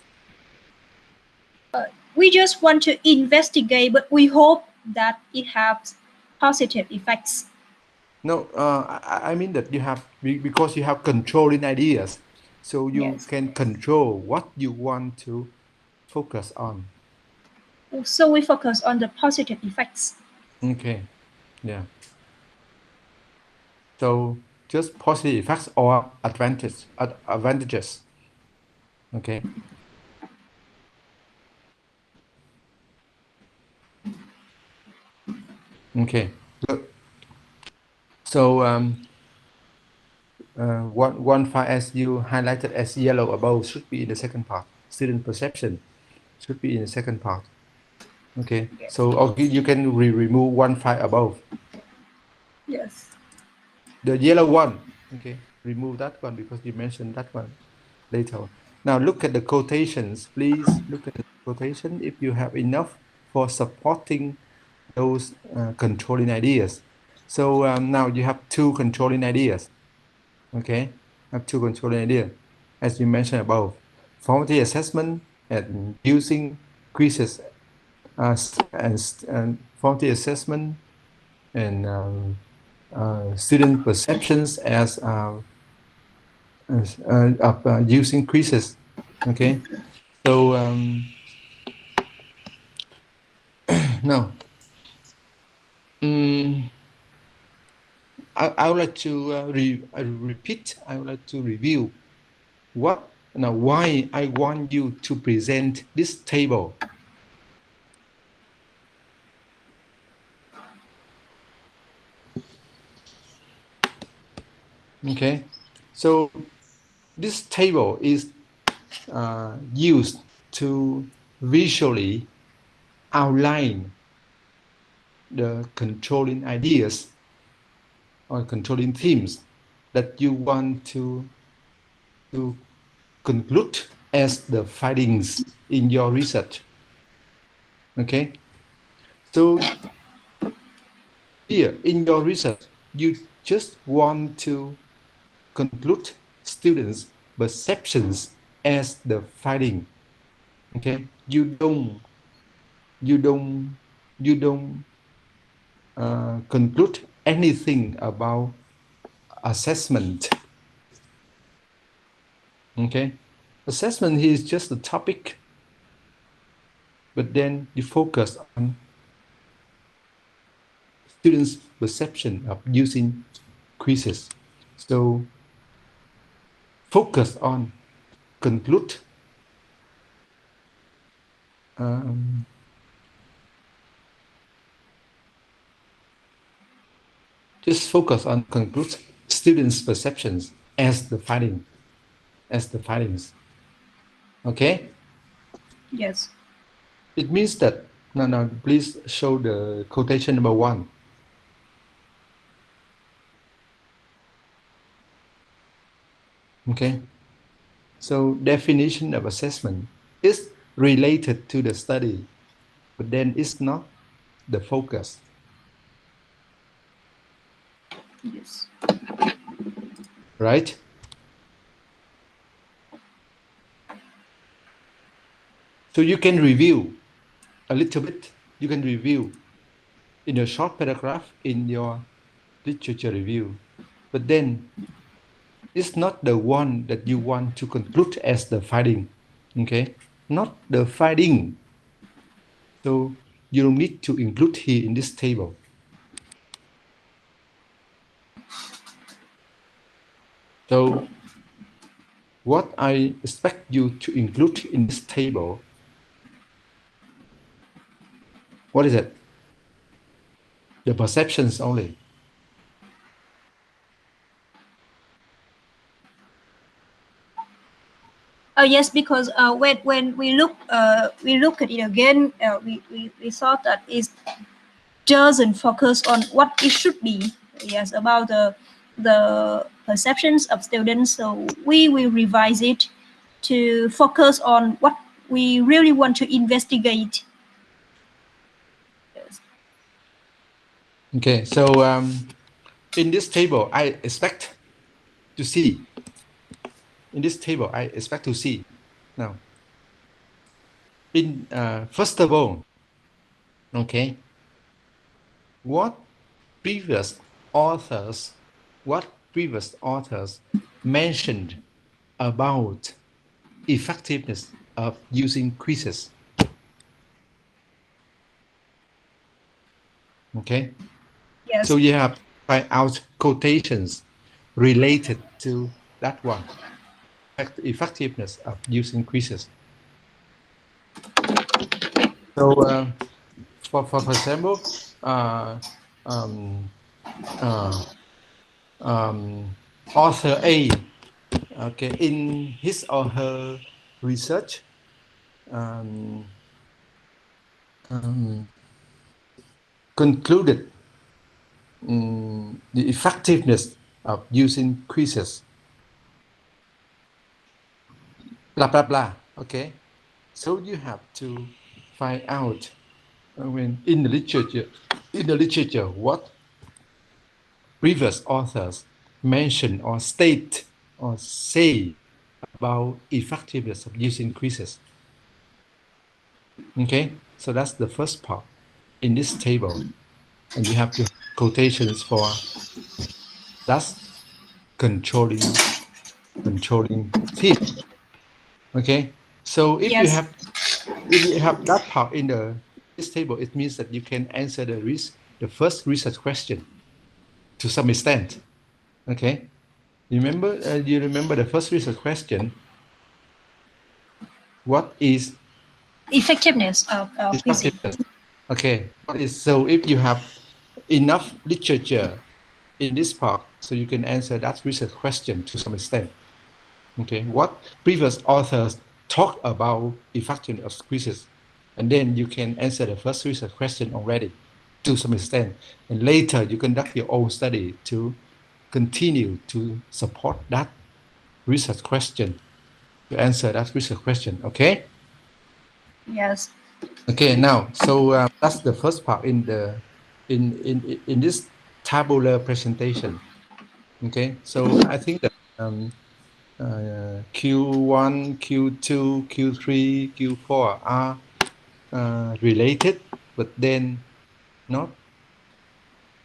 We just want to investigate, but we hope that it has positive effects. No, I mean that you have, because you have controlling ideas, so you Yes. can control what you want to focus on. So we focus on the positive effects. Okay, yeah. So just positive effects or advantages. Okay. Okay. Good. So one file as you highlighted as yellow above should be in the second part. Student perception should be in the second part. Okay. Yes. So okay, you can remove one file above. Yes. The yellow one. Okay. Remove that one because you mentioned that one later. Now look at the quotations. Please look at the quotation if you have enough for supporting those controlling ideas. So now you have two controlling ideas. Okay, have two controlling ideas, as you mentioned above. Formative assessment and using quizzes and formative assessment and student perceptions as using quizzes. Okay, so now I would like to repeat. I would like to review why I want you to present this table. Okay, so this table is used to visually outline the controlling ideas or controlling themes that you want to conclude as the findings in your research. Okay, so here in your research, you just want to conclude students' perceptions as the finding. Okay, you don't conclude anything about assessment. Okay, assessment is just a topic, but then you focus on students' perception of using quizzes. So focus on conclude just focus on conclude students' perceptions as the findings. Okay? Yes. It means that now please show the quotation number 1. Okay. So definition of assessment is related to the study, but then it's not the focus. Yes. Right? So you can review a little bit. You can review in a short paragraph in your literature review, but then it's not the one that you want to conclude as the finding. Okay? Not the finding. So you don't need to include here in this table. So what I expect you to include in this table, what is it? The perceptions only. Yes, because when we look at it again, we thought that it doesn't focus on what it should be. Yes, about the perceptions of students. So we will revise it to focus on what we really want to investigate. Yes. Okay, so in this table, I expect to see. In this table, I expect to see. Now, in first of all, okay, what previous authors mentioned about effectiveness of using quizzes? Okay, Yes. so you have to find out quotations related to that one, effectiveness of using quizzes. So for example, author A, okay, in his or her research, concluded the effectiveness of using quizzes. Blah blah blah. Okay, so you have to find out when in the literature what previous authors mention or state or say about effectiveness of using quizzes. Okay, so that's the first part in this table, and you have to have quotations for that's controlling theme. Okay, so if you Yes. have that part in this table, it means that you can answer the first research question to some extent. Okay, remember? Do you remember the first research question? What is Effectiveness of quizzing. effectiveness? Okay, what is, so if you have enough literature in this part, so you can answer that research question to some extent. Okay, what previous authors talk about effectiveness of quizzes, and then you can answer the first research question already to some extent, and later you conduct your own study to continue to support that research question, to answer that research question. Okay. Yes. Okay, now, so that's the first part in this tabular presentation. Okay, so I think that Q1, Q2, Q3, Q4 are related, but then not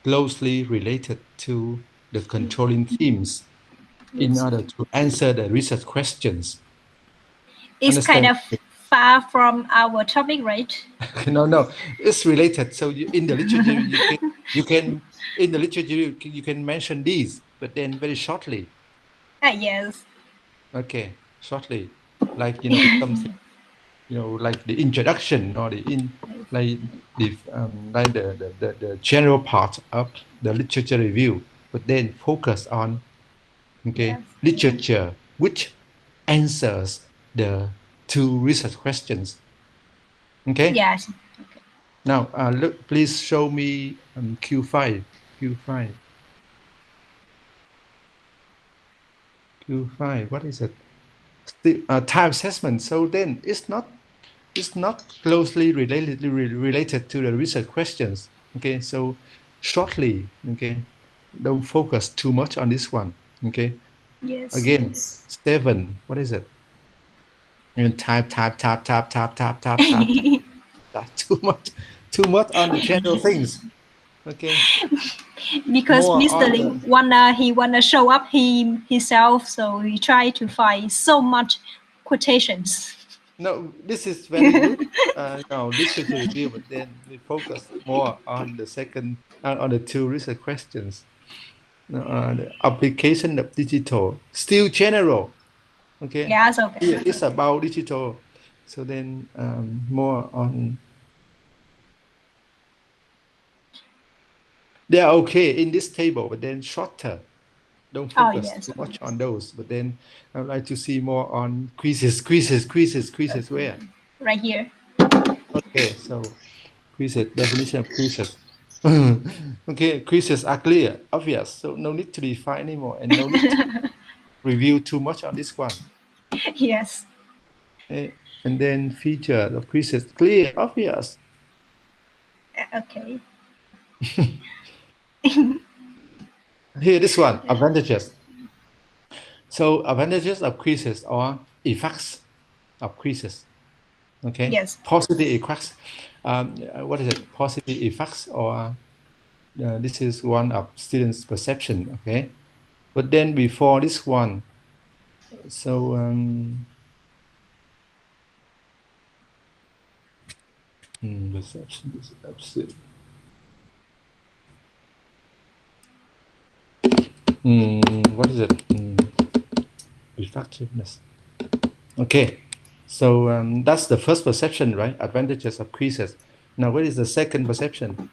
closely related to the controlling themes in Yes. order to answer the research questions. It's kind Understand? of far from our topic, right? No, it's related. So in the literature, you can in the literature you can mention these, but then very shortly. Yes. Okay, shortly, like something, like the introduction or like the general part of the literature review, but then focus on Yes. literature which answers the two research questions. Okay. Yes. Now, look, please show me Q5. Q5. Q5. What is it? Time assessment. So then it's not closely related to the research questions. Okay. So shortly. Okay. Don't focus too much on this one. Okay. Yes. Again, 7. What is it? And type. Too much on the general things. Okay. Because More Mr. on Lee the wanna show up himself, so he try to find so much quotations. No, this is very good. Literature review, but then we focus more on the second, on the two research questions. The application of digital, still general. Okay, Yes. Okay. here it's about digital. So then more on. They are okay in this table, but then shorter. don't Oh, focus yes. too much on those, but then I would like to see more on quizzes. Where? Right here. Okay, so quizzes, definition of quizzes. Okay, quizzes are clear, obvious, so no need to define anymore, and no need to review too much on this one. Yes. Okay. And then feature of quizzes, clear, obvious. Okay. Here, this one, advantages. So advantages of quizzes or effects of quizzes. Okay. Yes. Positive effects. What is it? Positive effects, or this is one of students' perception. Okay. But then before this one, so perception. What is it? Effectiveness. Okay, so that's the first perception, right? Advantages of quizzes. Now, what is the second perception?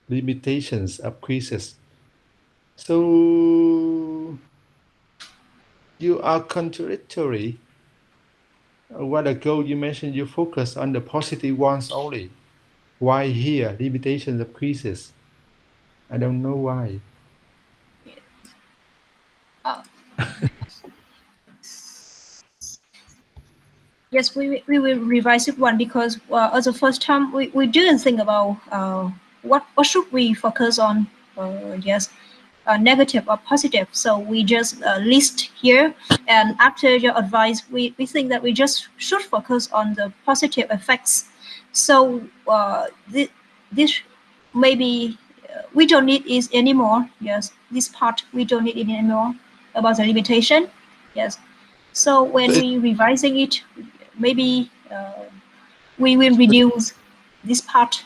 Limitations of quizzes. So you are contradictory. A while ago, you mentioned you focus on the positive ones only. Why here, limitations of quizzes? I don't know why. Yes, we will revise it one because as the first time we didn't think about what should we focus on. Yes, negative or positive. So we just list here, and after your advice, we think that we just should focus on the positive effects. So this maybe we don't need it anymore. Yes, this part we don't need it anymore about the limitation. Yes. So when we revising it, maybe we will reduce this part.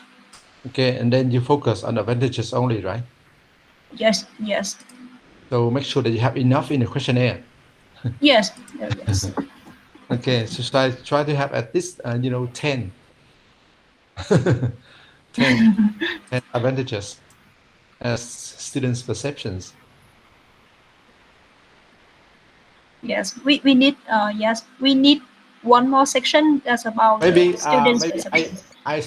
Okay, and then you focus on advantages only, right? Yes, yes. So make sure that you have enough in the questionnaire. Yes, yes. Okay, so try to have at least 10. 10 advantages as students' perceptions. Yes, we need we need one more section that's about Maybe students' maybe perception. I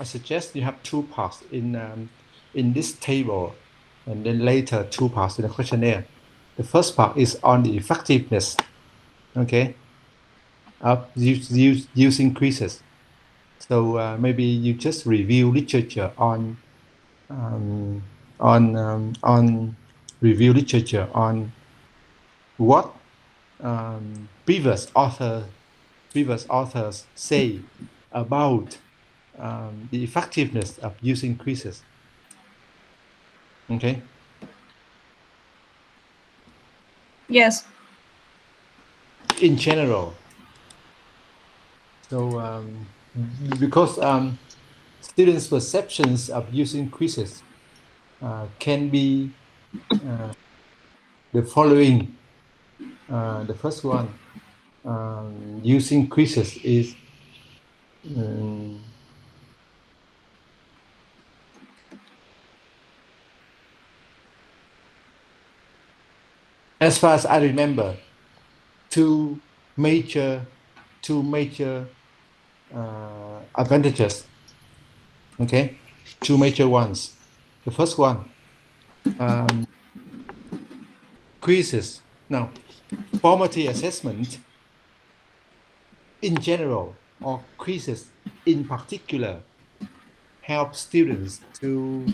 suggest you have two parts in this table, and then later two parts in the questionnaire. The first part is on the effectiveness, okay, of using quizzes. So maybe you just review literature on review literature on what previous authors say about the effectiveness of using quizzes. Okay. Yes. In general. So because students' perceptions of using quizzes can be the following. The first one, using quizzes is as far as I remember, two major advantages. Okay, two major ones. The first one, quizzes. Now, formative assessment in general, or quizzes in particular, help students to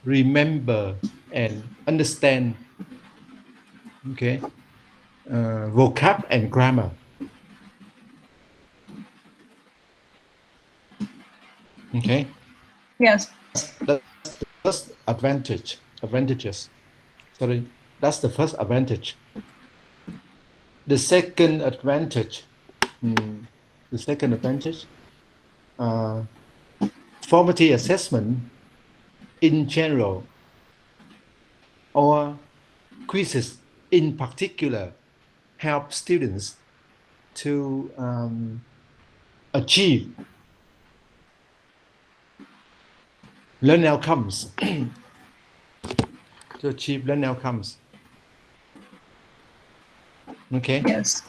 remember and understand, okay, vocab and grammar. Okay. Yes. That's the first advantages. Sorry, that's the first advantage. The second advantage, formative assessment in general, or quizzes in particular, help students to achieve learning outcomes. To achieve learning outcomes. Okay. Yes.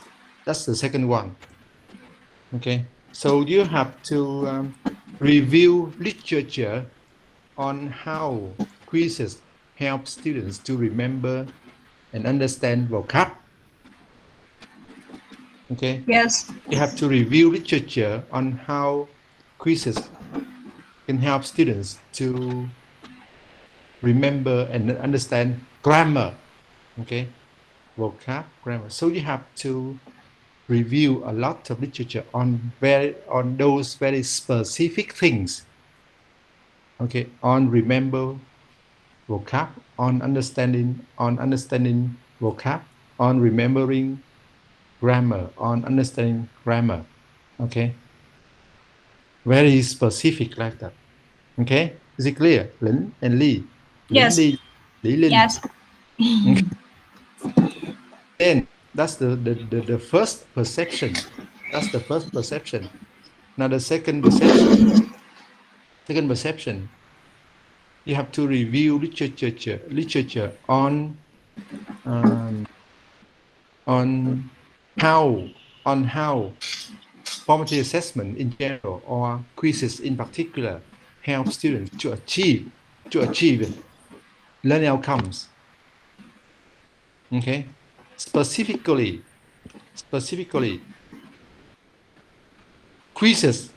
That's the second one. Okay. So you have to review literature on how quizzes help students to remember and understand vocab. Okay. Yes. You have to review literature on how quizzes can help students to remember and understand grammar. Okay. Vocab, grammar. So you have to review a lot of literature on those very specific things. Okay, on remember vocab, on understanding vocab, on remembering grammar, on understanding grammar. Okay, very specific like that. Okay, is it clear? Lin and Lee. Lin Yes. Lee, Li Lin. Yes. Okay. Then that's the first perception. That's the first perception. Now the second perception, you have to review literature on how formative assessment in general or quizzes in particular help students to achieve learning outcomes. Okay, specifically, quizzes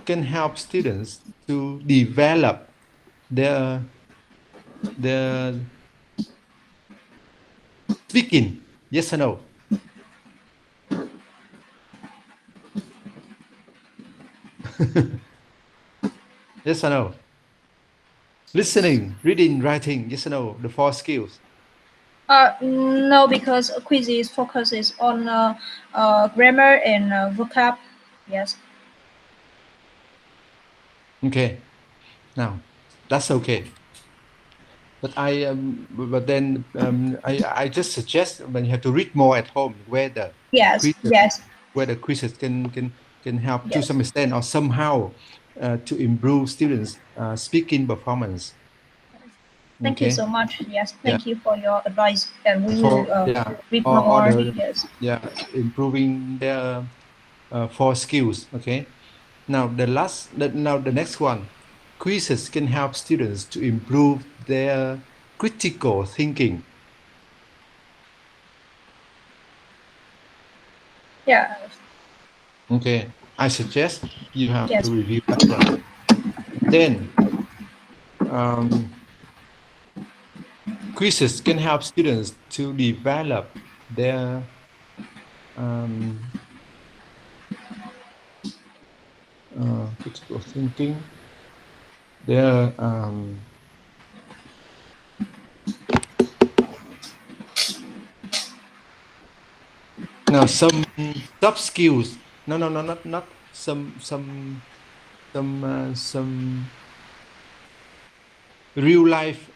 can help students to develop their speaking. Yes or no? Yes or no? Listening, reading, writing. Yes or no? The 4 skills. No, because quizzes focuses on grammar and vocab. Yes. Okay. Now, that's okay. But I just suggest when you have to read more at home whether Yes. Yes. whether quizzes can help to Yes. some extent or somehow to improve students' speaking performance. Thank you so much. Yes, thank Yeah. you for your advice, and we will read more. Yes. Yeah, improving their 4 skills. Okay. Now the next one, quizzes can help students to improve their critical thinking. Yeah. Okay, I suggest you have Yes. to review that one. Then, quizzes can help students to develop their critical thinking, their now some soft skills. No, not some real life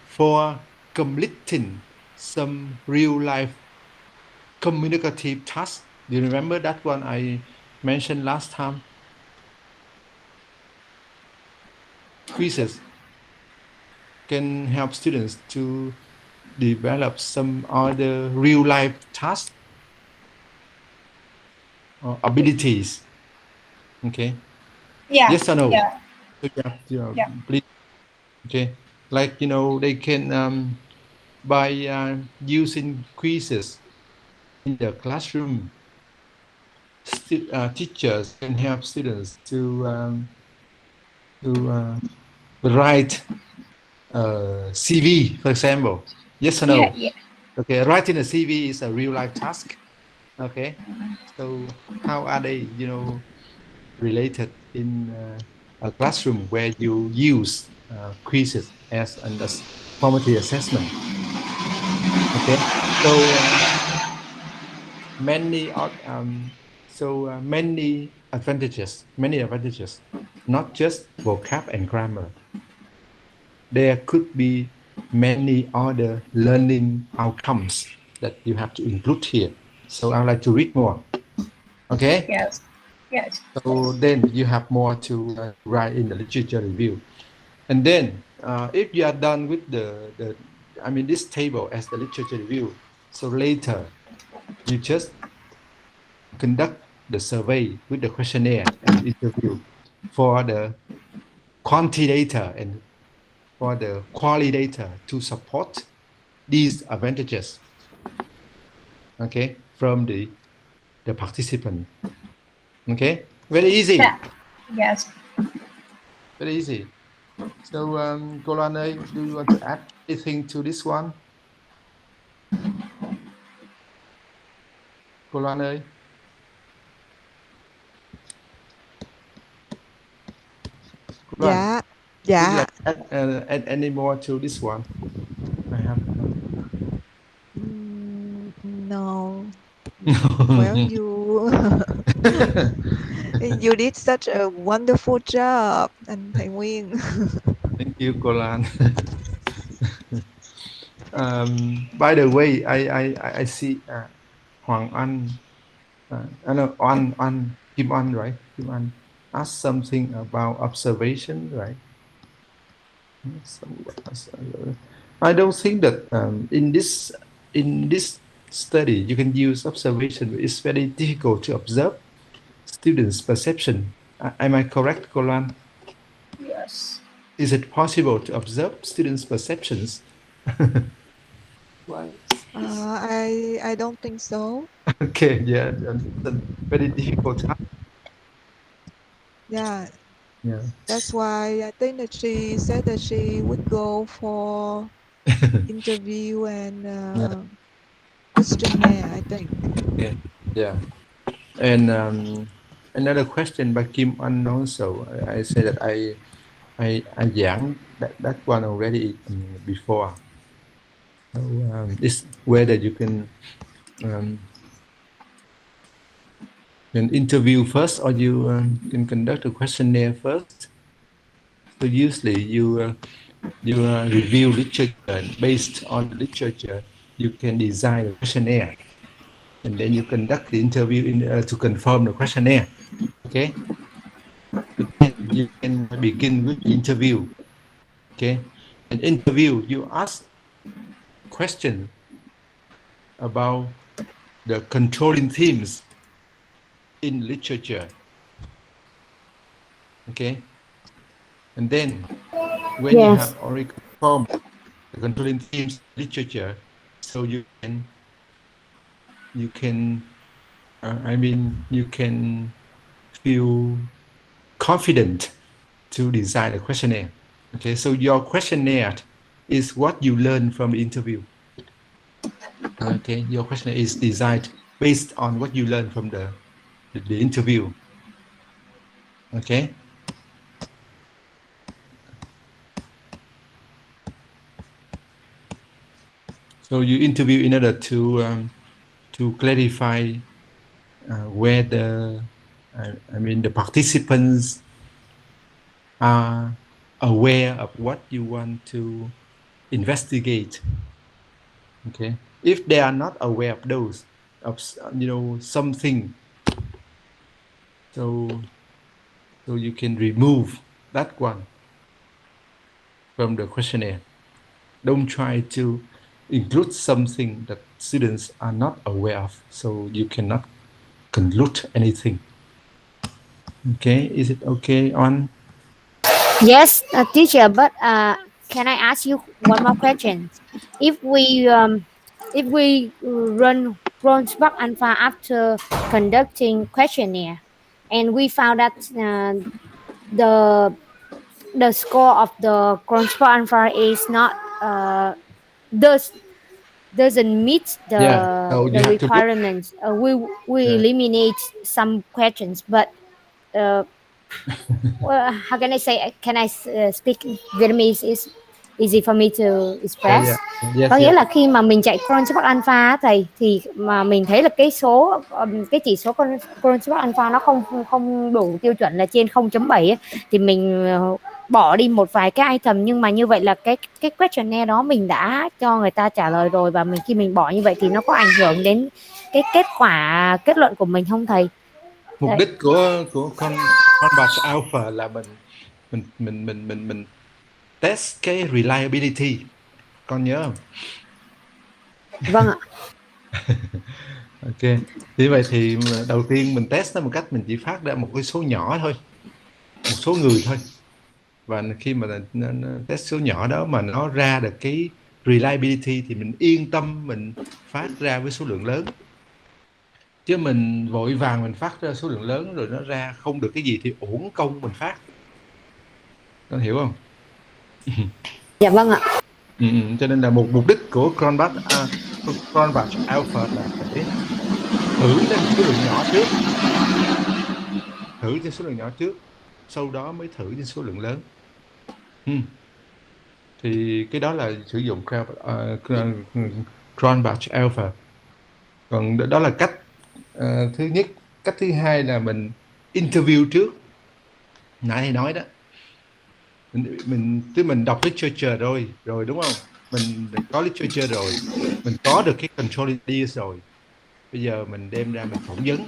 for completing some real life communicative tasks. Do you remember that one I mentioned last time? Quizzes can help students to develop some other real life tasks or abilities. Okay. Yeah. Yes or no? Yeah. So please. Okay. Like they can by using quizzes in the classroom. Teachers can help students to write CV, for example. Yes or no? Yeah. Yeah. Okay, writing a CV is a real life task. Okay, so how are they, related in a classroom where you use quizzes as an formative assessment? Okay, so many advantages, not just vocab and grammar. There could be many other learning outcomes that you have to include here. So I'd like to read more. Okay? Yes. Yes. So then you have more to write in the literature review. And then if you are done with this table as the literature review, so later you just conduct the survey with the questionnaire and interview for the quantity data and for the quality data to support these advantages, okay, from the participant. Okay, very easy. Yeah. Yes. Very easy. So, cô Loan ơi, do you want to add anything to this one? Cô Loan ơi. Cô Loan, Dạ, would you dạ. like to add any more to this one? I have. No. Well, you did such a wonderful job, anh Thầy Nguyên. Thank you, cô Loan. By the way, I see Hoàng Anh, no, Kim An, right? Kim An asked something about observation, right? I don't think that in this study you can use observation. It's very difficult to observe students' perception. Am I correct, Kolan? Yes. Is it possible to observe students' perceptions? Why? I don't think so. Okay, yeah, it's a very difficult task. Yeah. Yeah. That's why I think that she said that she would go for interview and Yeah. questionnaire, I think. Okay. Yeah. And another question by Kim An also. I say that I giảng that one already before. So it's whether you can interview first or you can conduct a questionnaire first. So usually you review literature, and based on the literature you can design a questionnaire, and then you conduct the interview to confirm the questionnaire. Okay, so then you can begin with the interview. Okay, an interview you ask question about the controlling themes in literature. Okay, and then when you Yes. have already confirmed the controlling themes in literature, so you can you can feel confident to design a questionnaire. Okay, so your questionnaire is what you learn from the interview. Okay, your questionnaire is designed based on what you learn from the interview. Okay. So you interview in order to clarify whether the participants are aware of what you want to investigate. Okay, if they are not aware of those, of something, so you can remove that one from the questionnaire. Don't try to include something that students are not aware of, so you cannot conclude anything. Okay, is it okay on? Yes, teacher. But can I ask you one more question? If we run Cronspach Alpha after conducting questionnaire, and we found that the score of the Cronspach Alpha is not does doesn't meet Yeah, so the you have to look. requirements. We Yeah. eliminate some questions, but well, how can I say? Can I speak Vietnamese is easy for me to Yeah, express. yeah, yes, Có nghĩa yes. là khi mà mình chạy Cronspach Alpha á thầy, thì mà mình thấy là cái số cái chỉ số Cronspach Alpha nó không không đủ tiêu chuẩn là trên 0.7 ấy, thì mình bỏ đi một vài cái item, nhưng mà như vậy là cái questionnaire đó mình đã cho người ta trả lời rồi, và khi mình bỏ như vậy thì nó có ảnh hưởng đến cái kết quả kết luận của mình không thầy? Mục đích của con batch alpha là mình test cái reliability, con nhớ không? Vâng ạ. Ok, thì vậy thì đầu tiên mình test nó một cách mình chỉ phát ra một cái số nhỏ thôi, một số người thôi, và khi mà nó test số nhỏ đó mà nó ra được cái reliability thì mình yên tâm mình phát ra với số lượng lớn, chứ mình vội vàng mình phát ra số lượng lớn rồi nó ra không được cái gì thì uổng công mình phát, con hiểu không? Dạ vâng ạ. Cho nên là một mục đích của cron batch alpha là để thử lên số lượng nhỏ trước, thử trên số lượng nhỏ trước, sau đó mới thử trên số lượng lớn. Thì cái đó là sử dụng cron batch alpha. Còn đó là cách thứ nhất. Cách thứ hai là mình interview trước, nãy thầy nói đó, mình đọc literature rồi đúng không, mình có literature rồi, mình có được cái control ideas rồi, bây giờ mình đem ra mình phỏng vấn,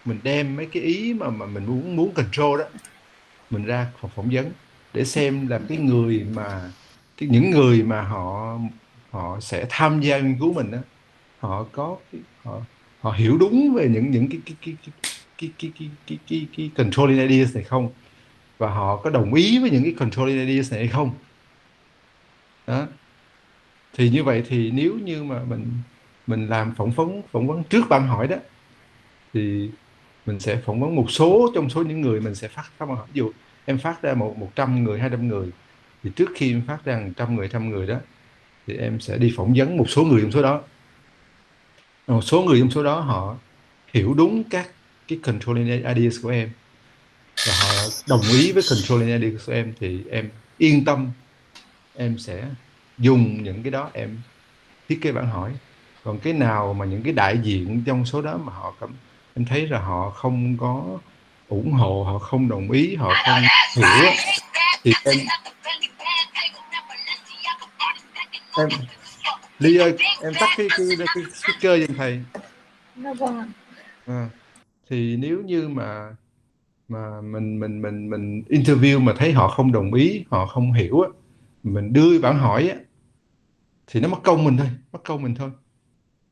mình đem mấy cái ý mà mình muốn control đó, mình ra phỏng vấn để xem là cái người mà những người mà họ sẽ tham gia nghiên cứu mình đó, họ có họ hiểu đúng về những cái controlling ideas này không, và họ có đồng ý với những cái controlling ideas này hay không đó. Thì như vậy thì nếu như mà mình làm phỏng vấn trước bạn hỏi đó, thì mình sẽ phỏng vấn một số trong số những người mình sẽ phát bạn hỏi. Ví dụ em phát ra 100 người 200 người, thì trước khi em phát ra 100 người đó, thì em sẽ đi phỏng vấn một số người trong số đó. Một số người trong số đó họ hiểu đúng các cái controlling ideas của em, và họ đồng ý với controlling ideas của em, thì em yên tâm em sẽ dùng những cái đó em thiết kế bản hỏi. Còn cái nào mà những cái đại diện trong số đó mà em thấy là họ không có ủng hộ, họ không đồng ý, họ không hiểu á, thì em Ly ơi, em tắt cái speaker giùm thầy. Vâng. Thì nếu như mà mình interview mà thấy họ không đồng ý, họ không hiểu á, mình đưa bản hỏi á, thì nó mất công mình thôi.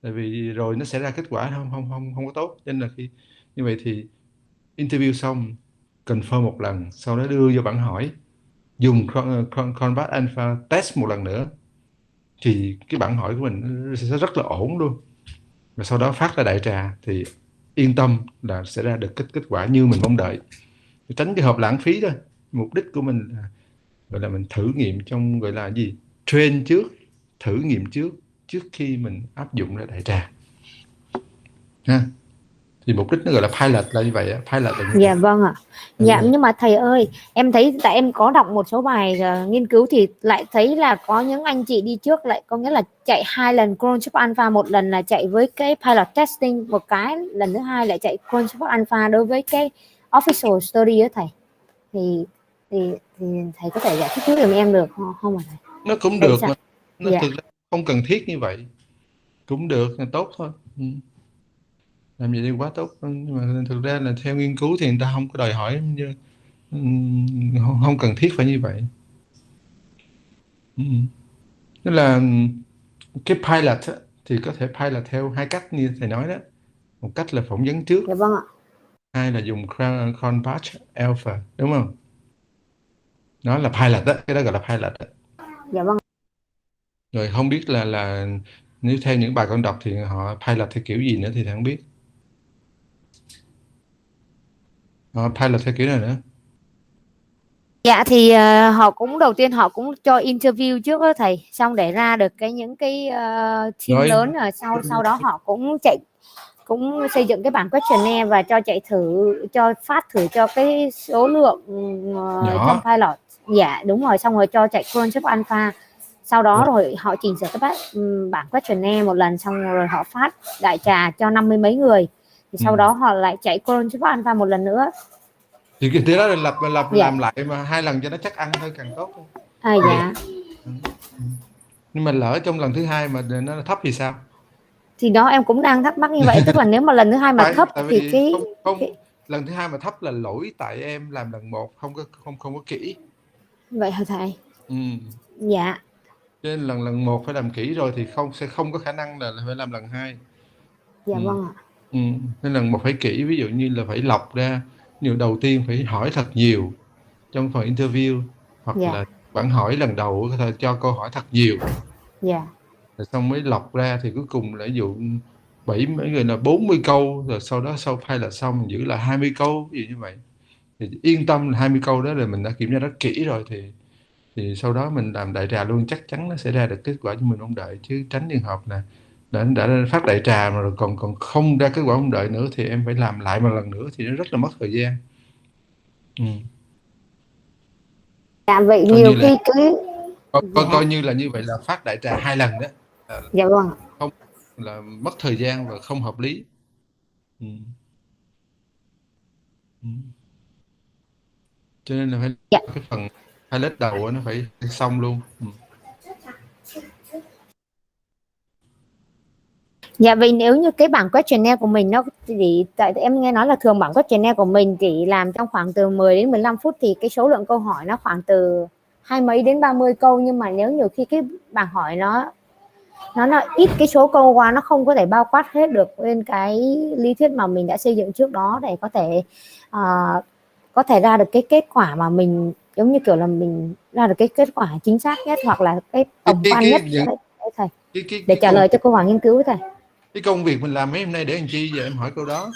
Tại vì rồi nó sẽ ra kết quả không có tốt. Cho nên là khi như vậy thì interview xong, confirm một lần, sau đó đưa vô bản hỏi, dùng Combat Alpha test một lần nữa, thì cái bản hỏi của mình sẽ rất là ổn luôn. Và sau đó phát ra đại trà thì yên tâm là sẽ ra được kết quả như mình mong đợi, tránh cái hợp lãng phí thôi. Mục đích của mình là gọi là mình thử nghiệm trong gọi là gì, train trước, thử nghiệm trước khi mình áp dụng ra đại trà ha. Thì mục đích nó gọi là pilot là như vậy á, pilot là như Dạ vậy. vâng ạ. Dạ, nhưng mà thầy ơi, em thấy tại em có đọc một số bài nghiên cứu thì lại thấy là có những anh chị đi trước lại có nghĩa là chạy 2 lần cron chip alpha, một lần là chạy với cái pilot testing, một cái lần thứ hai lại chạy cron chip alpha đối với cái official study á thầy. Thì thầy có thể giải thích giúp em được không ạ thầy? Nó cũng Tại được sao? mà nó Dạ. thực ra không cần thiết như vậy, cũng được, là tốt thôi. Làm vậy đi quá tốt. Nhưng mà thực ra là theo nghiên cứu thì người ta không có đòi hỏi không cần thiết phải như vậy. Tức là cái pilot á, thì có thể pilot theo hai cách như thầy nói đó. Một cách là phỏng vấn trước, Dạ vâng ạ. hai là dùng cron batch alpha, đúng không? Nó là pilot đó, cái đó gọi là pilot đó. Dạ vâng. Rồi không biết là nếu theo những bài con đọc thì họ pilot theo kiểu gì nữa thì thầy không biết. Họ pilot theo kiểu này nữa. Dạ thì họ cũng đầu tiên họ cũng cho interview trước đó thầy, xong để ra được những cái team Rồi. lớn, rồi sau đó họ cũng xây dựng cái bản questionnaire và cho chạy thử, cho phát thử cho cái số lượng trong pilot. Dạ đúng rồi, xong rồi cho chạy cron chip alpha, sau đó rồi họ chỉnh sửa cái bản questionnaire một lần, xong rồi họ phát đại trà cho 50 mấy người, thì sau đó họ lại chạy cron chip alpha một lần nữa. Thì cái đó là làm lại mà 2 lần cho nó chắc ăn thôi, càng tốt thôi. Dạ. Nhưng mà lỡ trong lần thứ hai mà nó thấp thì sao? Thì đó em cũng đang thắc mắc như vậy, tức là nếu mà lần thứ hai mà Phải, thấp tại thì vì không lần thứ hai mà thấp là lỗi tại em làm lần một không có kỹ. Vậy hả thầy? Ừ. Dạ. Cho nên lần một phải làm kỹ rồi thì sẽ không có khả năng là phải làm lần hai. Dạ vâng ạ. Nên lần một phải kỹ, ví dụ như là phải lọc ra, điều đầu tiên phải hỏi thật nhiều trong phần interview, hoặc là bạn hỏi lần đầu có thể cho câu hỏi thật nhiều. Dạ. Rồi xong mới lọc ra thì cuối cùng là ví dụ mấy người là 40 câu, rồi sau đó sau pilot xong giữ lại 20 câu, ví dụ như vậy. Thì yên tâm là 20 câu đó là mình đã kiểm tra rất kỹ rồi, thì sau đó mình làm đại trà luôn, chắc chắn nó sẽ ra được kết quả như mình mong đợi, chứ tránh trường hợp là đã phát đại trà mà rồi còn không ra kết quả mong đợi nữa thì em phải làm lại một lần nữa thì nó rất là mất thời gian. Dạ vậy Coi nhiều như là khi cứ coi như là như vậy là phát đại trà 2 lần đó. Dạ vâng. Không là mất thời gian và không hợp lý. Cho nên là phải cái phần pilot đầu nó phải xong luôn. Dạ vậy nếu như cái bảng questionnaire của mình nó chỉ, tại em nghe nói là thường bảng questionnaire của mình chỉ làm trong khoảng từ 10 đến 15 phút thì cái số lượng câu hỏi nó khoảng từ 20 mấy đến 30 câu, nhưng mà nếu nhiều khi cái bảng hỏi nó ít cái số câu quá, nó không có thể bao quát hết được lên cái lý thuyết mà mình đã xây dựng trước đó để có thể ra được cái kết quả mà mình giống như kiểu là mình ra được cái kết quả chính xác nhất hoặc là cái tổng quan nhất thầy, để trả lời cho câu hỏi nghiên cứu thầy. Cái công việc mình làm mấy hôm nay để làm chi giờ em hỏi câu đó?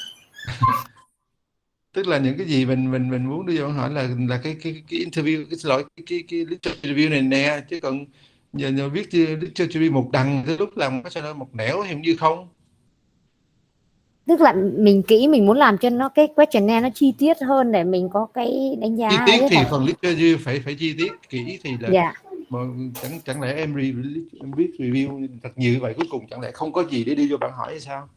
Tức là những cái gì mình muốn đưa vào hỏi là cái interview, cái xin lỗi, cái literature review này nè, chứ còn giờ viết literature review một đằng tới lúc làm có sao đâu một nẻo thì như không. Tức là mình kỹ, mình muốn làm cho nó cái questionnaire nó chi tiết hơn để mình có cái đánh giá Chi tiết thì thầy. phần literature phải chi tiết kỹ thì là mà chẳng lẽ em viết review thật nhiều như vậy cuối cùng chẳng lẽ không có gì để đi vô bạn hỏi hay sao?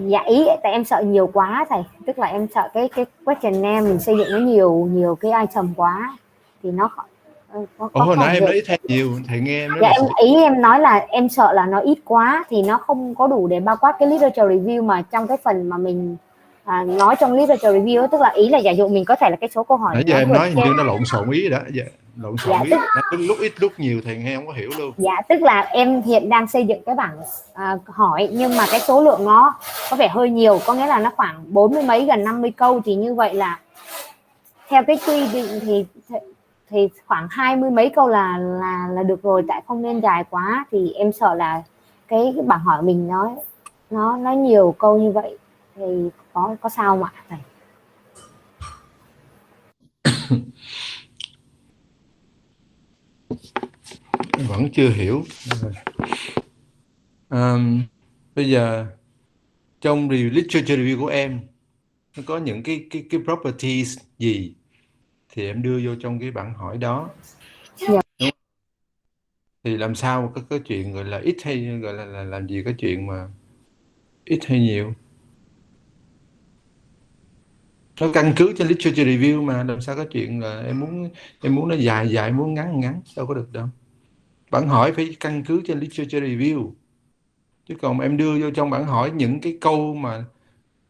Dạ ý tại em sợ nhiều quá thầy, tức là em sợ cái questionnaire mình xây dựng nó nhiều cái item quá thì nó có Hồi nãy em được. nói ít hay nhiều, thầy nghe em nói Dạ là ý em nói là em sợ là nó ít quá thì nó không có đủ để bao quát cái literature review mà trong cái phần mà mình nói trong literature review, tức là ý là giả dụ mình có thể là cái số câu hỏi nãy giờ nó em vượt nói hình trên. như nó lộn xộn ý đó, lộn xộn ý. Lúc ít lúc nhiều thầy nghe không có hiểu luôn. Dạ tức là em hiện đang xây dựng cái bảng hỏi nhưng mà cái số lượng nó có vẻ hơi nhiều, có nghĩa là nó khoảng 40 mấy gần 50 câu, thì như vậy là theo cái quy định thì khoảng 20 mấy câu là được rồi, tại không nên dài quá. Thì em sợ là cái bảng hỏi mình nó nhiều câu như vậy thì có sao mà thầy? Vẫn chưa hiểu. Bây giờ trong literature review của em nó có những cái properties gì thì em đưa vô trong cái bảng hỏi đó. Đúng. Thì làm sao có chuyện gọi là ít hay gọi là làm gì có chuyện mà ít hay nhiều, nó căn cứ trên literature review mà làm sao có chuyện là em muốn nó dài muốn ngắn đâu có được đâu. Bản hỏi phải căn cứ trên literature review, chứ còn em đưa vô trong bản hỏi những cái câu mà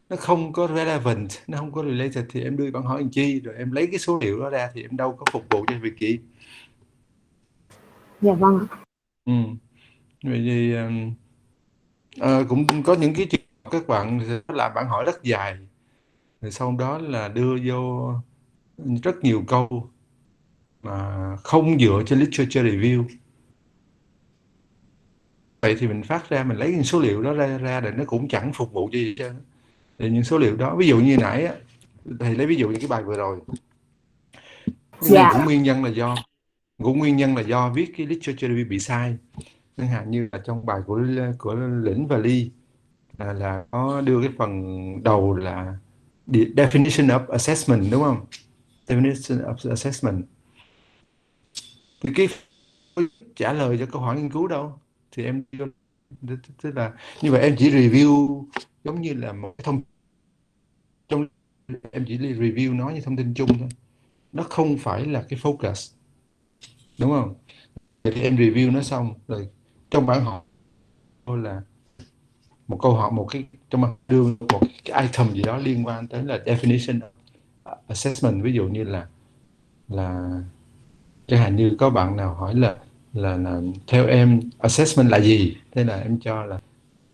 nó không có relevant, nó không có related thì em đưa bản hỏi làm chi, rồi em lấy cái số liệu đó ra thì em đâu có phục vụ cho việc gì. Dạ vâng. Vậy thì cũng có những cái trường hợp các bạn làm bản hỏi rất dài, rồi sau đó là đưa vô rất nhiều câu mà không dựa trên literature review. Vậy thì mình phát ra, mình lấy những số liệu đó ra để nó cũng chẳng phục vụ cho gì hết. Thì những số liệu đó, ví dụ như nãy á, thầy lấy ví dụ như cái bài vừa rồi, cũng nguyên nhân là do viết cái literature review bị sai. Chẳng hạn như là trong bài của Lĩnh và Ly là có đưa cái phần đầu là definition of assessment, đúng không? Definition of assessment. Thì cái trả lời cho câu hỏi nghiên cứu đâu, thì em tức là như vậy em chỉ review giống như là một cái thông trong em chỉ review nó như thông tin chung thôi, nó không phải là cái focus, đúng không? Vậy thì em review nó xong rồi trong bản hỏi là một câu hỏi, một cái trong bản đưa một cái item gì đó liên quan tới là definition assessment, ví dụ như là chẳng hạn như có bạn nào hỏi là theo em assessment là gì, thế là em cho là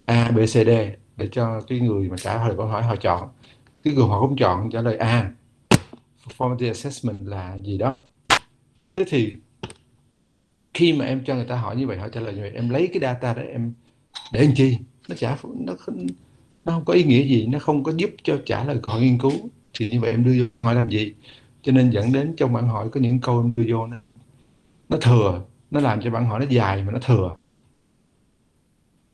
A B C D để cho cái người mà trả lời câu hỏi họ chọn. Cái người họ không chọn trả lời A, performance assessment là gì đó. Thế thì khi mà em cho người ta hỏi như vậy, họ trả lời như vậy, em lấy cái data đó em để làm chi? Nó không có ý nghĩa gì, nó không có giúp cho trả lời câu hỏi nghiên cứu, thì như vậy em đưa vô hỏi làm gì? Cho nên dẫn đến trong bản hỏi có những câu em đưa vô nó thừa, nó làm cho bản hỏi nó dài mà nó thừa,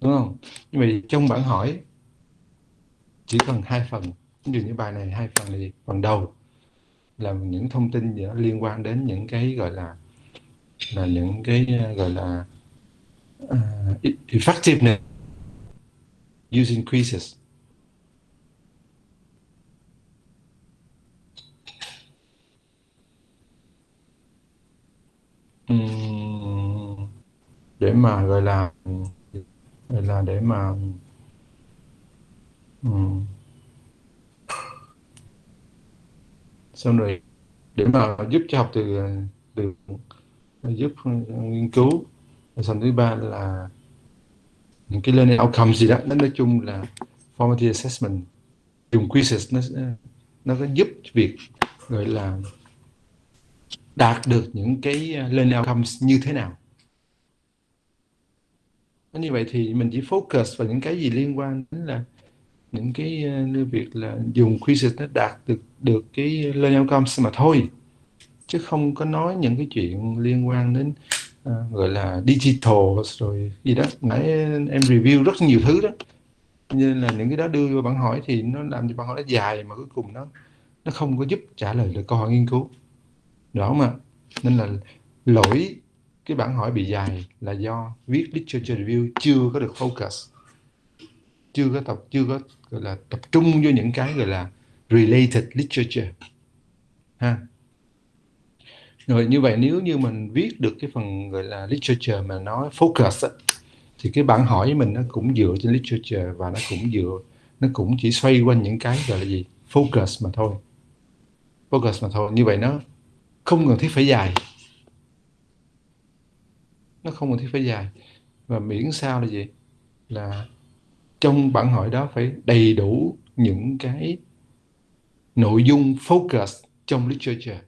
đúng không? Nhưng mà trong bản hỏi chỉ cần 2 phần, ví dụ như bài này 2 phần là gì? Phần đầu là những thông tin gì đó liên quan đến những cái gọi là những cái gọi là effectiveness using quizzes. Để mà gọi là để mà xong rồi để mà giúp cho học từ giúp nghiên cứu. Xong thứ ba là những cái learning outcomes gì đó, nó nói chung là formative assessment dùng quizzes nó có giúp việc gọi là đạt được những cái learning outcomes như thế nào. Như vậy thì mình chỉ focus vào những cái gì liên quan đến là những cái việc là dùng quizzes nó đạt được cái learning outcomes mà thôi, chứ không có nói những cái chuyện liên quan đến gọi là digital rồi gì đó. Nãy em review rất nhiều thứ đó, nên là những cái đó đưa vào bản hỏi thì nó làm cho bản hỏi nó dài mà cuối cùng nó không có giúp trả lời được câu hỏi nghiên cứu, rõ mà. Nên là lỗi cái bản hỏi bị dài là do viết literature review chưa có được focus, chưa có gọi là tập trung vô những cái gọi là related literature ha. Rồi như vậy nếu như mình viết được cái phần gọi là literature mà nó focus á, thì cái bản hỏi của mình nó cũng dựa trên literature và nó cũng chỉ xoay quanh những cái gọi là gì focus mà thôi. Như vậy nó không cần thiết phải dài, và miễn sao là gì, là trong bản hỏi đó phải đầy đủ những cái nội dung focus trong literature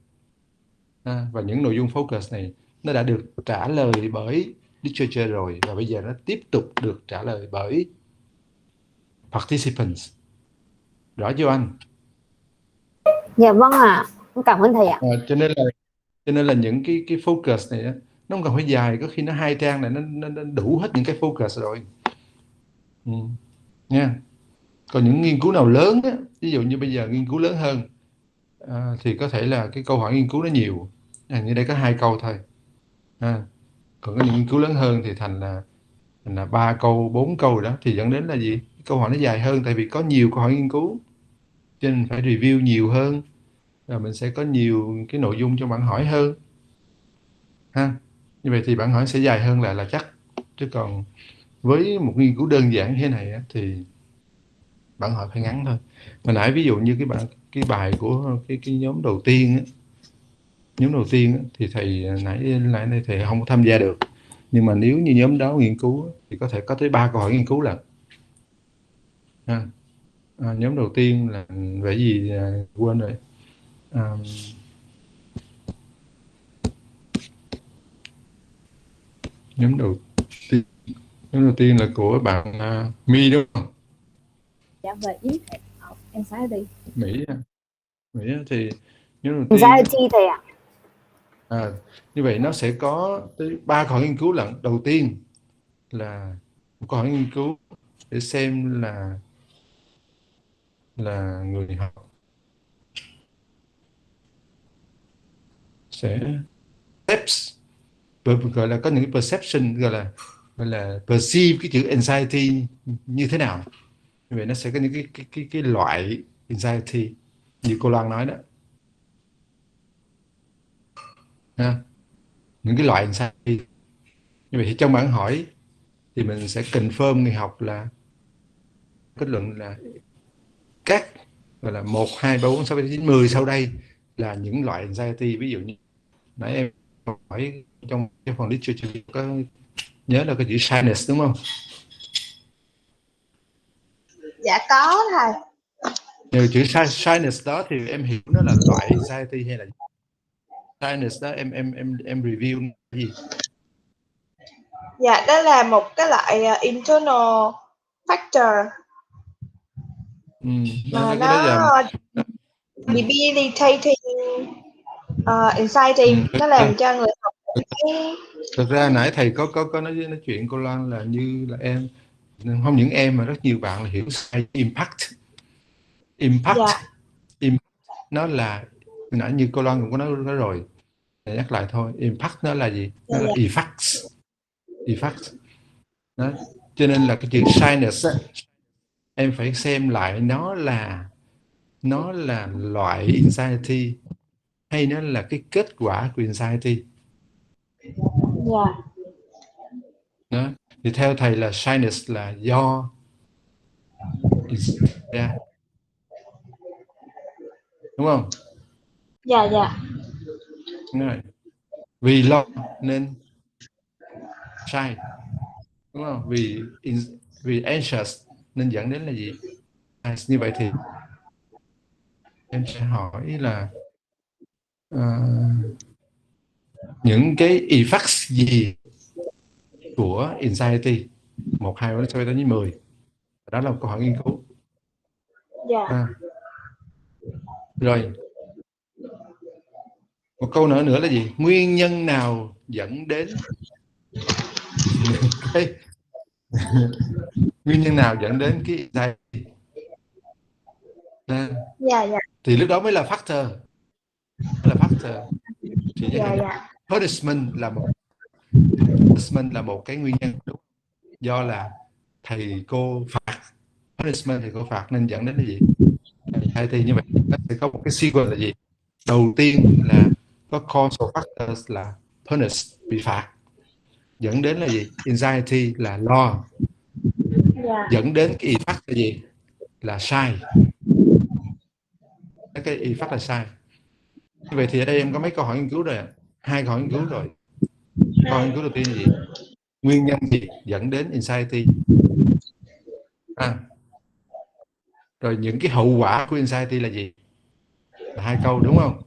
và những nội dung focus này nó đã được trả lời bởi literature rồi, và bây giờ nó tiếp tục được trả lời bởi participants. Rõ chưa anh? Dạ vâng ạ. Cảm ơn thầy ạ. Cho nên là những cái focus này nó không cần phải dài, có khi nó 2 trang này nó đủ hết những cái focus rồi nha. Còn những nghiên cứu nào lớn á, ví dụ như bây giờ nghiên cứu lớn hơn thì có thể là cái câu hỏi nghiên cứu nó nhiều, như đây có 2 câu thôi còn có những nghiên cứu lớn hơn thì thành là 3 câu 4 câu đó, thì dẫn đến là gì, câu hỏi nó dài hơn, tại vì có nhiều câu hỏi nghiên cứu cho nên phải review nhiều hơn, và mình sẽ có nhiều cái nội dung trong bản hỏi hơn ha. Như vậy thì bản hỏi sẽ dài hơn là chắc, chứ còn với một nghiên cứu đơn giản như thế này thì bản hỏi phải ngắn thôi. Mà nãy ví dụ như cái bài của cái nhóm đầu tiên thì thầy nãy thầy không có tham gia được, nhưng mà nếu như nhóm đó nghiên cứu thì có thể có tới 3 câu hỏi nghiên cứu lận nhóm đầu tiên là về gì quên rồi. Nhóm đầu tiên là của bạn My đúng không? Dạ về Effect of Anxiety. Mỹ thì nhóm đầu tiên Anxiety thầy ạ. như vậy nó sẽ có tới 3 câu hỏi nghiên cứu lận. Đầu tiên là một câu hỏi nghiên cứu để xem là người học sẽ gọi là có những cái perception, gọi là perceive cái chữ anxiety như thế nào. Như vậy nó sẽ có những cái loại anxiety như cô Loan nói đó những cái loại anxiety Như vậy thì trong bản hỏi thì mình sẽ confirm người học là kết luận là các gọi là 1, 2, 3, 4, 6, 7, 9, 10 sau đây là những loại anxiety. Ví dụ như nãy em hỏi trong cái phần literature có nhớ là cái chữ shyness đúng không? Dạ có thầy. Nhờ chữ shyness đó thì em hiểu nó là loại anxiety hay là shyness đó em review gì? Dạ đó là một cái loại internal factor mà Cái đó nó là debilitating anxiety, nó làm cho người học cái thực ra nãy thầy có nói chuyện cô Lan là như là em, không những em mà rất nhiều bạn là hiểu sai impact. dạ Nó là nãy như cô Loan cũng có nói rồi, nhắc lại thôi. Impact nó là gì? dạ Nó là dạ effects đó. Cho nên là cái chữ shyness á, em phải xem lại nó là loại anxiety hay nó là cái kết quả của anxiety dạ đó. Thì theo thầy là shyness là do ra, đúng không? dạ dạ Đúng rồi. Vì lo nên shy, đúng không? Vì anxious nên dẫn đến là gì? Như vậy thì em sẽ hỏi là những cái effects gì của anxiety 1, 2, 4, 6 đến 10. Đó là một câu hỏi nghiên cứu. dạ Rồi một câu nữa là gì? Nguyên nhân nào dẫn đến cái nguyên nhân nào dẫn đến cái anxiety? dạ dạ Thì lúc đó mới là factor, thì nhắc dạ lại dạ punishment là một cái nguyên nhân, đúng. Do là thầy cô phạt, punishment thầy cô phạt nên dẫn đến cái gì? Anxiety. Như vậy nó sẽ có một cái sequence là gì? Đầu tiên là có causal factors là punish, bị phạt, dẫn đến là gì? Anxiety là lo, dạ dẫn đến cái effect là gì? Là sai. Cái effect là sai. Như vậy thì ở đây em có mấy câu hỏi nghiên cứu rồi ạ? 2 câu hỏi nghiên cứu rồi. Câu hỏi nghiên cứu đầu tiên là gì? Nguyên nhân gì dẫn đến anxiety? Rồi những cái hậu quả của anxiety là gì? Là 2 câu, đúng không?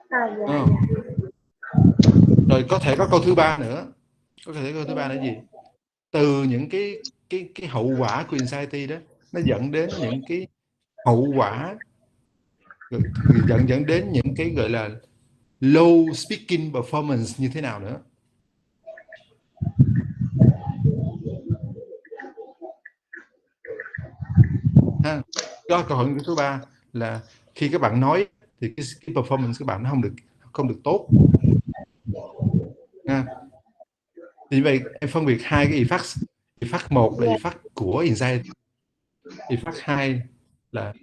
dạ Đúng không? Rồi có thể có câu thứ ba nữa. Có thể câu thứ ba là gì? Từ những cái hậu quả của anxiety đó, nó dẫn đến những cái hậu quả, dẫn đến những cái gọi là low speaking performance như thế nào nữa. Ha. Đó, câu hỏi thứ ba là khi các bạn nói thì cái performance các bạn nó không được tốt. Ha. Thì vậy em phân biệt 2 cái effect. Effect 1 là effect của anxiety. Effect 2 là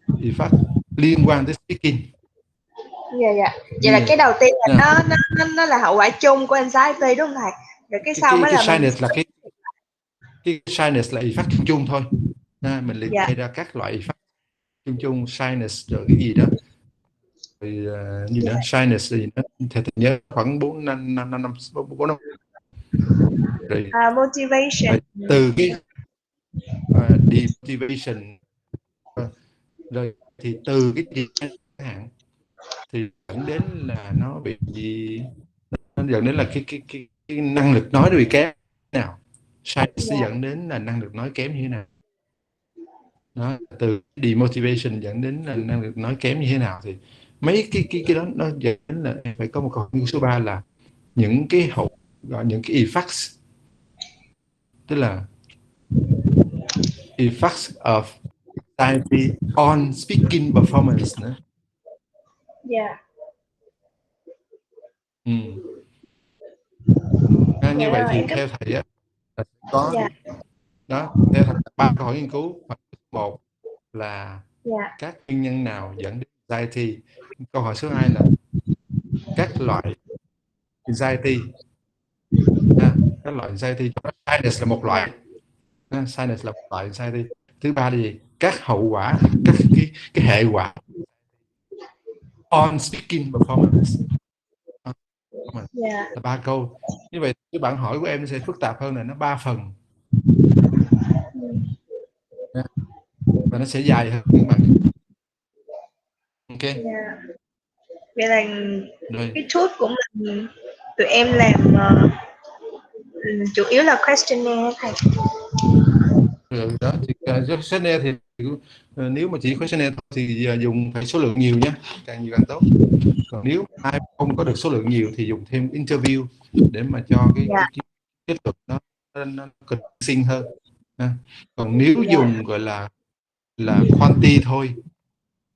effect liên quan tới speaking. dạ dạ vậy là cái đầu tiên là Nè, nó là hậu quả chung của anxiety đúng không thầy, rồi cái sau mới cái là mình shyness là cái shyness là effect chung chung thôi. Mình liệt dạ kê ra các loại effect chung chung, shyness rồi cái gì đó, rồi gì nữa, shyness gì nữa, thì nhớ khoảng 4 5 4 năm rồi, motivation từ cái demotivation, rồi thì từ cái gì hạn thì dẫn đến là nó bị gì, nó dẫn đến là cái năng lực nói nó bị kém nào, shyness sẽ dạ dẫn đến là năng lực nói kém như thế nào đó, từ demotivation dẫn đến là năng lực nói kém như thế nào. Thì mấy cái đó nó dẫn đến là em phải có một câu hỏi số 3 là những cái hậu, gọi những cái effects, tức là effects of anxiety on speaking performance nữa. dạ Như dạ vậy rồi thì em theo thầy á, là có dạ đó, theo thầy 3 câu hỏi nghiên cứu. Một là dạ các nguyên nhân nào dẫn đến anxiety. Câu hỏi số 2 là các loại anxiety Các loại anxiety, sadness là một loại, sadness là một loại anxiety. Thứ ba là gì? Các hậu quả, các cái hệ quả on speaking performance. Là 3 câu. Như vậy cái bạn hỏi của em sẽ phức tạp hơn, là nó 3 phần. Và nó sẽ dài hơn những bạn. Ok. Vậy là Rồi. cái tool của mình tụi em làm chủ yếu là questionnaire thầy. Đó thì questionnaire thì nếu mà chỉ questionnaire thì dùng phải số lượng nhiều nhé, càng nhiều càng tốt. Còn nếu ai không có được số lượng nhiều thì dùng thêm interview để mà cho cái kết luận nó convincing hơn. Còn nếu dùng gọi là quantity thôi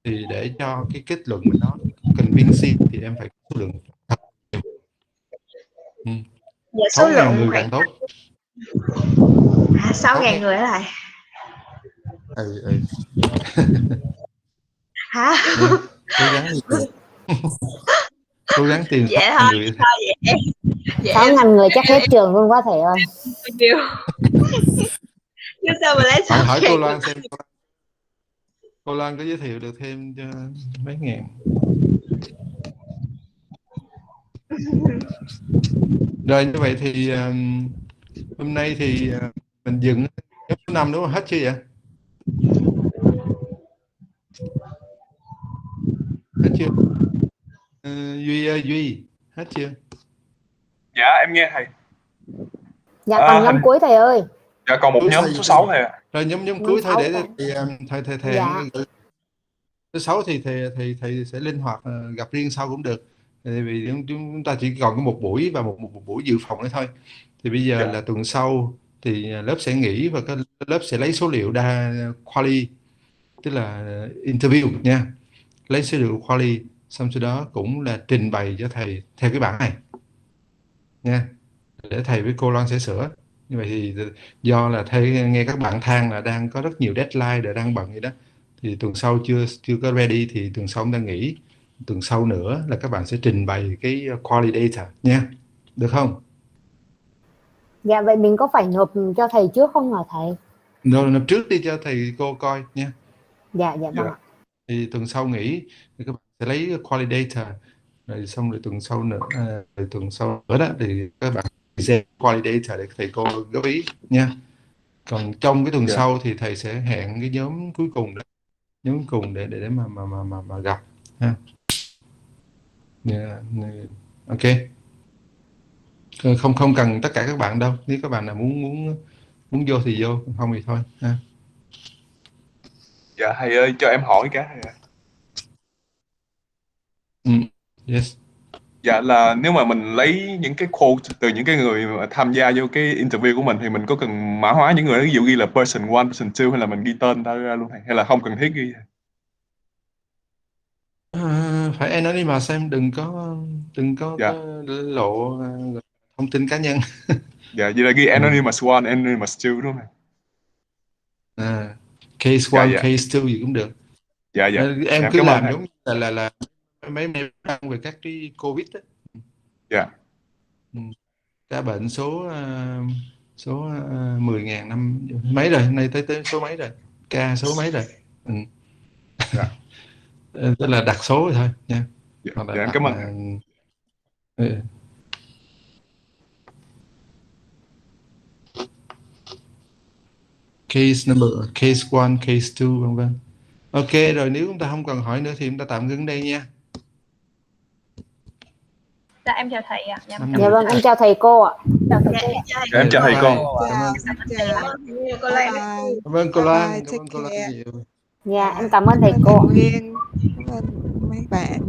thì để cho cái kết luận mình nó convincing thì em phải có số lượng thật nhiều. Dạ, số 6.000 lượng người khoảng càng tốt. 6.000 người đó thầy. Hả? Cố gắng cố gắng tìm Dễ 6.000 thôi, người. vậy 6.000 người chắc hết trường luôn quá thầy ơi. nhiều. Nhưng sao mà lấy Hỏi cô 6.000 Loan xem cô Loan có giới thiệu được thêm cho mấy ngàn. Rồi như vậy thì hôm nay thì mình dừng nhóm số 5 đúng không? Hết chưa vậy? Hết chưa? Duy ơi, Duy, hết chưa? Dạ em nghe thầy. Dạ còn nhóm cuối thầy ơi. Dạ còn một nhóm số 6 thầy ạ. Rồi nhóm cuối thôi để thầy dạ. thứ 6 thì thầy sẽ linh hoạt gặp riêng sau cũng được. Vì chúng ta chỉ còn có một buổi và một buổi dự phòng nữa thôi. Thì bây giờ là tuần sau thì lớp sẽ nghỉ và các lớp sẽ lấy số liệu quali, tức là interview nha, lấy số liệu quali xong sau đó cũng là trình bày cho thầy theo cái bảng này nha, để thầy với cô Loan sẽ sửa. Như vậy thì do là thầy nghe các bạn than là đang có rất nhiều deadline để đang bận vậy đó, thì tuần sau chưa có ready thì tuần sau chúng ta nghỉ, tuần sau nữa là các bạn sẽ trình bày cái quality data nha, được không? Dạ vậy mình có phải nộp cho thầy trước không hả thầy? Rồi nộp trước đi cho thầy cô coi nha. Dạ vâng ạ. Thì tuần sau nghỉ thì các bạn sẽ lấy quality data, rồi xong rồi tuần sau nữa đó thì các bạn sẽ quality data để thầy cô góp ý nha. Còn trong cái tuần sau thì thầy sẽ hẹn cái nhóm cuối cùng để mà gặp ha. Ok, không cần tất cả các bạn đâu, nếu các bạn nào muốn vô thì vô, không thì thôi ha. Dạ thầy ơi, cho em hỏi cái thầy ạ. Yes. Dạ là nếu mà mình lấy những cái quote từ những cái người mà tham gia vô cái interview của mình thì mình có cần mã hóa những người đó, ví dụ ghi là person 1, person 2 hay là mình ghi tên ta ra luôn thầy, hay là không cần thiết ghi? Phải anonymous em, đừng có lộ thông tin cá nhân. Dạ, vậy là ghi anonymous 1, anonymous 2 đúng không thầy? Case 1, case 2 gì cũng được. Dạ. Em Em cứ cảm ơn làm thầy. giống là mấy đăng về các cái Covid đó. Dạ. Ca bệnh số 10.000 năm mấy rồi, hôm nay tới số mấy rồi, ca số mấy rồi. Dạ. Tức là đặt số rồi thôi nha. Dạ, em cảm ơn thầy. Case number, case 1, case 2 vân vân. Ok, rồi nếu chúng ta không cần hỏi nữa thì chúng ta tạm ngưng đây nha. Dạ em chào thầy ạ. Dạ vâng, em chào thầy cô ạ. Em chào thầy cô. Cảm ơn cô Loan. Cảm ơn cô Loan nhiều. Dạ em cảm ơn thầy cô. Nguyên, cảm ơn mấy bạn.